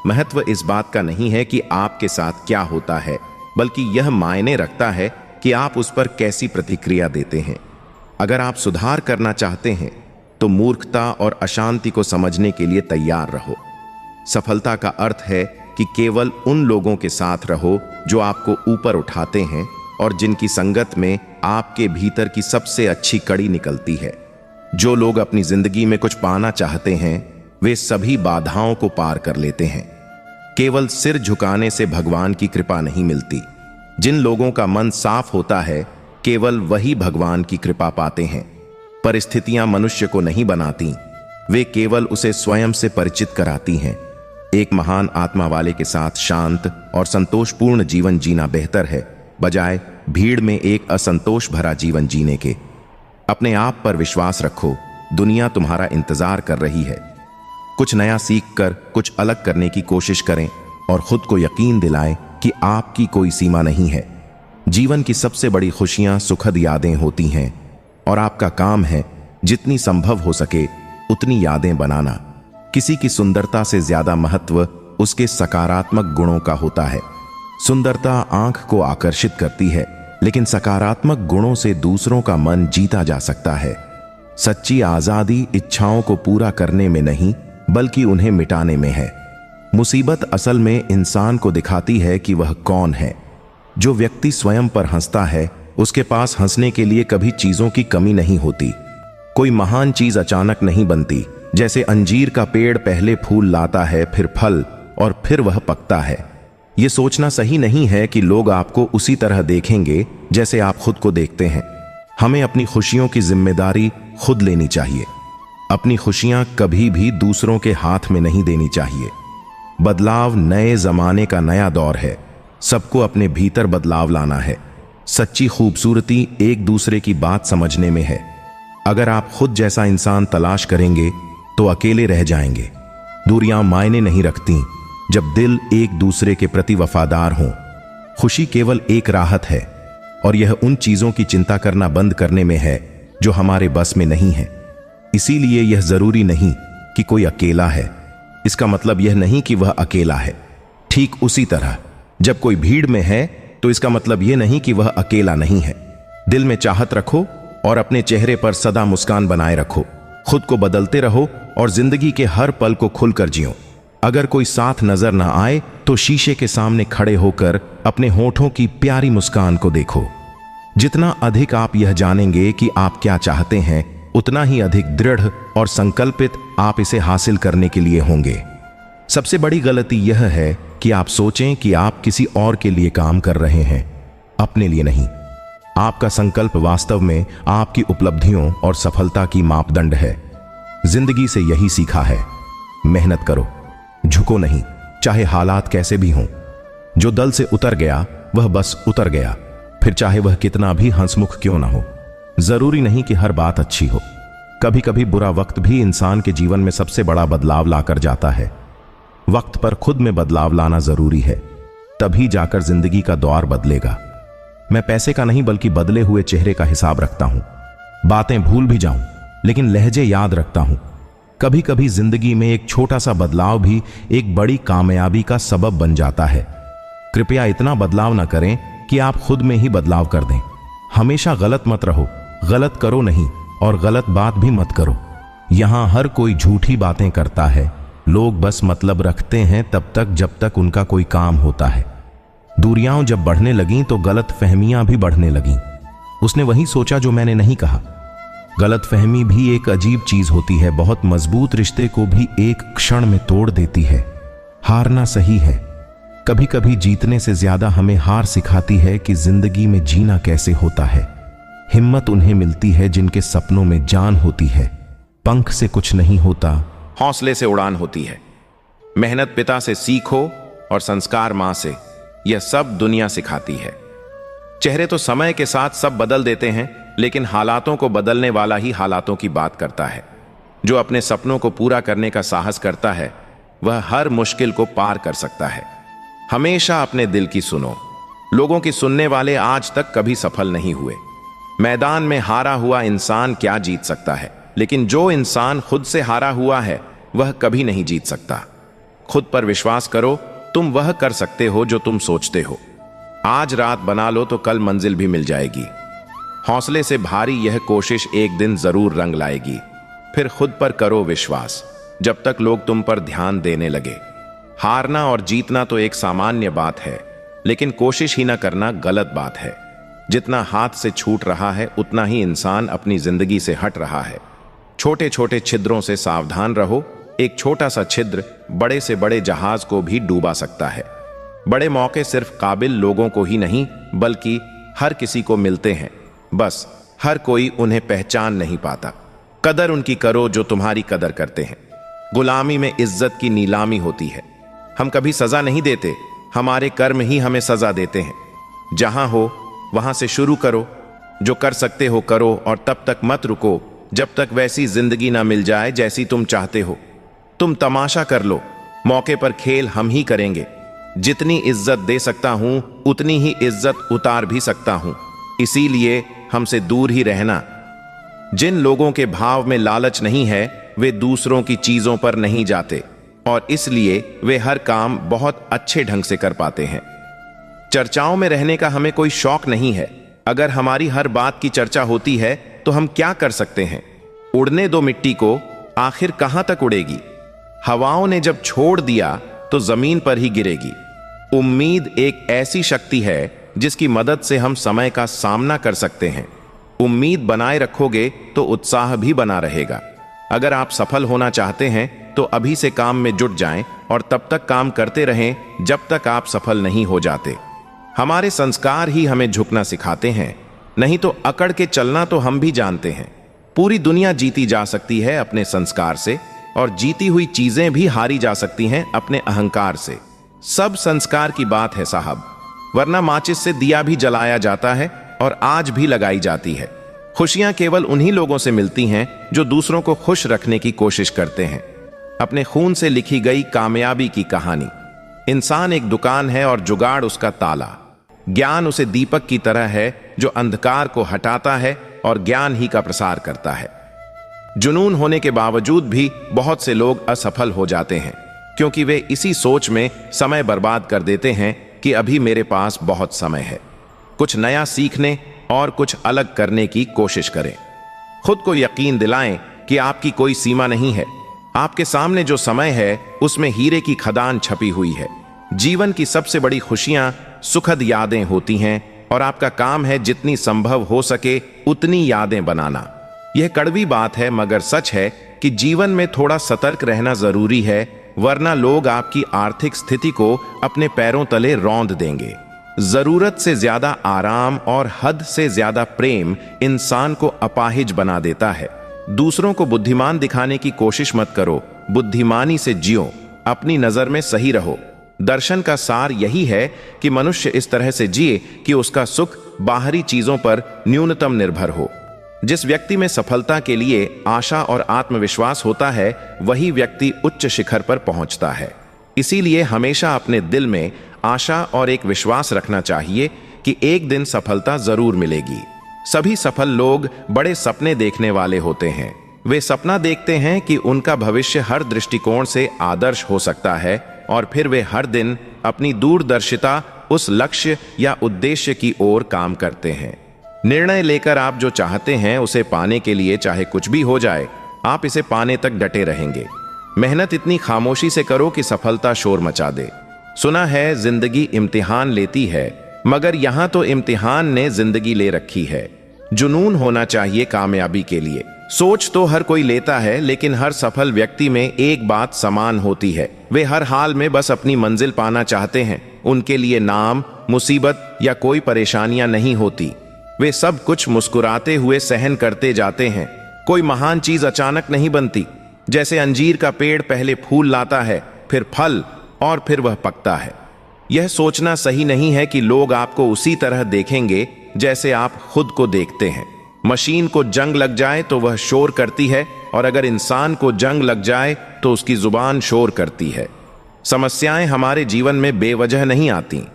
महत्व इस बात का नहीं है कि आपके साथ क्या होता है, बल्कि यह मायने रखता है कि आप उस पर कैसी प्रतिक्रिया देते हैं। अगर आप सुधार करना चाहते हैं तो मूर्खता और अशांति को समझने के लिए तैयार रहो। सफलता का अर्थ है कि केवल उन लोगों के साथ रहो जो आपको ऊपर उठाते हैं और जिनकी संगत में आपके भीतर की सबसे अच्छी कड़ी निकलती है। जो लोग अपनी जिंदगी में कुछ पाना चाहते हैं वे सभी बाधाओं को पार कर लेते हैं। केवल सिर झुकाने से भगवान की कृपा नहीं मिलती। जिन लोगों का मन साफ होता है केवल वही भगवान की कृपा पाते हैं। परिस्थितियां मनुष्य को नहीं बनाती, वे केवल उसे स्वयं से परिचित कराती हैं। एक महान आत्मा वाले के साथ शांत और संतोषपूर्ण जीवन जीना बेहतर है, बजाय भीड़ में एक असंतोष भरा जीवन जीने के। अपने आप पर विश्वास रखो, दुनिया तुम्हारा इंतजार कर रही है। कुछ नया सीखकर कुछ अलग करने की कोशिश करें और खुद को यकीन दिलाएं कि आपकी कोई सीमा नहीं है। जीवन की सबसे बड़ी खुशियां सुखद यादें होती हैं और आपका काम है जितनी संभव हो सके उतनी यादें बनाना। किसी की सुंदरता से ज्यादा महत्व उसके सकारात्मक गुणों का होता है। सुंदरता आंख को आकर्षित करती है, लेकिन सकारात्मक गुणों से दूसरों का मन जीता जा सकता है। सच्ची आजादी इच्छाओं को पूरा करने में नहीं बल्कि उन्हें मिटाने में है। मुसीबत असल में इंसान को दिखाती है कि वह कौन है। जो व्यक्ति स्वयं पर हंसता है उसके पास हंसने के लिए कभी चीजों की कमी नहीं होती। कोई महान चीज अचानक नहीं बनती। जैसे अंजीर का पेड़ पहले फूल लाता है, फिर फल और फिर वह पकता है। यह सोचना सही नहीं है कि लोग आपको उसी तरह देखेंगे जैसे आप खुद को देखते हैं। हमें अपनी खुशियों की जिम्मेदारी खुद लेनी चाहिए। अपनी खुशियां कभी भी दूसरों के हाथ में नहीं देनी चाहिए। बदलाव नए जमाने का नया दौर है। सबको अपने भीतर बदलाव लाना है। सच्ची खूबसूरती एक दूसरे की बात समझने में है। अगर आप खुद जैसा इंसान तलाश करेंगे तो अकेले रह जाएंगे। दूरियां मायने नहीं रखती जब दिल एक दूसरे के प्रति वफादार हों। खुशी केवल एक राहत है और यह उन चीजों की चिंता करना बंद करने में है जो हमारे बस में नहीं है। इसीलिए यह जरूरी नहीं कि कोई अकेला है, इसका मतलब यह नहीं कि वह अकेला है। ठीक उसी तरह जब कोई भीड़ में है तो इसका मतलब यह नहीं कि वह अकेला नहीं है। दिल में चाहत रखो और अपने चेहरे पर सदा मुस्कान बनाए रखो। खुद को बदलते रहो और जिंदगी के हर पल को खुलकर जियो। अगर कोई साथ नजर ना आए तो शीशे के सामने खड़े होकर अपने होठों की प्यारी मुस्कान को देखो। जितना अधिक आप यह जानेंगे कि आप क्या चाहते हैं, उतना ही अधिक दृढ़ और संकल्पित आप इसे हासिल करने के लिए होंगे। सबसे बड़ी गलती यह है कि आप सोचें कि आप किसी और के लिए काम कर रहे हैं, अपने लिए नहीं। आपका संकल्प वास्तव में आपकी उपलब्धियों और सफलता की मापदंड है। जिंदगी से यही सीखा है, मेहनत करो, झुको नहीं, चाहे हालात कैसे भी हों। जो दल से उतर गया वह बस उतर गया, फिर चाहे वह कितना भी हंसमुख क्यों ना हो। जरूरी नहीं कि हर बात अच्छी हो। कभी कभी बुरा वक्त भी इंसान के जीवन में सबसे बड़ा बदलाव लाकर जाता है। वक्त पर खुद में बदलाव लाना जरूरी है, तभी जाकर जिंदगी का दौर बदलेगा। मैं पैसे का नहीं बल्कि बदले हुए चेहरे का हिसाब रखता हूं। बातें भूल भी जाऊं लेकिन लहजे याद रखता हूं। कभी कभी जिंदगी में एक छोटा सा बदलाव भी एक बड़ी कामयाबी का सबब बन जाता है। कृपया इतना बदलाव ना करें कि आप खुद में ही बदलाव कर दें। हमेशा गलत मत रहो, गलत करो नहीं और गलत बात भी मत करो। यहां हर कोई झूठी बातें करता है। लोग बस मतलब रखते हैं तब तक जब तक उनका कोई काम होता है। दूरियां जब बढ़ने लगीं तो गलत फहमियां भी बढ़ने लगीं। उसने वही सोचा जो मैंने नहीं कहा। गलत फहमी भी एक अजीब चीज होती है, बहुत मजबूत रिश्ते को भी एक क्षण में तोड़ देती है। हारना सही है, कभी कभी जीतने से ज्यादा हमें हार सिखाती है कि जिंदगी में जीना कैसे होता है। हिम्मत उन्हें मिलती है जिनके सपनों में जान होती है। पंख से कुछ नहीं होता, हौसले से उड़ान होती है। मेहनत पिता से सीखो और संस्कार मां से, यह सब दुनिया सिखाती है। चेहरे तो समय के साथ सब बदल देते हैं, लेकिन हालातों को बदलने वाला ही हालातों की बात करता है। जो अपने सपनों को पूरा करने का साहस करता है वह हर मुश्किल को पार कर सकता है। हमेशा अपने दिल की सुनो। लोगों की सुनने वाले आज तक कभी सफल नहीं हुए। मैदान में हारा हुआ इंसान क्या जीत सकता है? लेकिन जो इंसान खुद से हारा हुआ है वह कभी नहीं जीत सकता। खुद पर विश्वास करो, तुम वह कर सकते हो जो तुम सोचते हो। आज रात बना लो तो कल मंजिल भी मिल जाएगी। हौसले से भारी यह कोशिश एक दिन जरूर रंग लाएगी। फिर खुद पर करो विश्वास जब तक लोग तुम पर ध्यान देने लगे। हारना और जीतना तो एक सामान्य बात है, लेकिन कोशिश ही ना करना गलत बात है। जितना हाथ से छूट रहा है उतना ही इंसान अपनी जिंदगी से हट रहा है। छोटे छोटे छिद्रों से सावधान रहो। एक छोटा सा छिद्र बड़े से बड़े जहाज को भी डूबा सकता है। बड़े मौके सिर्फ काबिल लोगों को ही नहीं बल्कि हर किसी को मिलते हैं, बस हर कोई उन्हें पहचान नहीं पाता। कदर उनकी करो जो तुम्हारी कदर करते हैं। गुलामी में इज्जत की नीलामी होती है। हम कभी सजा नहीं देते, हमारे कर्म ही हमें सजा देते हैं। जहां हो वहां से शुरू करो, जो कर सकते हो करो, और तब तक मत रुको जब तक वैसी जिंदगी ना मिल जाए जैसी तुम चाहते हो। तुम तमाशा कर लो, मौके पर खेल हम ही करेंगे। जितनी इज्जत दे सकता हूं उतनी ही इज्जत उतार भी सकता हूं, इसीलिए हमसे दूर ही रहना। जिन लोगों के भाव में लालच नहीं है वे दूसरों की चीजों पर नहीं जाते, और इसलिए वे हर काम बहुत अच्छे ढंग से कर पाते हैं। चर्चाओं में रहने का हमें कोई शौक नहीं है। अगर हमारी हर बात की चर्चा होती है तो हम क्या कर सकते हैं? उड़ने दो मिट्टी को, आखिर कहां तक उड़ेगी? हवाओं ने जब छोड़ दिया तो जमीन पर ही गिरेगी। उम्मीद एक ऐसी शक्ति है जिसकी मदद से हम समय का सामना कर सकते हैं। उम्मीद बनाए रखोगे तो उत्साह भी बना रहेगा। अगर आप सफल होना चाहते हैं तो अभी से काम में जुट जाएं और तब तक काम करते रहें जब तक आप सफल नहीं हो जाते। हमारे संस्कार ही हमें झुकना सिखाते हैं, नहीं तो अकड़ के चलना तो हम भी जानते हैं। पूरी दुनिया जीती जा सकती है अपने संस्कार से, और जीती हुई चीजें भी हारी जा सकती हैं अपने अहंकार से। सब संस्कार की बात है साहब, वरना माचिस से दिया भी जलाया जाता है और आज भी लगाई जाती है। खुशियां केवल उन्हीं लोगों से मिलती हैं जो दूसरों को खुश रखने की कोशिश करते हैं। अपने खून से लिखी गई कामयाबी की कहानी। इंसान एक दुकान है और जुगाड़ उसका ताला। ज्ञान उसे दीपक की तरह है जो अंधकार को हटाता है और ज्ञान ही का प्रसार करता है। जुनून होने के बावजूद भी बहुत से लोग असफल हो जाते हैं, क्योंकि वे इसी सोच में समय बर्बाद कर देते हैं कि अभी मेरे पास बहुत समय है। कुछ नया सीखने और कुछ अलग करने की कोशिश करें। खुद को यकीन दिलाएं कि आपकी कोई सीमा नहीं है। आपके सामने जो समय है उसमें हीरे की खदान छपी हुई है। जीवन की सबसे बड़ी खुशियां सुखद यादें होती हैं, और आपका काम है जितनी संभव हो सके उतनी यादें बनाना। यह कड़वी बात है मगर सच है कि जीवन में थोड़ा सतर्क रहना जरूरी है, वरना लोग आपकी आर्थिक स्थिति को अपने पैरों तले रौंद देंगे। जरूरत से ज्यादा आराम और हद से ज्यादा प्रेम इंसान को अपाहिज बना देता है। दूसरों को बुद्धिमान दिखाने की कोशिश मत करो, बुद्धिमानी से जियो, अपनी नजर में सही रहो। दर्शन का सार यही है कि मनुष्य इस तरह से जिए कि उसका सुख बाहरी चीजों पर न्यूनतम निर्भर हो। जिस व्यक्ति में सफलता के लिए आशा और आत्मविश्वास होता है वही व्यक्ति उच्च शिखर पर पहुंचता है। इसीलिए हमेशा अपने दिल में आशा और एक विश्वास रखना चाहिए कि एक दिन सफलता जरूर मिलेगी। सभी सफल लोग बड़े सपने देखने वाले होते हैं। वे सपना देखते हैं कि उनका भविष्य हर दृष्टिकोण से आदर्श हो सकता है, और फिर वे हर दिन अपनी दूरदर्शिता उस लक्ष्य या उद्देश्य की ओर काम करते हैं। निर्णय लेकर आप जो चाहते हैं उसे पाने के लिए चाहे कुछ भी हो जाए, आप इसे पाने तक डटे रहेंगे। मेहनत इतनी खामोशी से करो कि सफलता शोर मचा दे। सुना है जिंदगी इम्तिहान लेती है, मगर यहां तो इम्तिहान ने जिंदगी ले रखी है। जुनून होना चाहिए कामयाबी के लिए। सोच तो हर कोई लेता है, लेकिन हर सफल व्यक्ति में एक बात समान होती है, वे हर हाल में बस अपनी मंजिल पाना चाहते हैं। उनके लिए नाम, मुसीबत या कोई परेशानियां नहीं होती। वे सब कुछ मुस्कुराते हुए सहन करते जाते हैं। कोई महान चीज अचानक नहीं बनती। जैसे अंजीर का पेड़ पहले फूल लाता है, फिर फल, और फिर वह पकता है। यह सोचना सही नहीं है कि लोग आपको उसी तरह देखेंगे जैसे आप खुद को देखते हैं। मशीन को जंग लग जाए तो वह शोर करती है, और अगर इंसान को जंग लग जाए तो उसकी जुबान शोर करती है। समस्याएं हमारे जीवन में बेवजह नहीं आती।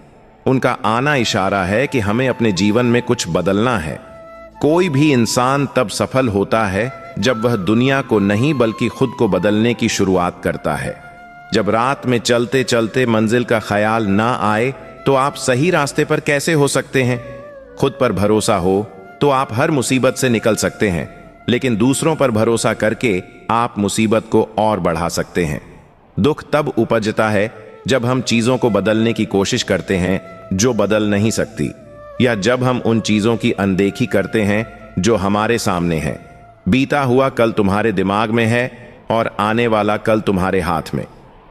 उनका आना इशारा है कि हमें अपने जीवन में कुछ बदलना है। कोई भी इंसान तब सफल होता है जब वह दुनिया को नहीं बल्कि खुद को बदलने की शुरुआत करता है। जब रात में चलते चलते मंजिल का ख्याल ना आए तो आप सही रास्ते पर कैसे हो सकते हैं? खुद पर भरोसा हो तो आप हर मुसीबत से निकल सकते हैं, लेकिन दूसरों पर भरोसा करके आप मुसीबत को और बढ़ा सकते हैं। दुख तब उपजता है जब हम चीजों को बदलने की कोशिश करते हैं जो बदल नहीं सकती, या जब हम उन चीजों की अनदेखी करते हैं जो हमारे सामने है। बीता हुआ कल तुम्हारे दिमाग में है और आने वाला कल तुम्हारे हाथ में।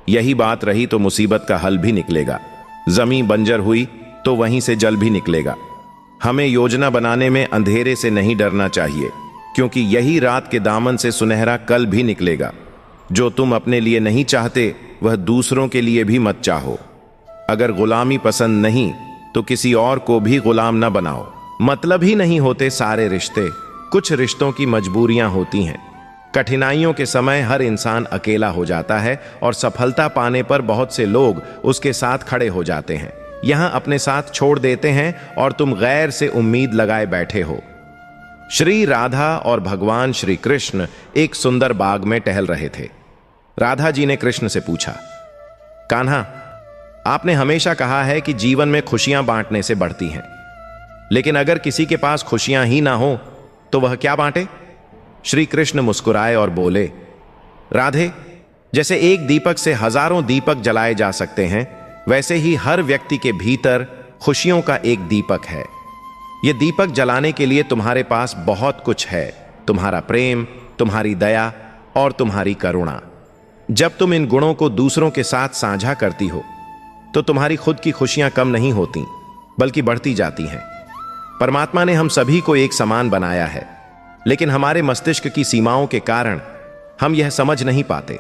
यही बात रही तो मुसीबत का हल भी निकलेगा। जमीन बंजर हुई तो वहीं से जल भी निकलेगा। हमें योजना बनाने में अंधेरे से नहीं डरना चाहिए, क्योंकि यही रात के दामन से सुनहरा कल भी निकलेगा। जो तुम अपने लिए नहीं चाहते वह दूसरों के लिए भी मत चाहो। अगर गुलामी पसंद नहीं तो किसी और को भी गुलाम न बनाओ। मतलब ही नहीं होते सारे रिश्ते, कुछ रिश्तों की मजबूरियां होती हैं। कठिनाइयों के समय हर इंसान अकेला हो जाता है और सफलता पाने पर बहुत से लोग उसके साथ खड़े हो जाते हैं। यहां अपने साथ छोड़ देते हैं और तुम गैर से उम्मीद लगाए बैठे हो। श्री राधा और भगवान श्री कृष्ण एक सुंदर बाग में टहल रहे थे। राधा जी ने कृष्ण से पूछा, कान्हा, आपने हमेशा कहा है कि जीवन में खुशियां बांटने से बढ़ती हैं, लेकिन अगर किसी के पास खुशियां ही ना हो तो वह क्या बांटे? श्री कृष्ण मुस्कुराए और बोले, राधे, जैसे एक दीपक से हजारों दीपक जलाए जा सकते हैं, वैसे ही हर व्यक्ति के भीतर खुशियों का एक दीपक है। यह दीपक जलाने के लिए तुम्हारे पास बहुत कुछ है, तुम्हारा प्रेम, तुम्हारी दया और तुम्हारी करुणा। जब तुम इन गुणों को दूसरों के साथ साझा करती हो तो तुम्हारी खुद की खुशियां कम नहीं होती बल्कि बढ़ती जाती हैं। परमात्मा ने हम सभी को एक समान बनाया है, लेकिन हमारे मस्तिष्क की सीमाओं के कारण हम यह समझ नहीं पाते।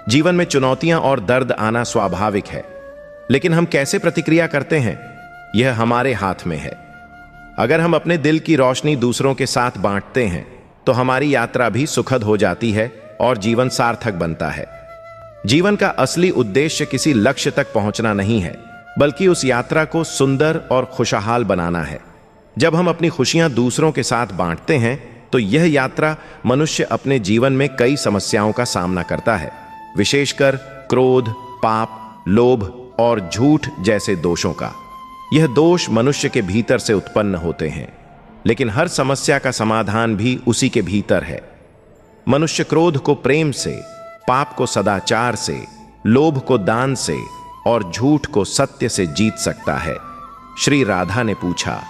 जीवन में चुनौतियां और दर्द आना स्वाभाविक है, लेकिन हम कैसे प्रतिक्रिया करते हैं यह हमारे हाथ में है। अगर हम अपने दिल की रोशनी दूसरों के साथ बांटते हैं तो हमारी यात्रा भी सुखद हो जाती है और जीवन सार्थक बनता है। जीवन का असली उद्देश्य किसी लक्ष्य तक पहुंचना नहीं है, बल्कि उस यात्रा को सुंदर और खुशहाल बनाना है। जब हम अपनी खुशियां दूसरों के साथ बांटते हैं तो यह यात्रा मनुष्य अपने जीवन में कई समस्याओं का सामना करता है, विशेषकर क्रोध, पाप, लोभ और झूठ जैसे दोषों का। यह दोष मनुष्य के भीतर से उत्पन्न होते हैं, लेकिन हर समस्या का समाधान भी उसी के भीतर है। मनुष्य क्रोध को प्रेम से, पाप को सदाचार से, लोभ को दान से और झूठ को सत्य से जीत सकता है। श्री राधा ने पूछा,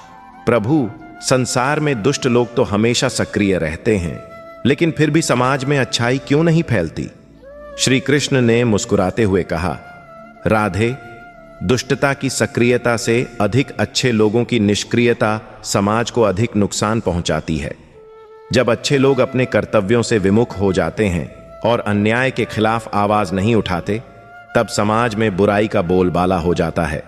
प्रभु, संसार में दुष्ट लोग तो हमेशा सक्रिय रहते हैं, लेकिन फिर भी समाज में अच्छाई क्यों नहीं फैलती? श्री कृष्ण ने मुस्कुराते हुए कहा, राधे, दुष्टता की सक्रियता से अधिक अच्छे लोगों की निष्क्रियता समाज को अधिक नुकसान पहुंचाती है। जब अच्छे लोग अपने कर्तव्यों से विमुख हो जाते हैं और अन्याय के खिलाफ आवाज नहीं उठाते, तब समाज में बुराई का बोलबाला हो जाता है।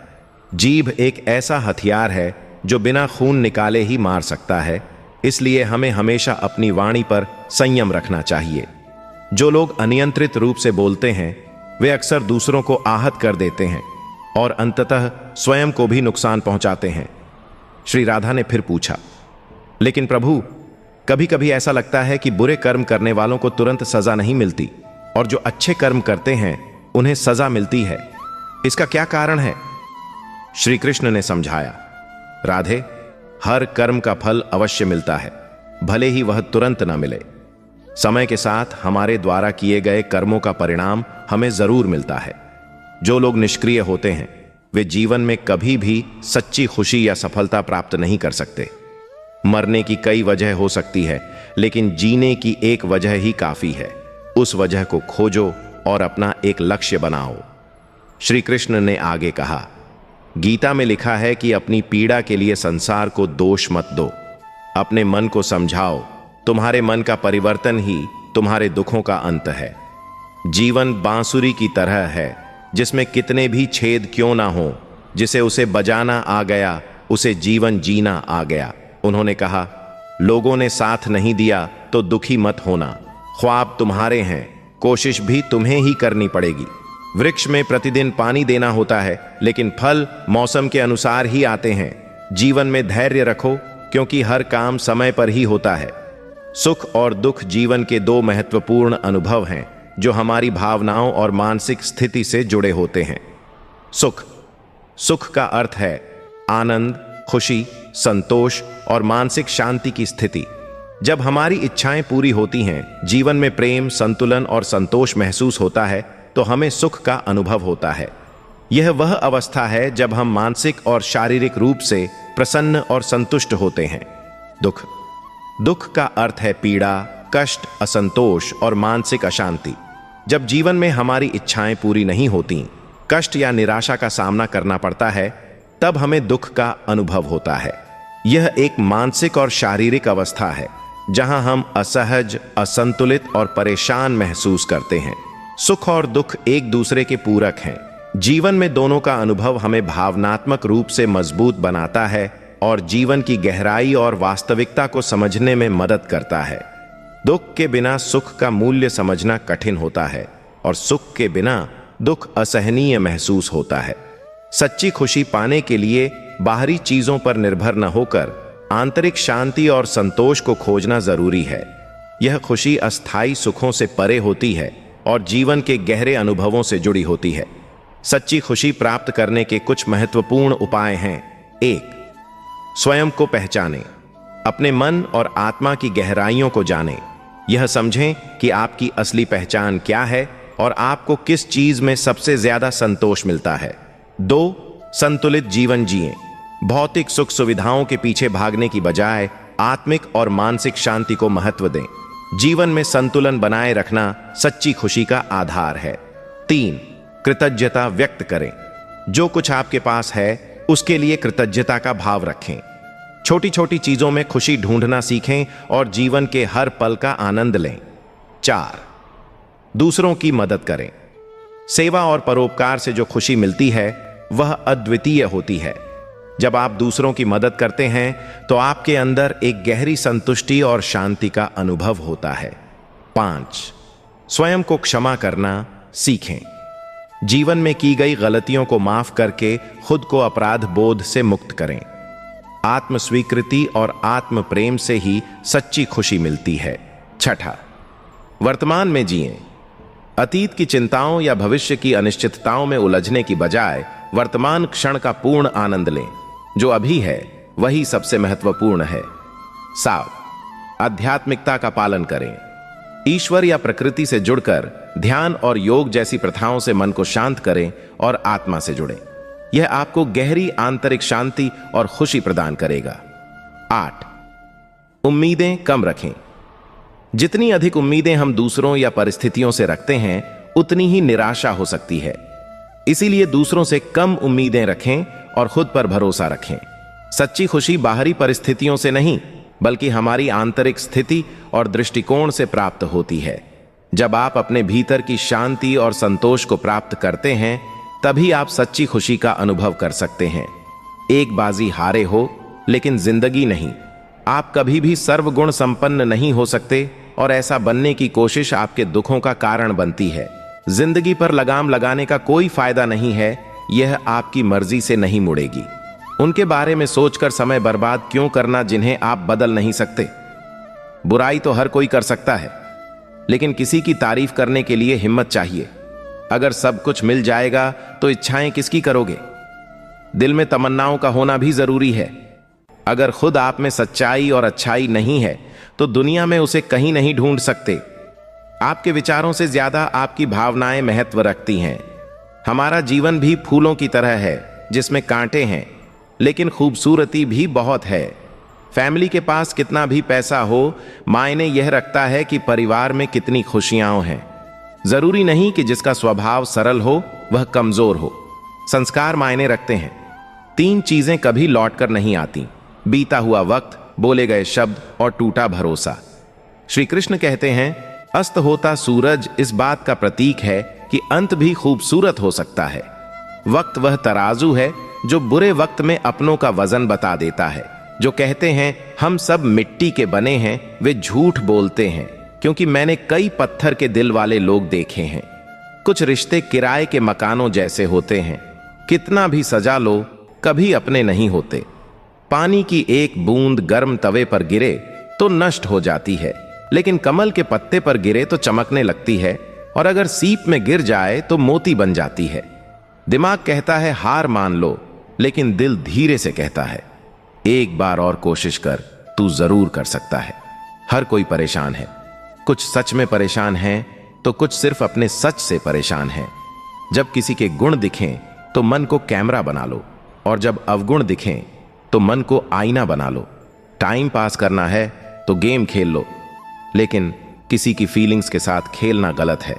जीभ एक ऐसा हथियार है जो बिना खून निकाले ही मार सकता है, इसलिए हमें हमेशा अपनी वाणी पर संयम रखना चाहिए। जो लोग अनियंत्रित रूप से बोलते हैं वे अक्सर दूसरों को आहत कर देते हैं और अंततः स्वयं को भी नुकसान पहुंचाते हैं। श्री राधा ने फिर पूछा, लेकिन प्रभु, कभी कभी ऐसा लगता है कि बुरे कर्म करने वालों को तुरंत सजा नहीं मिलती और जो अच्छे कर्म करते हैं उन्हें सजा मिलती है। इसका क्या कारण है? श्री कृष्ण ने समझाया, राधे, हर कर्म का फल अवश्य मिलता है, भले ही वह तुरंत न मिले। समय के साथ हमारे द्वारा किए गए कर्मों का परिणाम हमें जरूर मिलता है। जो लोग निष्क्रिय होते हैं वे जीवन में कभी भी सच्ची खुशी या सफलता प्राप्त नहीं कर सकते। मरने की कई वजह हो सकती है, लेकिन जीने की एक वजह ही काफी है। उस वजह को खोजो और अपना एक लक्ष्य बनाओ। श्री कृष्ण ने आगे कहा, गीता में लिखा है कि अपनी पीड़ा के लिए संसार को दोष मत दो, अपने मन को समझाओ। तुम्हारे मन का परिवर्तन ही तुम्हारे दुखों का अंत है। जीवन बांसुरी की तरह है जिसमें कितने भी छेद क्यों ना हो, जिसे उसे बजाना आ गया उसे जीवन जीना आ गया। उन्होंने कहा, लोगों ने साथ नहीं दिया तो दुखी मत होना, ख्वाब तुम्हारे हैं, कोशिश भी तुम्हें ही करनी पड़ेगी। वृक्ष में प्रतिदिन पानी देना होता है, लेकिन फल मौसम के अनुसार ही आते हैं। जीवन में धैर्य रखो, क्योंकि हर काम समय पर ही होता है। सुख और दुख जीवन के दो महत्वपूर्ण अनुभव हैं जो हमारी भावनाओं और मानसिक स्थिति से जुड़े होते हैं। सुख का अर्थ है आनंद, खुशी, संतोष और मानसिक शांति की स्थिति। जब हमारी इच्छाएं पूरी होती हैं, जीवन में प्रेम, संतुलन और संतोष महसूस होता है, तो हमें सुख का अनुभव होता है। यह वह अवस्था है जब हम मानसिक और शारीरिक रूप से प्रसन्न और संतुष्ट होते हैं। दुख का अर्थ है पीड़ा, कष्ट, असंतोष और मानसिक अशांति। जब जीवन में हमारी इच्छाएं पूरी नहीं होती, कष्ट या निराशा का सामना करना पड़ता है, तब हमें दुख का अनुभव होता है। यह एक मानसिक और शारीरिक अवस्था है जहां हम असहज, असंतुलित और परेशान महसूस करते हैं। सुख और दुख एक दूसरे के पूरक हैं। जीवन में दोनों का अनुभव हमें भावनात्मक रूप से मजबूत बनाता है और जीवन की गहराई और वास्तविकता को समझने में मदद करता है। दुख के बिना सुख का मूल्य समझना कठिन होता है और सुख के बिना दुख असहनीय महसूस होता है। सच्ची खुशी पाने के लिए बाहरी चीजों पर निर्भर न होकर आंतरिक शांति और संतोष को खोजना जरूरी है। यह खुशी अस्थायी सुखों से परे होती है और जीवन के गहरे अनुभवों से जुड़ी होती है। सच्ची खुशी प्राप्त करने के कुछ महत्वपूर्ण उपाय हैं। 1. स्वयं को पहचानें। अपने मन और आत्मा की गहराइयों को जानें। यह समझें कि आपकी असली पहचान क्या है और आपको किस चीज में सबसे ज्यादा संतोष मिलता है। 2. संतुलित जीवन जिएं। भौतिक सुख सुविधाओं के पीछे भागने की बजाय आत्मिक और मानसिक शांति को महत्व दें। जीवन में संतुलन बनाए रखना सच्ची खुशी का आधार है। 3. कृतज्ञता व्यक्त करें। जो कुछ आपके पास है उसके लिए कृतज्ञता का भाव रखें। छोटी छोटी चीजों में खुशी ढूंढना सीखें और जीवन के हर पल का आनंद लें। 4. दूसरों की मदद करें। सेवा और परोपकार से जो खुशी मिलती है वह अद्वितीय होती है। जब आप दूसरों की मदद करते हैं तो आपके अंदर एक गहरी संतुष्टि और शांति का अनुभव होता है। 5. स्वयं को क्षमा करना सीखें। जीवन में की गई गलतियों को माफ करके खुद को अपराध बोध से मुक्त करें। आत्म स्वीकृति और आत्म प्रेम से ही सच्ची खुशी मिलती है। 6. वर्तमान में जिएं। अतीत की चिंताओं या भविष्य की अनिश्चितताओं में उलझने की बजाय वर्तमान क्षण का पूर्ण आनंद लें। जो अभी है वही सबसे महत्वपूर्ण है। 7. आध्यात्मिकता का पालन करें। ईश्वर या प्रकृति से जुड़कर ध्यान और योग जैसी प्रथाओं से मन को शांत करें और आत्मा से जुड़ें। यह आपको गहरी आंतरिक शांति और खुशी प्रदान करेगा। 8. उम्मीदें कम रखें। जितनी अधिक उम्मीदें हम दूसरों या परिस्थितियों से रखते हैं उतनी ही निराशा हो सकती है। इसीलिए दूसरों से कम उम्मीदें रखें और खुद पर भरोसा रखें। सच्ची खुशी बाहरी परिस्थितियों से नहीं बल्कि हमारी आंतरिक स्थिति और दृष्टिकोण से प्राप्त होती है। जब आप अपने भीतर की शांति और संतोष को प्राप्त करते हैं तभी आप सच्ची खुशी का अनुभव कर सकते हैं। एक बाजी हारे हो लेकिन जिंदगी नहीं। आप कभी भी सर्वगुण संपन्न नहीं हो सकते और ऐसा बनने की कोशिश आपके दुखों का कारण बनती है। जिंदगी पर लगाम लगाने का कोई फायदा नहीं है, यह आपकी मर्जी से नहीं मुड़ेगी। उनके बारे में सोचकर समय बर्बाद क्यों करना जिन्हें आप बदल नहीं सकते। बुराई तो हर कोई कर सकता है लेकिन किसी की तारीफ करने के लिए हिम्मत चाहिए। अगर सब कुछ मिल जाएगा तो इच्छाएं किसकी करोगे। दिल में तमन्नाओं का होना भी जरूरी है। अगर खुद आप में सच्चाई और अच्छाई नहीं है तो दुनिया में उसे कहीं नहीं ढूंढ सकते। आपके विचारों से ज्यादा आपकी भावनाएं महत्व रखती हैं। हमारा जीवन भी फूलों की तरह है जिसमें कांटे हैं लेकिन खूबसूरती भी बहुत है। फैमिली के पास कितना भी पैसा हो, मायने यह रखता है कि परिवार में कितनी खुशियां हैं। जरूरी नहीं कि जिसका स्वभाव सरल हो वह कमजोर हो। संस्कार मायने रखते हैं। 3 चीजें कभी लौट कर नहीं आती: बीता हुआ वक्त, बोले गए शब्द और टूटा भरोसा। श्री कृष्ण कहते हैं, अस्त होता सूरज इस बात का प्रतीक है कि अंत भी खूबसूरत हो सकता है। वक्त वह तराजू है जो बुरे वक्त में अपनों का वजन बता देता है। जो कहते हैं हम सब मिट्टी के बने हैं, वे झूठ बोलते हैं, क्योंकि मैंने कई पत्थर के दिल वाले लोग देखे हैं। कुछ रिश्ते किराए के मकानों जैसे होते हैं, कितना भी सजा लो कभी अपने नहीं होते। पानी की एक बूंद गर्म तवे पर गिरे तो नष्ट हो जाती है, लेकिन कमल के पत्ते पर गिरे तो चमकने लगती है, और अगर सीप में गिर जाए तो मोती बन जाती है। दिमाग कहता है हार मान लो, लेकिन दिल धीरे से कहता है एक बार और कोशिश कर, तू जरूर कर सकता है। हर कोई परेशान है, कुछ सच में परेशान है तो कुछ सिर्फ अपने सच से परेशान है। जब किसी के गुण दिखें तो मन को कैमरा बना लो, और जब अवगुण दिखें तो मन को आईना बना लो। टाइम पास करना है तो गेम खेल लो, लेकिन किसी की फीलिंग्स के साथ खेलना गलत है।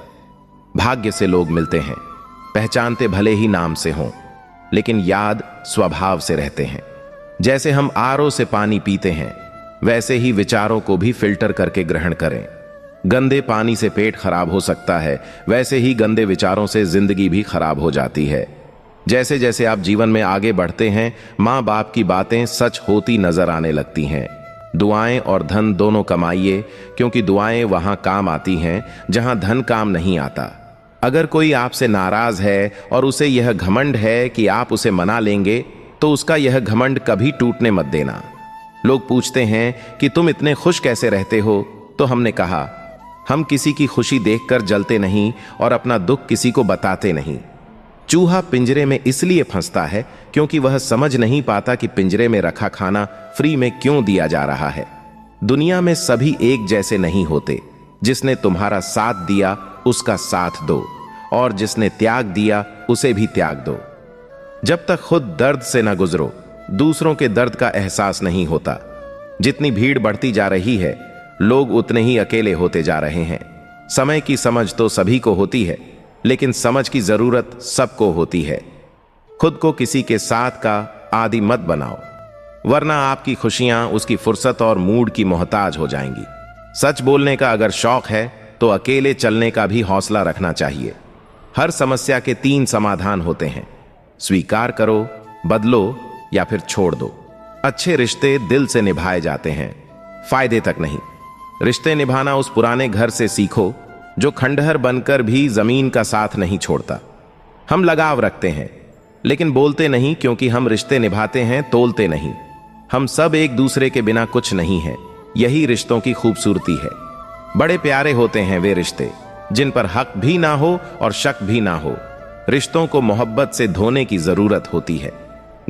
भाग्य से लोग मिलते हैं, पहचानते भले ही नाम से हों, लेकिन याद स्वभाव से रहते हैं। जैसे हम आरओ से पानी पीते हैं, वैसे ही विचारों को भी फिल्टर करके ग्रहण करें। गंदे पानी से पेट खराब हो सकता है, वैसे ही गंदे विचारों से जिंदगी भी खराब हो जाती है। जैसे जैसे आप जीवन में आगे बढ़ते हैं, माँ बाप की बातें सच होती नजर आने लगती हैं। दुआएं और धन दोनों कमाइए, क्योंकि दुआएं वहां काम आती हैं जहां धन काम नहीं आता। अगर कोई आपसे नाराज है और उसे यह घमंड है कि आप उसे मना लेंगे, तो उसका यह घमंड कभी टूटने मत देना। लोग पूछते हैं कि तुम इतने खुश कैसे रहते हो, तो हमने कहा हम किसी की खुशी देखकर जलते नहीं और अपना दुख किसी को बताते नहीं। चूहा पिंजरे में इसलिए फंसता है क्योंकि वह समझ नहीं पाता कि पिंजरे में रखा खाना फ्री में क्यों दिया जा रहा है। दुनिया में सभी एक जैसे नहीं होते। जिसने तुम्हारा साथ दिया उसका साथ दो, और जिसने त्याग दिया उसे भी त्याग दो। जब तक खुद दर्द से न गुजरो, दूसरों के दर्द का एहसास नहीं होता। जितनी भीड़ बढ़ती जा रही है, लोग उतने ही अकेले होते जा रहे हैं। समय की समझ तो सभी को होती है, लेकिन समझ की जरूरत सबको होती है। खुद को किसी के साथ का आदी मत बनाओ, वरना आपकी खुशियां उसकी फुर्सत और मूड की मोहताज हो जाएंगी। सच बोलने का अगर शौक है तो अकेले चलने का भी हौसला रखना चाहिए। हर समस्या के 3 समाधान होते हैं, स्वीकार करो, बदलो या फिर छोड़ दो। अच्छे रिश्ते दिल से निभाए जाते हैं, फायदे तक नहीं। रिश्ते निभाना उस पुराने घर से सीखो जो खंडहर बनकर भी जमीन का साथ नहीं छोड़ता। हम लगाव रखते हैं, लेकिन बोलते नहीं, क्योंकि हम रिश्ते निभाते हैं, तोलते नहीं। हम सब एक दूसरे के बिना कुछ नहीं है, यही रिश्तों की खूबसूरती है। बड़े प्यारे होते हैं वे रिश्ते जिन पर हक भी ना हो और शक भी ना हो। रिश्तों को मोहब्बत से धोने की जरूरत होती है।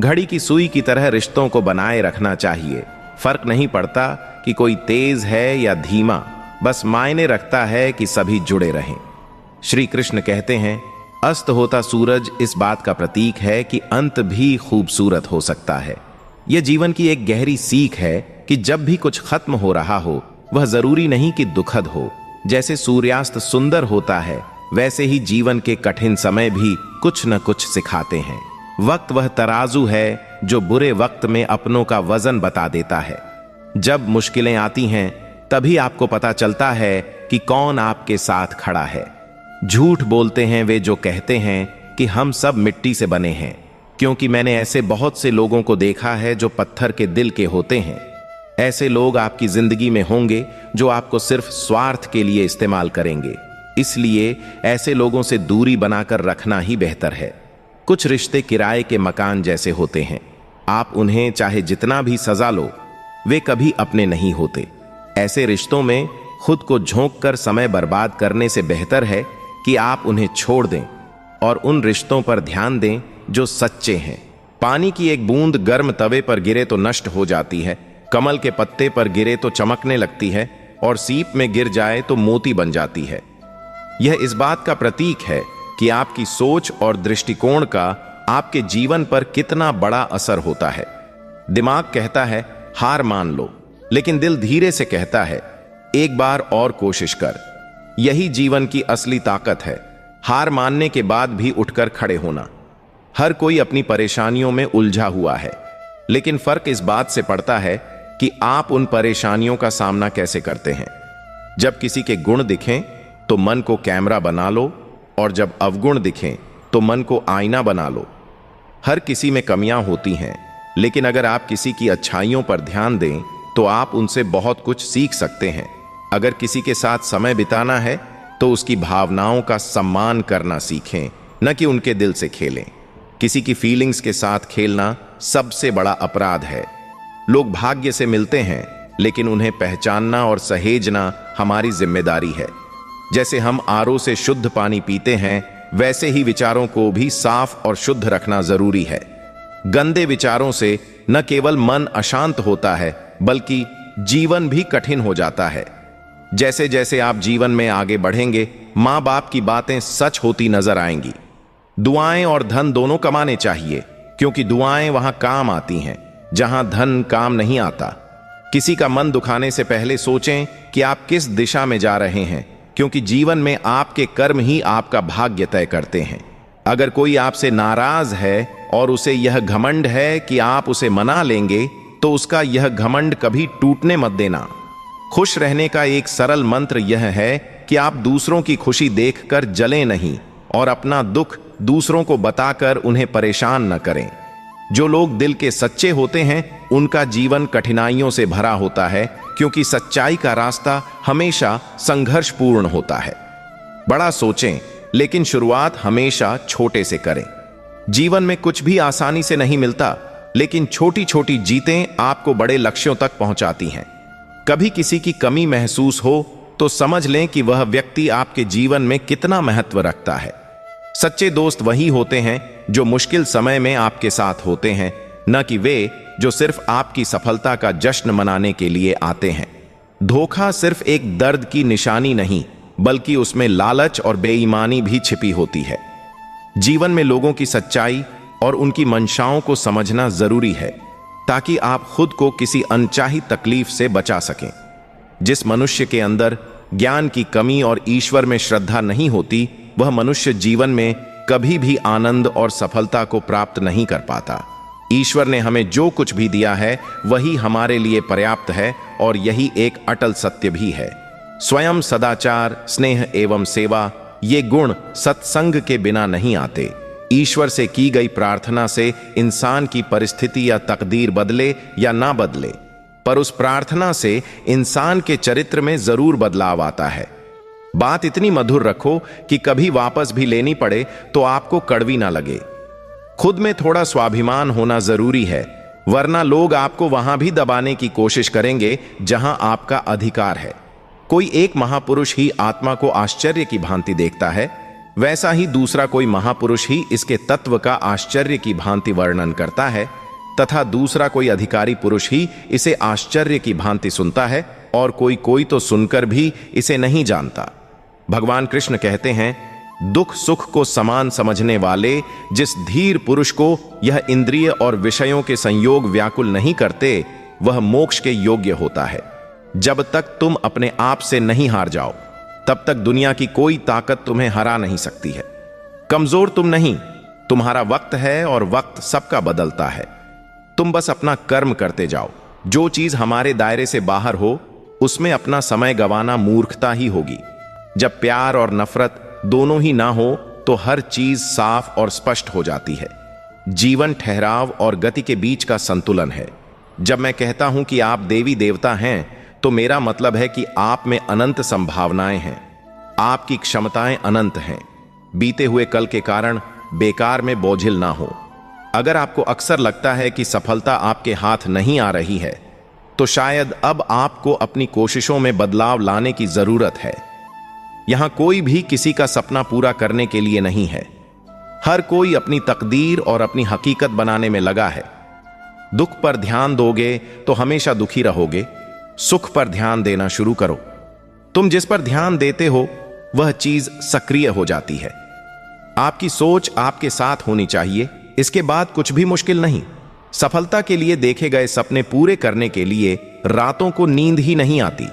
घड़ी की सुई की तरह रिश्तों को बनाए रखना चाहिए। फर्क नहीं पड़ता कि कोई तेज है या धीमा, बस मायने रखता है कि सभी जुड़े रहें। श्री कृष्ण कहते हैं, अस्त होता सूरज इस बात का प्रतीक है कि अंत भी खूबसूरत हो सकता है। यह जीवन की एक गहरी सीख है कि जब भी कुछ खत्म हो रहा हो, वह जरूरी नहीं कि दुखद हो। जैसे सूर्यास्त सुंदर होता है, वैसे ही जीवन के कठिन समय भी कुछ न कुछ सिखाते हैं। वक्त वह तराजू है जो बुरे वक्त में अपनों का वजन बता देता है। जब मुश्किलें आती हैं, तभी आपको पता चलता है कि कौन आपके साथ खड़ा है। झूठ बोलते हैं वे जो कहते हैं कि हम सब मिट्टी से बने हैं, क्योंकि मैंने ऐसे बहुत से लोगों को देखा है जो पत्थर के दिल के होते हैं। ऐसे लोग आपकी जिंदगी में होंगे जो आपको सिर्फ स्वार्थ के लिए इस्तेमाल करेंगे। इसलिए ऐसे लोगों से दूरी बनाकर रखना ही बेहतर है। कुछ रिश्ते किराए के मकान जैसे होते हैं, आप उन्हें चाहे जितना भी सजा लो, वे कभी अपने नहीं होते। ऐसे रिश्तों में खुद को झोंक कर समय बर्बाद करने से बेहतर है कि आप उन्हें छोड़ दें और उन रिश्तों पर ध्यान दें जो सच्चे हैं। पानी की एक बूंद गर्म तवे पर गिरे तो नष्ट हो जाती है, कमल के पत्ते पर गिरे तो चमकने लगती है, और सीप में गिर जाए तो मोती बन जाती है। यह इस बात का प्रतीक है कि आपकी सोच और दृष्टिकोण का आपके जीवन पर कितना बड़ा असर होता है। दिमाग कहता है हार मान लो, लेकिन दिल धीरे से कहता है एक बार और कोशिश कर। यही जीवन की असली ताकत है, हार मानने के बाद भी उठकर खड़े होना। हर कोई अपनी परेशानियों में उलझा हुआ है, लेकिन फर्क इस बात से पड़ता है कि आप उन परेशानियों का सामना कैसे करते हैं। जब किसी के गुण दिखें तो मन को कैमरा बना लो, और जब अवगुण दिखें तो मन को आईना बना लो। हर किसी में कमियां होती हैं, लेकिन अगर आप किसी की अच्छाइयों पर ध्यान दें तो आप उनसे बहुत कुछ सीख सकते हैं। अगर किसी के साथ समय बिताना है तो उसकी भावनाओं का सम्मान करना सीखें, न कि उनके दिल से खेलें। किसी की फीलिंग्स के साथ खेलना सबसे बड़ा अपराध है। लोग भाग्य से मिलते हैं, लेकिन उन्हें पहचानना और सहेजना हमारी जिम्मेदारी है। जैसे हम आरओ से शुद्ध पानी पीते हैं, वैसे ही विचारों को भी साफ और शुद्ध रखना जरूरी है। गंदे विचारों से न केवल मन अशांत होता है, बल्कि जीवन भी कठिन हो जाता है। जैसे जैसे आप जीवन में आगे बढ़ेंगे, माँ बाप की बातें सच होती नजर आएंगी। दुआएं और धन दोनों कमाने चाहिए, क्योंकि दुआएं वहां काम आती हैं जहां धन काम नहीं आता। किसी का मन दुखाने से पहले सोचें कि आप किस दिशा में जा रहे हैं, क्योंकि जीवन में आपके कर्म ही आपका भाग्य तय करते हैं। अगर कोई आपसे नाराज है और उसे यह घमंड है कि आप उसे मना लेंगे, तो उसका यह घमंड कभी टूटने मत देना। खुश रहने का एक सरल मंत्र यह है कि आप दूसरों की खुशी देखकर जलें नहीं और अपना दुख दूसरों को बताकर उन्हें परेशान न करें। जो लोग दिल के सच्चे होते हैं, उनका जीवन कठिनाइयों से भरा होता है, क्योंकि सच्चाई का रास्ता हमेशा संघर्षपूर्ण होता है। बड़ा सोचें, लेकिन शुरुआत हमेशा छोटे से करें। जीवन में कुछ भी आसानी से नहीं मिलता, लेकिन छोटी छोटी जीतें आपको बड़े लक्ष्यों तक पहुंचाती हैं। कभी किसी की कमी महसूस हो तो समझ लें कि वह व्यक्ति आपके जीवन में कितना महत्व रखता है। सच्चे दोस्त वही होते हैं जो मुश्किल समय में आपके साथ होते हैं, न कि वे जो सिर्फ आपकी सफलता का जश्न मनाने के लिए आते हैं। धोखा सिर्फ एक दर्द की निशानी नहीं, बल्कि उसमें लालच और बेईमानी भी छिपी होती है। जीवन में लोगों की सच्चाई और उनकी मंशाओं को समझना जरूरी है, ताकि आप खुद को किसी अनचाही तकलीफ से बचा सकें। जिस मनुष्य के अंदर ज्ञान की कमी और ईश्वर में श्रद्धा नहीं होती, वह मनुष्य जीवन में कभी भी आनंद और सफलता को प्राप्त नहीं कर पाता। ईश्वर ने हमें जो कुछ भी दिया है, वही हमारे लिए पर्याप्त है, और यही एक अटल सत्य भी है। स्वयं, सदाचार, स्नेह एवं सेवा, ये गुण सत्संग के बिना नहीं आते। ईश्वर से की गई प्रार्थना से इंसान की परिस्थिति या तकदीर बदले या ना बदले, पर उस प्रार्थना से इंसान के चरित्र में जरूर बदलाव आता है। बात इतनी मधुर रखो कि कभी वापस भी लेनी पड़े तो आपको कड़वी ना लगे। खुद में थोड़ा स्वाभिमान होना जरूरी है, वरना लोग आपको वहां भी दबाने की कोशिश करेंगे जहां आपका अधिकार है। कोई एक महापुरुष ही आत्मा को आश्चर्य की भांति देखता है, वैसा ही दूसरा कोई महापुरुष ही इसके तत्व का आश्चर्य की भांति वर्णन करता है, तथा दूसरा कोई अधिकारी पुरुष ही इसे आश्चर्य की भांति सुनता है, और कोई तो सुनकर भी इसे नहीं जानता। भगवान कृष्ण कहते हैं, दुख सुख को समान समझने वाले जिस धीर पुरुष को यह इंद्रिय और विषयों के संयोग व्याकुल नहीं करते, वह मोक्ष के योग्य होता है। जब तक तुम अपने आप से नहीं हार जाओ, तब तक दुनिया की कोई ताकत तुम्हें हरा नहीं सकती है। कमजोर तुम नहीं, तुम्हारा वक्त है, और वक्त सबका बदलता है। तुम बस अपना कर्म करते जाओ। जो चीज हमारे दायरे से बाहर हो, उसमें अपना समय गंवाना मूर्खता ही होगी। जब प्यार और नफरत दोनों ही ना हो, तो हर चीज साफ और स्पष्ट हो जाती है। जीवन ठहराव और गति के बीच का संतुलन है। जब मैं कहता हूं कि आप देवी देवता हैं, तो मेरा मतलब है कि आप में अनंत संभावनाएं हैं। आपकी क्षमताएं अनंत हैं। बीते हुए कल के कारण बेकार में बोझिल ना हो। अगर आपको अक्सर लगता है कि सफलता आपके हाथ नहीं आ रही है, तो शायद अब आपको अपनी कोशिशों में बदलाव लाने की जरूरत है। यहां कोई भी किसी का सपना पूरा करने के लिए नहीं है। हर कोई अपनी तकदीर और अपनी हकीकत बनाने में लगा है। दुख पर ध्यान दोगे तो हमेशा दुखी रहोगे। सुख पर ध्यान देना शुरू करो। तुम जिस पर ध्यान देते हो, वह चीज सक्रिय हो जाती है। आपकी सोच आपके साथ होनी चाहिए, इसके बाद कुछ भी मुश्किल नहीं। सफलता के लिए देखे गए सपने पूरे करने के लिए रातों को नींद ही नहीं आती।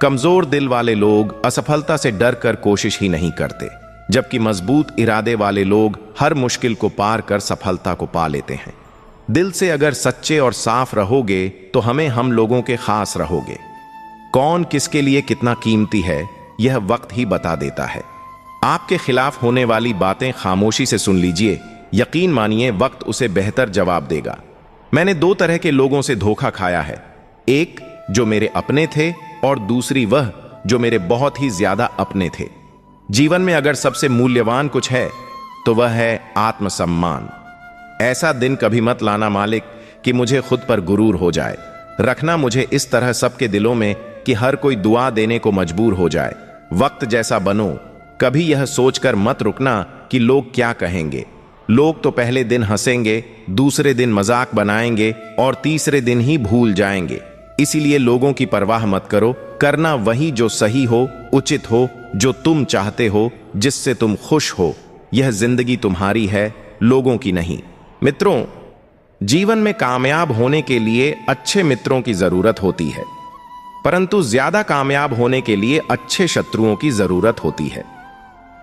कमजोर दिल वाले लोग असफलता से डर कर कोशिश ही नहीं करते, जबकि मजबूत इरादे वाले लोग हर मुश्किल को पार कर सफलता को पा लेते हैं। दिल से अगर सच्चे और साफ रहोगे, तो हम लोगों के खास रहोगे। कौन किसके लिए कितना कीमती है, यह वक्त ही बता देता है। आपके खिलाफ होने वाली बातें खामोशी से सुन लीजिए। यकीन मानिए, वक्त उसे बेहतर जवाब देगा। मैंने दो तरह के लोगों से धोखा खाया है। एक जो मेरे अपने थे, और दूसरी वह जो मेरे बहुत ही ज्यादा अपने थे। जीवन में अगर सबसे मूल्यवान कुछ है, तो वह है आत्मसम्मान। ऐसा दिन कभी मत लाना मालिक कि मुझे खुद पर गुरूर हो जाए। रखना मुझे इस तरह सबके दिलों में कि हर कोई दुआ देने को मजबूर हो जाए। वक्त जैसा बनो। कभी यह सोचकर मत रुकना कि लोग क्या कहेंगे। लोग तो पहले दिन हंसेंगे, दूसरे दिन मजाक बनाएंगे और तीसरे दिन ही भूल जाएंगे। इसीलिए लोगों की परवाह मत करो। करना वही जो सही हो, उचित हो, जो तुम चाहते हो, जिससे तुम खुश हो। यह जिंदगी तुम्हारी है, लोगों की नहीं। मित्रों, जीवन में कामयाब होने के लिए अच्छे मित्रों की जरूरत होती है, परंतु ज्यादा कामयाब होने के लिए अच्छे शत्रुओं की जरूरत होती है।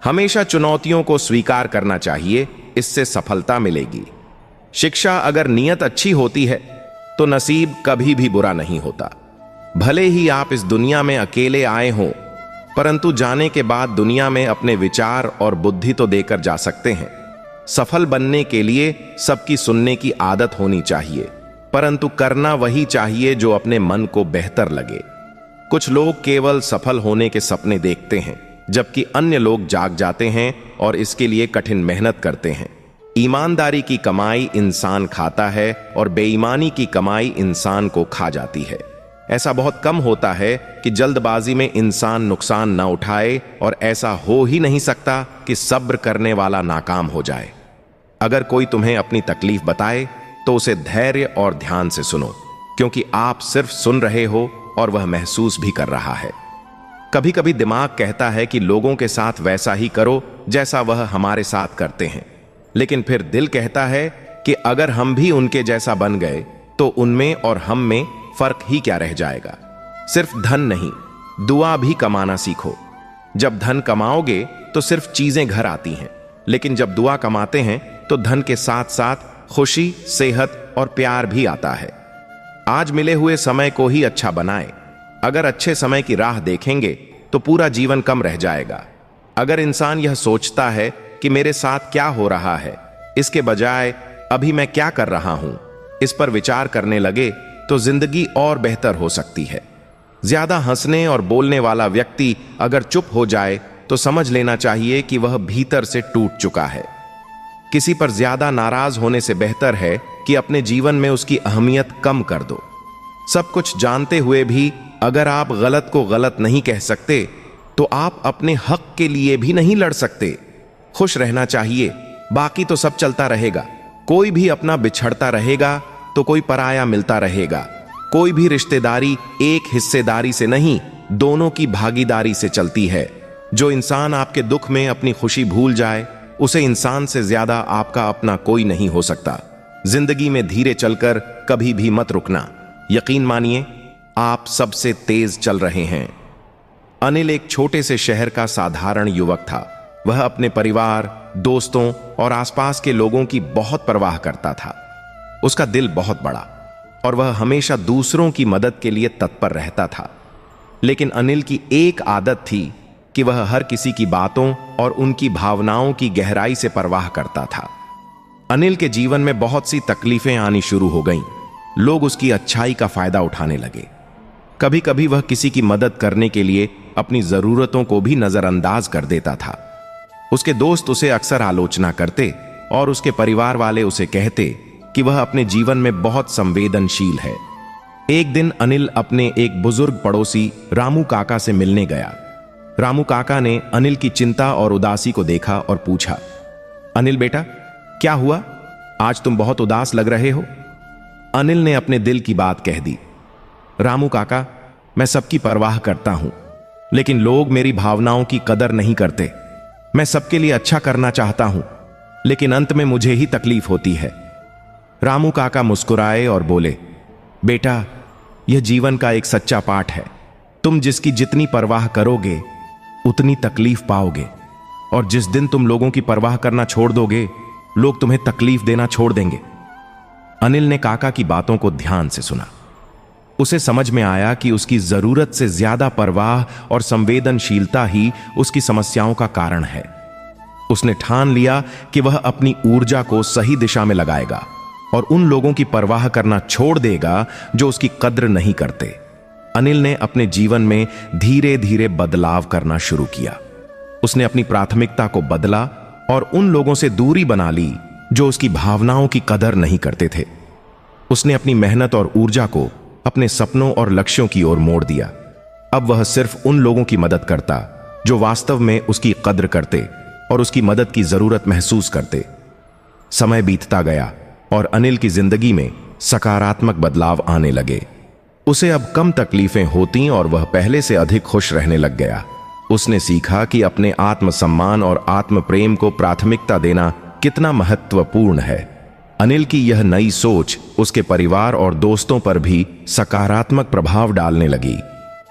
हमेशा चुनौतियों को स्वीकार करना चाहिए, इससे सफलता मिलेगी। शिक्षा अगर नियत अच्छी होती है तो नसीब कभी भी बुरा नहीं होता। भले ही आप इस दुनिया में अकेले आए हों, परंतु जाने के बाद दुनिया में अपने विचार और बुद्धि तो देकर जा सकते हैं। सफल बनने के लिए सबकी सुनने की आदत होनी चाहिए, परंतु करना वही चाहिए जो अपने मन को बेहतर लगे। कुछ लोग केवल सफल होने के सपने देखते हैं, जबकि अन्य लोग जाग जाते हैं और इसके लिए कठिन मेहनत करते हैं। ईमानदारी की कमाई इंसान खाता है और बेईमानी की कमाई इंसान को खा जाती है। ऐसा बहुत कम होता है कि जल्दबाजी में इंसान नुकसान न उठाए, और ऐसा हो ही नहीं सकता कि सब्र करने वाला नाकाम हो जाए। अगर कोई तुम्हें अपनी तकलीफ बताए तो उसे धैर्य और ध्यान से सुनो, क्योंकि आप सिर्फ सुन रहे हो और वह महसूस भी कर रहा है। कभी कभी दिमाग कहता है कि लोगों के साथ वैसा ही करो जैसा वह हमारे साथ करते हैं, लेकिन फिर दिल कहता है कि अगर हम भी उनके जैसा बन गए तो उनमें और हम में फर्क ही क्या रह जाएगा। सिर्फ धन नहीं, दुआ भी कमाना सीखो। जब धन कमाओगे तो सिर्फ चीजें घर आती हैं, लेकिन जब दुआ कमाते हैं तो धन के साथ साथ खुशी, सेहत और प्यार भी आता है। आज मिले हुए समय को ही अच्छा बनाएं। अगर अच्छे समय की राह देखेंगे तो पूरा जीवन कम रह जाएगा। अगर इंसान यह सोचता है कि मेरे साथ क्या हो रहा है, इसके बजाय अभी मैं क्या कर रहा हूं, इस पर विचार करने लगे तो जिंदगी और बेहतर हो सकती है। ज्यादा हंसने और बोलने वाला व्यक्ति अगर चुप हो जाए तो समझ लेना चाहिए कि वह भीतर से टूट चुका है। किसी पर ज्यादा नाराज होने से बेहतर है कि अपने जीवन में उसकी अहमियत कम कर दो। सब कुछ जानते हुए भी अगर आप गलत को गलत नहीं कह सकते तो आप अपने हक के लिए भी नहीं लड़ सकते। खुश रहना चाहिए, बाकी तो सब चलता रहेगा। कोई भी अपना बिछड़ता रहेगा तो कोई पराया मिलता रहेगा। कोई भी रिश्तेदारी एक हिस्सेदारी से नहीं, दोनों की भागीदारी से चलती है। जो इंसान आपके दुख में अपनी खुशी भूल जाए, उसे इंसान से ज्यादा आपका अपना कोई नहीं हो सकता। जिंदगी में धीरे चलकर कभी भी मत रुकना। यकीन मानिए, आप सबसे तेज चल रहे हैं। अनिल एक छोटे से शहर का साधारण युवक था। वह अपने परिवार, दोस्तों और आसपास के लोगों की बहुत परवाह करता था। उसका दिल बहुत बड़ा और वह हमेशा दूसरों की मदद के लिए तत्पर रहता था। लेकिन अनिल की एक आदत थी कि वह हर किसी की बातों और उनकी भावनाओं की गहराई से परवाह करता था। अनिल के जीवन में बहुत सी तकलीफें आनी शुरू हो गईं। लोग उसकी अच्छाई का फायदा उठाने लगे। कभी कभी वह किसी की मदद करने के लिए अपनी जरूरतों को भी नजरअंदाज कर देता था। उसके दोस्त उसे अक्सर आलोचना करते और उसके परिवार वाले उसे कहते कि वह अपने जीवन में बहुत संवेदनशील है। एक दिन अनिल अपने एक बुजुर्ग पड़ोसी रामू काका से मिलने गया। रामू काका ने अनिल की चिंता और उदासी को देखा और पूछा, अनिल बेटा, क्या हुआ? आज तुम बहुत उदास लग रहे हो। अनिल ने अपने दिल की बात कह दी। रामू काका, मैं सबकी परवाह करता हूं, लेकिन लोग मेरी भावनाओं की कदर नहीं करते। मैं सबके लिए अच्छा करना चाहता हूं, लेकिन अंत में मुझे ही तकलीफ होती है। रामू काका मुस्कुराए और बोले, बेटा, यह जीवन का एक सच्चा पाठ है। तुम जिसकी जितनी परवाह करोगे उतनी तकलीफ पाओगे, और जिस दिन तुम लोगों की परवाह करना छोड़ दोगे, लोग तुम्हें तकलीफ देना छोड़ देंगे। अनिल ने काका की बातों को ध्यान से सुना। उसे समझ में आया कि उसकी जरूरत से ज्यादा परवाह और संवेदनशीलता ही उसकी समस्याओं का कारण है। उसने ठान लिया कि वह अपनी ऊर्जा को सही दिशा में लगाएगा और उन लोगों की परवाह करना छोड़ देगा जो उसकी कद्र नहीं करते। अनिल ने अपने जीवन में धीरे धीरे बदलाव करना शुरू किया। उसने अपनी प्राथमिकता को बदला और उन लोगों से दूरी बना ली जो उसकी भावनाओं की कदर नहीं करते थे। उसने अपनी मेहनत और ऊर्जा को अपने सपनों और लक्ष्यों की ओर मोड़ दिया। अब वह सिर्फ उन लोगों की मदद करता जो वास्तव में उसकी कद्र करते और उसकी मदद की जरूरत महसूस करते। समय बीतता गया और अनिल की जिंदगी में सकारात्मक बदलाव आने लगे। उसे अब कम तकलीफें होती और वह पहले से अधिक खुश रहने लग गया। उसने सीखा कि अपने आत्मसम्मान और आत्म प्रेम को प्राथमिकता देना कितना महत्वपूर्ण है। अनिल की यह नई सोच उसके परिवार और दोस्तों पर भी सकारात्मक प्रभाव डालने लगी।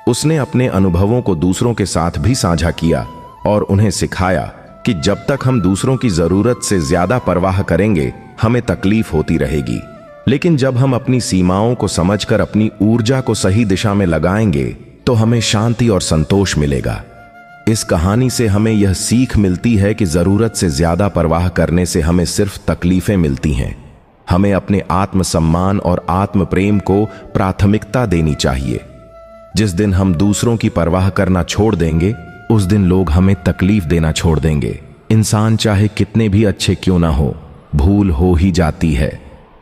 उसने अपने अनुभवों को दूसरों के साथ भी साझा किया और उन्हें सिखाया कि जब तक हम दूसरों की जरूरत से ज्यादा परवाह करेंगे, हमें तकलीफ होती रहेगी। लेकिन जब हम अपनी सीमाओं को समझकर अपनी ऊर्जा को सही दिशा में लगाएंगे, तो हमें शांति और संतोष मिलेगा। इस कहानी से हमें यह सीख मिलती है कि जरूरत से ज्यादा परवाह करने से हमें सिर्फ तकलीफें मिलती हैं। हमें अपने आत्मसम्मान और आत्म प्रेम को प्राथमिकता देनी चाहिए। जिस दिन हम दूसरों की परवाह करना छोड़ देंगे, उस दिन लोग हमें तकलीफ देना छोड़ देंगे। इंसान चाहे कितने भी अच्छे क्यों ना हो, भूल हो ही जाती है।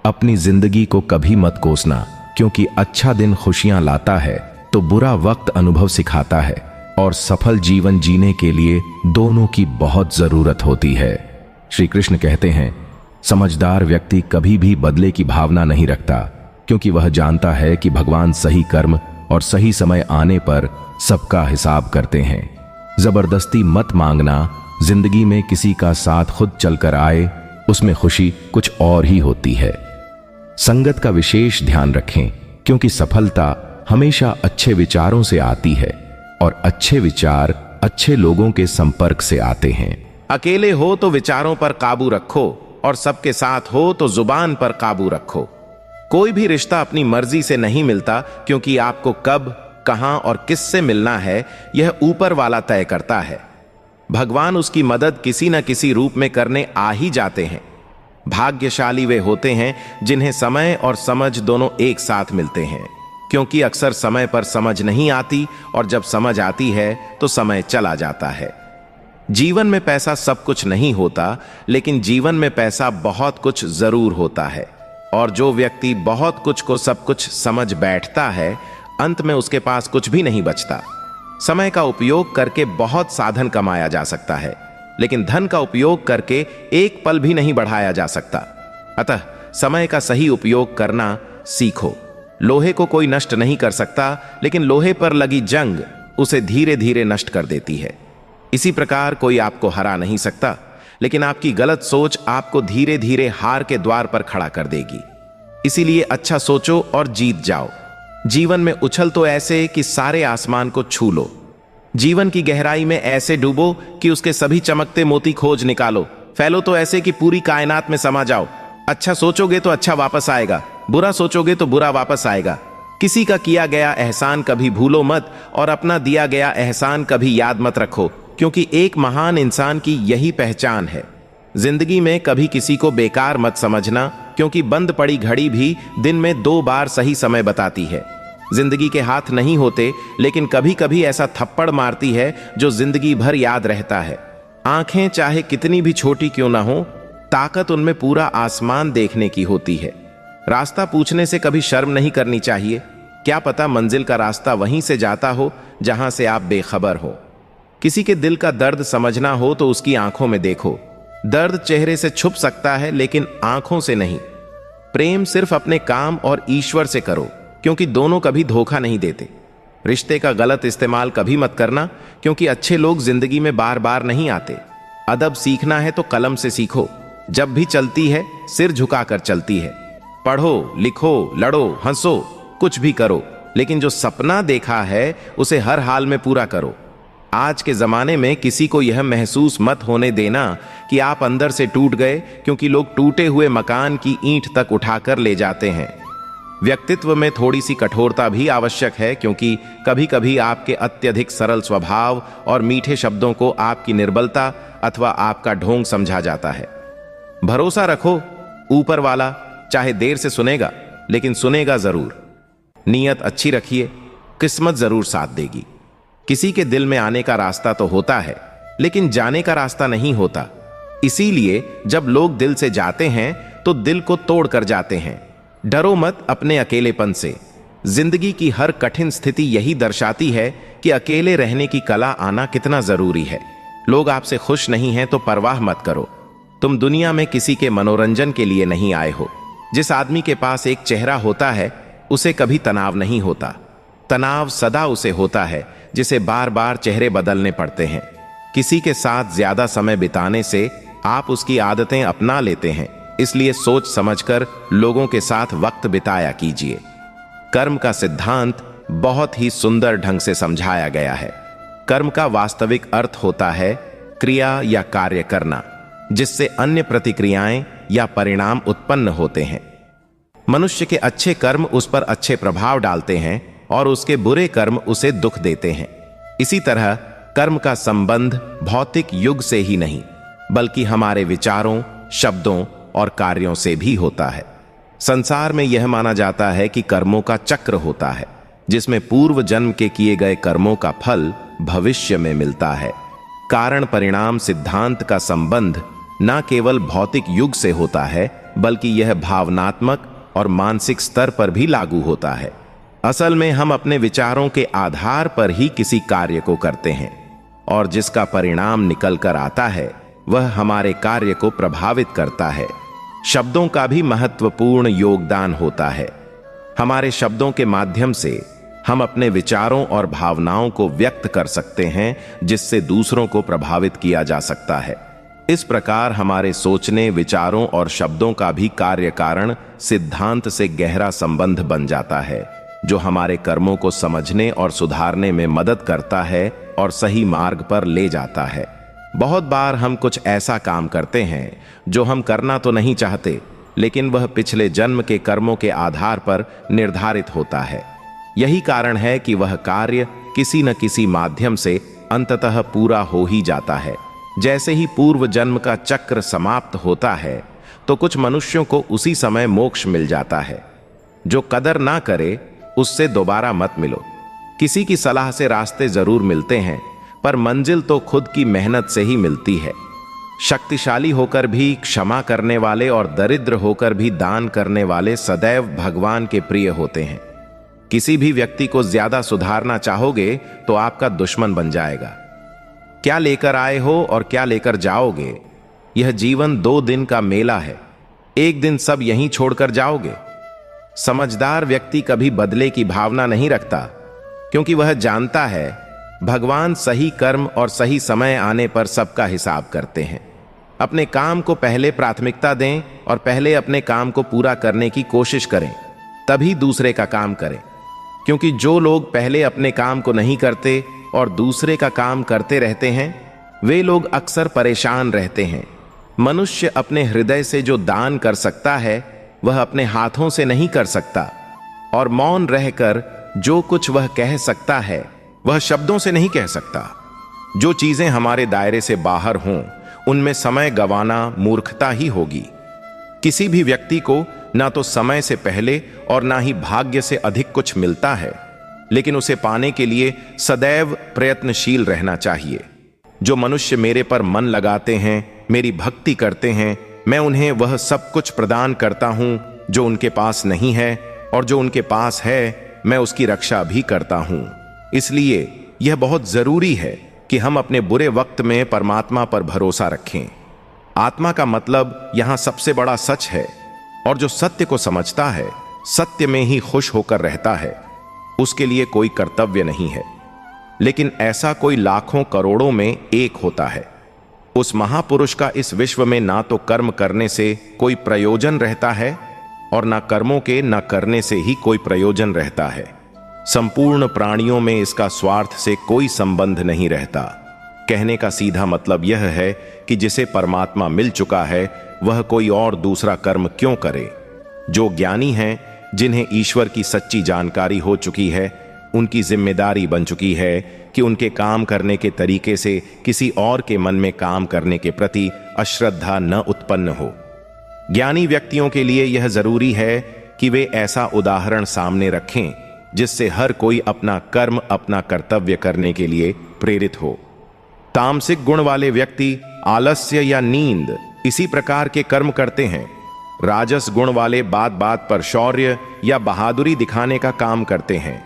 अपनी जिंदगी को कभी मत कोसना, क्योंकि अच्छा दिन खुशियां लाता है तो बुरा वक्त अनुभव सिखाता है, और सफल जीवन जीने के लिए दोनों की बहुत जरूरत होती है। श्री कृष्ण कहते हैं, समझदार व्यक्ति कभी भी बदले की भावना नहीं रखता, क्योंकि वह जानता है कि भगवान सही कर्म और सही समय आने पर सबका हिसाब करते हैं। जबरदस्ती मत मांगना। जिंदगी में किसी का साथ खुद चलकर आए, उसमें खुशी कुछ और ही होती है। संगत का विशेष ध्यान रखें, क्योंकि सफलता हमेशा अच्छे विचारों से आती है और अच्छे विचार अच्छे लोगों के संपर्क से आते हैं। अकेले हो तो विचारों पर काबू रखो और सबके साथ हो तो जुबान पर काबू रखो। कोई भी रिश्ता अपनी मर्जी से नहीं मिलता, क्योंकि आपको कब, कहां और किससे मिलना है यह ऊपर वाला तय करता है। भगवान उसकी मदद किसी न किसी रूप में करने आ ही जाते हैं। भाग्यशाली वे होते हैं जिन्हें समय और समझ दोनों एक साथ मिलते हैं, क्योंकि अक्सर समय पर समझ नहीं आती और जब समझ आती है तो समय चला जाता है। जीवन में पैसा सब कुछ नहीं होता, लेकिन जीवन में पैसा बहुत कुछ जरूर होता है। और जो व्यक्ति बहुत कुछ को सब कुछ समझ बैठता है, अंत में उसके पास कुछ भी नहीं बचता। समय का उपयोग करके बहुत साधन कमाया जा सकता है, लेकिन धन का उपयोग करके एक पल भी नहीं बढ़ाया जा सकता। अतः समय का सही उपयोग करना सीखो। लोहे को कोई नष्ट नहीं कर सकता, लेकिन लोहे पर लगी जंग उसे धीरे धीरे नष्ट कर देती है। इसी प्रकार कोई आपको हरा नहीं सकता, लेकिन आपकी गलत सोच आपको धीरे धीरे हार के द्वार पर खड़ा कर देगी। इसीलिए अच्छा सोचो और जीत जाओ। जीवन में उछल तो ऐसे कि सारे आसमान को छू लो। जीवन की गहराई में ऐसे डूबो कि उसके सभी चमकते मोती खोज निकालो। फैलो तो ऐसे कि पूरी कायनात में समा जाओ। अच्छा सोचोगे तो अच्छा वापस आएगा, बुरा सोचोगे तो बुरा वापस आएगा। किसी का किया गया एहसान कभी भूलो मत, और अपना दिया गया एहसान कभी याद मत रखो, क्योंकि एक महान इंसान की यही पहचान है। जिंदगी में कभी किसी को बेकार मत समझना, क्योंकि बंद पड़ी घड़ी भी दिन में 2 बार सही समय बताती है। जिंदगी के हाथ नहीं होते, लेकिन कभी कभी ऐसा थप्पड़ मारती है जो जिंदगी भर याद रहता है। आंखें चाहे कितनी भी छोटी क्यों ना हो, ताकत उनमें पूरा आसमान देखने की होती है। रास्ता पूछने से कभी शर्म नहीं करनी चाहिए। क्या पता मंजिल का रास्ता वहीं से जाता हो जहां से आप बेखबर हो। किसी के दिल का दर्द समझना हो तो उसकी आंखों में देखो। दर्द चेहरे से छुप सकता है, लेकिन आंखों से नहीं। प्रेम सिर्फ अपने काम और ईश्वर से करो, क्योंकि दोनों कभी धोखा नहीं देते। रिश्ते का गलत इस्तेमाल कभी मत करना, क्योंकि अच्छे लोग जिंदगी में बार बार नहीं आते। अदब सीखना है तो कलम से सीखो। जब भी चलती है सिर झुकाकर चलती है। पढ़ो, लिखो, लड़ो, हंसो, कुछ भी करो, लेकिन जो सपना देखा है उसे हर हाल में पूरा करो। आज के जमाने में किसी को यह महसूस मत होने देना कि आप अंदर से टूट गए, क्योंकि लोग टूटे हुए मकान की ईंट तक उठाकर ले जाते हैं। व्यक्तित्व में थोड़ी सी कठोरता भी आवश्यक है, क्योंकि कभी कभी आपके अत्यधिक सरल स्वभाव और मीठे शब्दों को आपकी निर्बलता अथवा आपका ढोंग समझा जाता है। भरोसा रखो, ऊपर वाला चाहे देर से सुनेगा, लेकिन सुनेगा जरूर। नीयत अच्छी रखिए, किस्मत जरूर साथ देगी। किसी के दिल में आने का रास्ता तो होता है, लेकिन जाने का रास्ता नहीं होता। इसीलिए जब लोग दिल से जाते हैं तो दिल को तोड़ कर जाते हैं। डरो मत अपने अकेलेपन से। जिंदगी की हर कठिन स्थिति यही दर्शाती है कि अकेले रहने की कला आना कितना जरूरी है। लोग आपसे खुश नहीं हैं तो परवाह मत करो, तुम दुनिया में किसी के मनोरंजन के लिए नहीं आए हो। जिस आदमी के पास एक चेहरा होता है उसे कभी तनाव नहीं होता। तनाव सदा उसे होता है जिसे बार बार चेहरे बदलने पड़ते हैं। किसी के साथ ज्यादा समय बिताने से आप उसकी आदतें अपना लेते हैं, इसलिए सोच समझकर लोगों के साथ वक्त बिताया कीजिए। कर्म का सिद्धांत बहुत ही सुंदर ढंग से समझाया गया है। कर्म का वास्तविक अर्थ होता है क्रिया या कार्य करना, जिससे अन्य प्रतिक्रियाएं या परिणाम उत्पन्न होते हैं। मनुष्य के अच्छे कर्म उस पर अच्छे प्रभाव डालते हैं और उसके बुरे कर्म उसे दुख देते हैं। इसी तरह कर्म का संबंध भौतिक युग से ही नहीं बल्कि हमारे विचारों, शब्दों और कार्यों से भी होता है। संसार में यह माना जाता है कि कर्मों का चक्र होता है, जिसमें पूर्व जन्म के किए गए कर्मों का फल भविष्य में मिलता है। कारण परिणाम सिद्धांत का संबंध न केवल भौतिक युग से होता है बल्कि यह भावनात्मक और मानसिक स्तर पर भी लागू होता है। असल में हम अपने विचारों के आधार पर ही किसी कार्य को करते हैं और जिसका परिणाम निकल कर आता है वह हमारे कार्य को प्रभावित करता है। शब्दों का भी महत्वपूर्ण योगदान होता है। हमारे शब्दों के माध्यम से हम अपने विचारों और भावनाओं को व्यक्त कर सकते हैं, जिससे दूसरों को प्रभावित किया जा सकता है। इस प्रकार हमारे सोचने, विचारों और शब्दों का भी कार्य कारण सिद्धांत से गहरा संबंध बन जाता है, जो हमारे कर्मों को समझने और सुधारने में मदद करता है और सही मार्ग पर ले जाता है। बहुत बार हम कुछ ऐसा काम करते हैं जो हम करना तो नहीं चाहते, लेकिन वह पिछले जन्म के कर्मों के आधार पर निर्धारित होता है। यही कारण है कि वह कार्य किसी न किसी माध्यम से अंततः पूरा हो ही जाता है। जैसे ही पूर्व जन्म का चक्र समाप्त होता है तो कुछ मनुष्यों को उसी समय मोक्ष मिल जाता है। जो कदर ना करे उससे दोबारा मत मिलो। किसी की सलाह से रास्ते जरूर मिलते हैं, पर मंजिल तो खुद की मेहनत से ही मिलती है। शक्तिशाली होकर भी क्षमा करने वाले और दरिद्र होकर भी दान करने वाले सदैव भगवान के प्रिय होते हैं। किसी भी व्यक्ति को ज्यादा सुधारना चाहोगे तो आपका दुश्मन बन जाएगा। क्या लेकर आए हो और क्या लेकर जाओगे, यह जीवन 2 दिन का मेला है। एक दिन सब यहीं छोड़कर जाओगे। समझदार व्यक्ति कभी बदले की भावना नहीं रखता, क्योंकि वह जानता है भगवान सही कर्म और सही समय आने पर सबका हिसाब करते हैं। अपने काम को पहले प्राथमिकता दें और पहले अपने काम को पूरा करने की कोशिश करें, तभी दूसरे का काम करें। क्योंकि जो लोग पहले अपने काम को नहीं करते और दूसरे का काम करते रहते हैं, वे लोग अक्सर परेशान रहते हैं। मनुष्य अपने हृदय से जो दान कर सकता है वह अपने हाथों से नहीं कर सकता, और मौन रहकर जो कुछ वह कह सकता है वह शब्दों से नहीं कह सकता। जो चीजें हमारे दायरे से बाहर हों उनमें समय गंवाना मूर्खता ही होगी। किसी भी व्यक्ति को ना तो समय से पहले और ना ही भाग्य से अधिक कुछ मिलता है, लेकिन उसे पाने के लिए सदैव प्रयत्नशील रहना चाहिए। जो मनुष्य मेरे पर मन लगाते हैं, मेरी भक्ति करते हैं, मैं उन्हें वह सब कुछ प्रदान करता हूं जो उनके पास नहीं है, और जो उनके पास है मैं उसकी रक्षा भी करता हूं। इसलिए यह बहुत जरूरी है कि हम अपने बुरे वक्त में परमात्मा पर भरोसा रखें। आत्मा का मतलब यहां सबसे बड़ा सच है, और जो सत्य को समझता है, सत्य में ही खुश होकर रहता है, उसके लिए कोई कर्तव्य नहीं है। लेकिन ऐसा कोई लाखों करोड़ों में एक होता है। उस महापुरुष का इस विश्व में ना तो कर्म करने से कोई प्रयोजन रहता है और ना कर्मों के न करने से ही कोई प्रयोजन रहता है। संपूर्ण प्राणियों में इसका स्वार्थ से कोई संबंध नहीं रहता। कहने का सीधा मतलब यह है कि जिसे परमात्मा मिल चुका है वह कोई और दूसरा कर्म क्यों करे। जो ज्ञानी हैं, जिन्हें ईश्वर की सच्ची जानकारी हो चुकी है, उनकी जिम्मेदारी बन चुकी है कि उनके काम करने के तरीके से किसी और के मन में काम करने के प्रति अश्रद्धा न उत्पन्न हो। ज्ञानी व्यक्तियों के लिए यह जरूरी है कि वे ऐसा उदाहरण सामने रखें जिससे हर कोई अपना कर्म, अपना कर्तव्य करने के लिए प्रेरित हो। तामसिक गुण वाले व्यक्ति आलस्य या नींद इसी प्रकार के कर्म करते हैं। राजस गुण वाले बात बात पर शौर्य या बहादुरी दिखाने का काम करते हैं,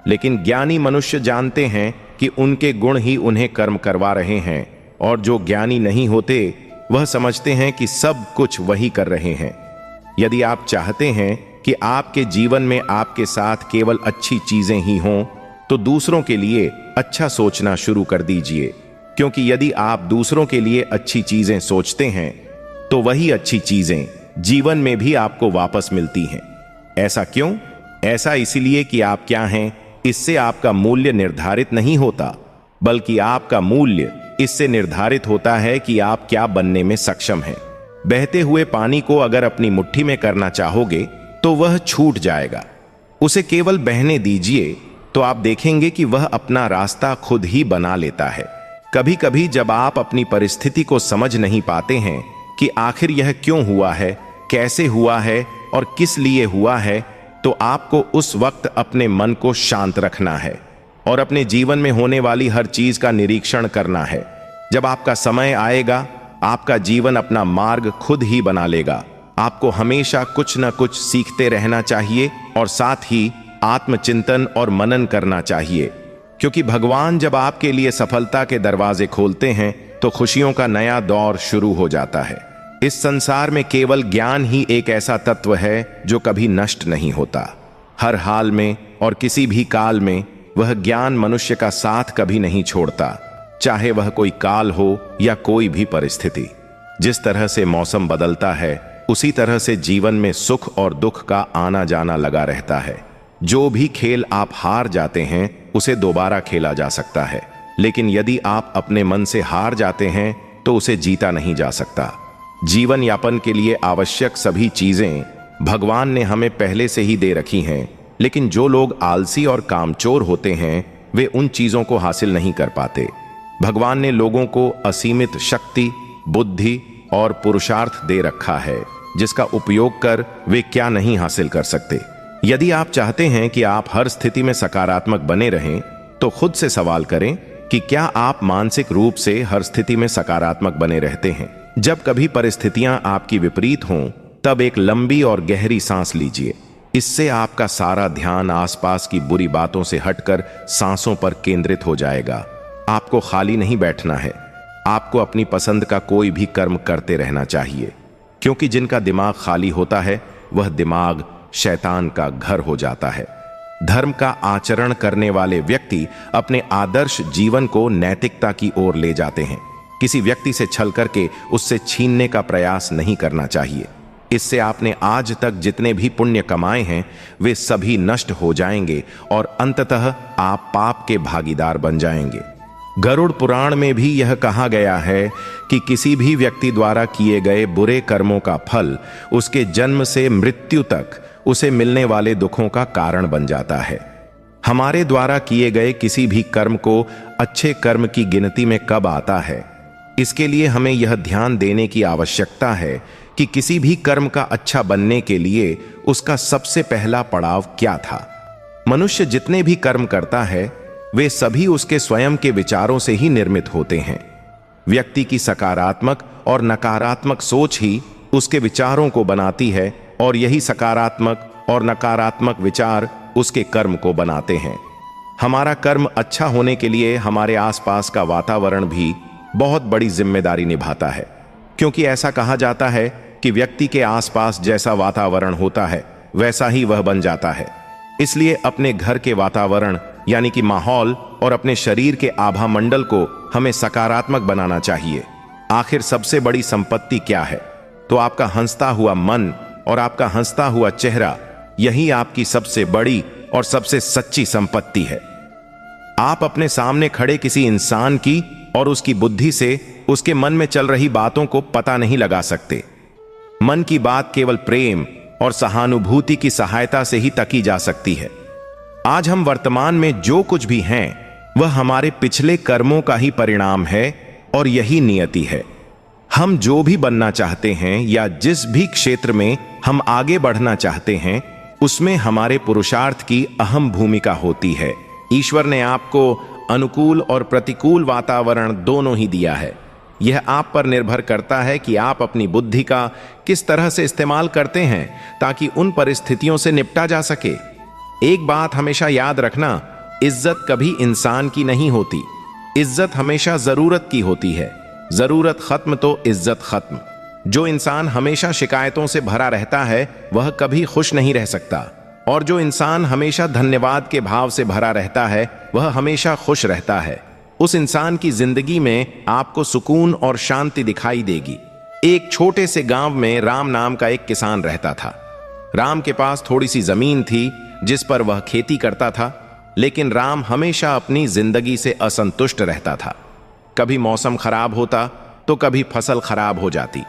लेकिन ज्ञानी मनुष्य जानते हैं कि उनके गुण ही उन्हें कर्म करवा रहे हैं, और जो ज्ञानी नहीं होते वह समझते हैं कि सब कुछ वही कर रहे हैं। यदि आप चाहते हैं कि आपके जीवन में आपके साथ केवल अच्छी चीजें ही हों, तो दूसरों के लिए अच्छा सोचना शुरू कर दीजिए, क्योंकि यदि आप दूसरों के लिए अच्छी चीजें सोचते हैं तो वही अच्छी चीजें जीवन में भी आपको वापस मिलती हैं। ऐसा क्यों? ऐसा इसीलिए कि आप क्या हैं, इससे आपका मूल्य निर्धारित नहीं होता, बल्कि आपका मूल्य इससे निर्धारित होता है कि आप क्या बनने में सक्षम हैं। बहते हुए पानी को अगर अपनी मुट्ठी में करना चाहोगे तो वह छूट जाएगा। उसे केवल बहने दीजिए तो आप देखेंगे कि वह अपना रास्ता खुद ही बना लेता है। कभी कभी जब आप अपनी परिस्थिति को समझ नहीं पाते हैं कि आखिर यह क्यों हुआ है, कैसे हुआ है और किस लिए हुआ है, तो आपको उस वक्त अपने मन को शांत रखना है और अपने जीवन में होने वाली हर चीज का निरीक्षण करना है। जब आपका समय आएगा, आपका जीवन अपना मार्ग खुद ही बना लेगा। आपको हमेशा कुछ न कुछ सीखते रहना चाहिए और साथ ही आत्मचिंतन और मनन करना चाहिए, क्योंकि भगवान जब आपके लिए सफलता के दरवाजे खोलते हैं तो खुशियों का नया दौर शुरू हो जाता है। इस संसार में केवल ज्ञान ही एक ऐसा तत्व है जो कभी नष्ट नहीं होता। हर हाल में और किसी भी काल में वह ज्ञान मनुष्य का साथ कभी नहीं छोड़ता, चाहे वह कोई काल हो या कोई भी परिस्थिति। जिस तरह से मौसम बदलता है, उसी तरह से जीवन में सुख और दुख का आना जाना लगा रहता है। जो भी खेल आप हार जाते हैं उसे दोबारा खेला जा सकता है, लेकिन यदि आप अपने मन से हार जाते हैं तो उसे जीता नहीं जा सकता। जीवन यापन के लिए आवश्यक सभी चीजें भगवान ने हमें पहले से ही दे रखी हैं, लेकिन जो लोग आलसी और कामचोर होते हैं वे उन चीजों को हासिल नहीं कर पाते। भगवान ने लोगों को असीमित शक्ति, बुद्धि और पुरुषार्थ दे रखा है, जिसका उपयोग कर वे क्या नहीं हासिल कर सकते। यदि आप चाहते हैं कि आप हर स्थिति में सकारात्मक बने रहें, तो खुद से सवाल करें कि क्या आप मानसिक रूप से हर स्थिति में सकारात्मक बने रहते हैं। जब कभी परिस्थितियां आपकी विपरीत हों, तब एक लंबी और गहरी सांस लीजिए। इससे आपका सारा ध्यान आसपास की बुरी बातों से हटकर सांसों पर केंद्रित हो जाएगा। आपको खाली नहीं बैठना है, आपको अपनी पसंद का कोई भी कर्म करते रहना चाहिए, क्योंकि जिनका दिमाग खाली होता है वह दिमाग शैतान का घर हो जाता है। धर्म का आचरण करने वाले व्यक्ति अपने आदर्श जीवन को नैतिकता की ओर ले जाते हैं। किसी व्यक्ति से छल करके उससे छीनने का प्रयास नहीं करना चाहिए। इससे आपने आज तक जितने भी पुण्य कमाए हैं वे सभी नष्ट हो जाएंगे और अंततः आप पाप के भागीदार बन जाएंगे। गरुड़ पुराण में भी यह कहा गया है कि किसी भी व्यक्ति द्वारा किए गए बुरे कर्मों का फल उसके जन्म से मृत्यु तक उसे मिलने वाले दुखों का कारण बन जाता है। हमारे द्वारा किए गए किसी भी कर्म को अच्छे कर्म की गिनती में कब आता है, इसके लिए हमें यह ध्यान देने की आवश्यकता है कि किसी भी कर्म का अच्छा बनने के लिए उसका सबसे पहला पड़ाव क्या था। मनुष्य जितने भी कर्म करता है वे सभी उसके स्वयं के विचारों से ही निर्मित होते हैं। व्यक्ति की सकारात्मक और नकारात्मक सोच ही उसके विचारों को बनाती है और यही सकारात्मक और नकारात्मक विचार उसके कर्म को बनाते हैं। हमारा कर्म अच्छा होने के लिए हमारे आसपास का वातावरण भी बहुत बड़ी जिम्मेदारी निभाता है, क्योंकि ऐसा कहा जाता है कि व्यक्ति के आसपास जैसा वातावरण होता है वैसा ही वह बन जाता है। इसलिए अपने घर के वातावरण यानी कि माहौल और अपने शरीर के आभा मंडल को हमें सकारात्मक बनाना चाहिए। आखिर सबसे बड़ी संपत्ति क्या है? तो आपका हंसता हुआ मन और आपका हंसता हुआ चेहरा, यही आपकी सबसे बड़ी और सबसे सच्ची संपत्ति है। आप अपने सामने खड़े किसी इंसान की और उसकी बुद्धि से उसके मन में चल रही बातों को पता नहीं लगा सकते। मन की बात केवल प्रेम और सहानुभूति की सहायता से ही तकी जा सकती है। आज हम वर्तमान में जो कुछ भी हैं वह हमारे पिछले कर्मों का ही परिणाम है और यही नियति है। हम जो भी बनना चाहते हैं या जिस भी क्षेत्र में हम आगे बढ़ना चाहते हैं उसमें हमारे पुरुषार्थ की अहम भूमिका होती है। ईश्वर ने आपको अनुकूल और प्रतिकूल वातावरण दोनों ही दिया है। यह आप पर निर्भर करता है कि आप अपनी बुद्धि का किस तरह से इस्तेमाल करते हैं ताकि उन परिस्थितियों से निपटा जा सके। एक बात हमेशा याद रखना, इज्जत कभी इंसान की नहीं होती। इज्जत हमेशा जरूरत की होती है। जरूरत खत्म तो इज्जत खत्म। जो इंसान हमेशा शिकायतों से भरा रहता है वह कभी खुश नहीं रह सकता, और जो इंसान हमेशा धन्यवाद के भाव से भरा रहता है वह हमेशा खुश रहता है। उस इंसान की जिंदगी में आपको सुकून और शांति दिखाई देगी। एक छोटे से गांव में राम नाम का एक किसान रहता था। राम के पास थोड़ी सी जमीन थी जिस पर वह खेती करता था, लेकिन राम हमेशा अपनी जिंदगी से असंतुष्ट रहता था। कभी मौसम खराब होता तो कभी फसल खराब हो जाती।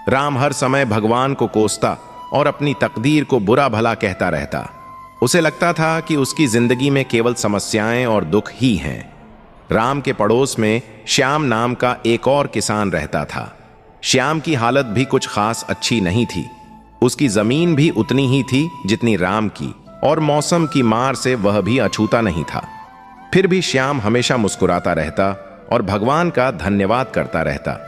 राम हर समय भगवान को कोसता और अपनी तकदीर को बुरा भला कहता रहता। उसे लगता था कि उसकी जिंदगी में केवल समस्याएं और दुख ही हैं। राम के पड़ोस में श्याम नाम का एक और किसान रहता था। श्याम की हालत भी कुछ खास अच्छी नहीं थी। उसकी जमीन भी उतनी ही थी जितनी राम की, और मौसम की मार से वह भी अछूता नहीं था। फिर भी श्याम हमेशा मुस्कुराता रहता और भगवान का धन्यवाद करता रहता।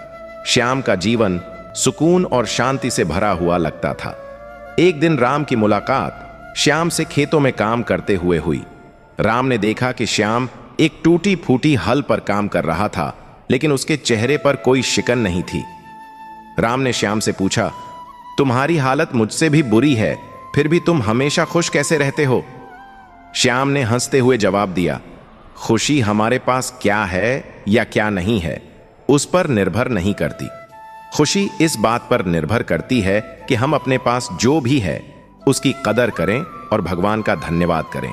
श्याम का जीवन सुकून और शांति से भरा हुआ लगता था। एक दिन राम की मुलाकात श्याम से खेतों में काम करते हुए हुई। राम ने देखा कि श्याम एक टूटी फूटी हल पर काम कर रहा था, लेकिन उसके चेहरे पर कोई शिकन नहीं थी। राम ने श्याम से पूछा, तुम्हारी हालत मुझसे भी बुरी है, फिर भी तुम हमेशा खुश कैसे रहते हो? श्याम ने हंसते हुए जवाब दिया, खुशी हमारे पास क्या है या क्या नहीं है उस पर निर्भर नहीं करती। खुशी इस बात पर निर्भर करती है कि हम अपने पास जो भी है उसकी कदर करें और भगवान का धन्यवाद करें।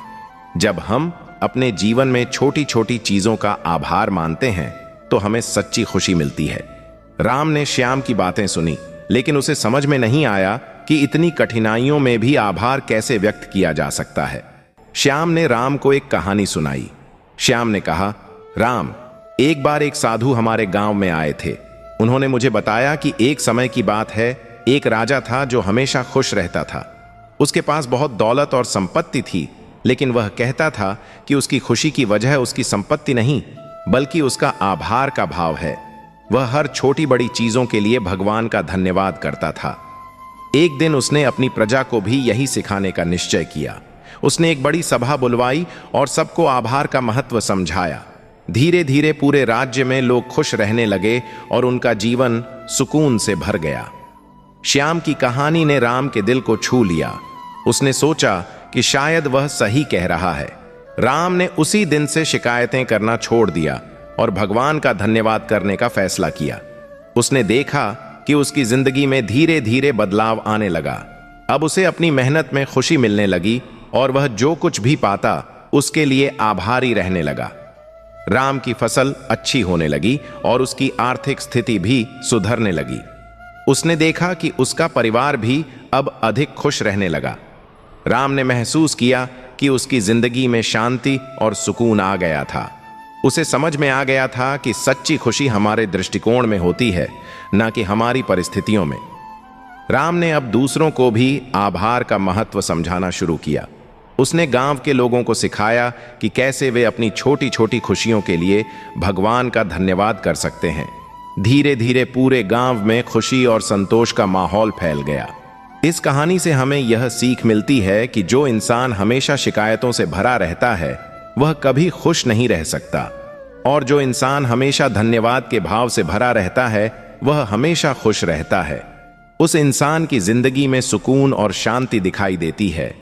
जब हम अपने जीवन में छोटी छोटी चीजों का आभार मानते हैं तो हमें सच्ची खुशी मिलती है। राम ने श्याम की बातें सुनी, लेकिन उसे समझ में नहीं आया कि इतनी कठिनाइयों में भी आभार कैसे व्यक्त किया जा सकता है। श्याम ने राम को एक कहानी सुनाई। श्याम ने कहा, राम, एक बार एक साधु हमारे गांव में आए थे। उन्होंने मुझे बताया कि एक समय की बात है, एक राजा था जो हमेशा खुश रहता था। उसके पास बहुत दौलत और संपत्ति थी, लेकिन वह कहता था कि उसकी खुशी की वजह उसकी संपत्ति नहीं बल्कि उसका आभार का भाव है। वह हर छोटी बड़ी चीजों के लिए भगवान का धन्यवाद करता था। एक दिन उसने अपनी प्रजा को भी यही सिखाने का निश्चय किया। उसने एक बड़ी सभा बुलवाई और सबको आभार का महत्व समझाया। धीरे धीरे पूरे राज्य में लोग खुश रहने लगे और उनका जीवन सुकून से भर गया। श्याम की कहानी ने राम के दिल को छू लिया। उसने सोचा कि शायद वह सही कह रहा है। राम ने उसी दिन से शिकायतें करना छोड़ दिया और भगवान का धन्यवाद करने का फैसला किया। उसने देखा कि उसकी जिंदगी में धीरे धीरे बदलाव आने लगा। अब उसे अपनी मेहनत में खुशी मिलने लगी और वह जो कुछ भी पाता उसके लिए आभारी रहने लगा। राम की फसल अच्छी होने लगी और उसकी आर्थिक स्थिति भी सुधरने लगी। उसने देखा कि उसका परिवार भी अब अधिक खुश रहने लगा। राम ने महसूस किया कि उसकी जिंदगी में शांति और सुकून आ गया था। उसे समझ में आ गया था कि सच्ची खुशी हमारे दृष्टिकोण में होती है, न कि हमारी परिस्थितियों में। राम ने अब दूसरों को भी आभार का महत्व समझाना शुरू किया। उसने गांव के लोगों को सिखाया कि कैसे वे अपनी छोटी छोटी खुशियों के लिए भगवान का धन्यवाद कर सकते हैं। धीरे धीरे पूरे गांव में खुशी और संतोष का माहौल फैल गया। इस कहानी से हमें यह सीख मिलती है कि जो इंसान हमेशा शिकायतों से भरा रहता है वह कभी खुश नहीं रह सकता, और जो इंसान हमेशा धन्यवाद के भाव से भरा रहता है वह हमेशा खुश रहता है। उस इंसान की जिंदगी में सुकून और शांति दिखाई देती है।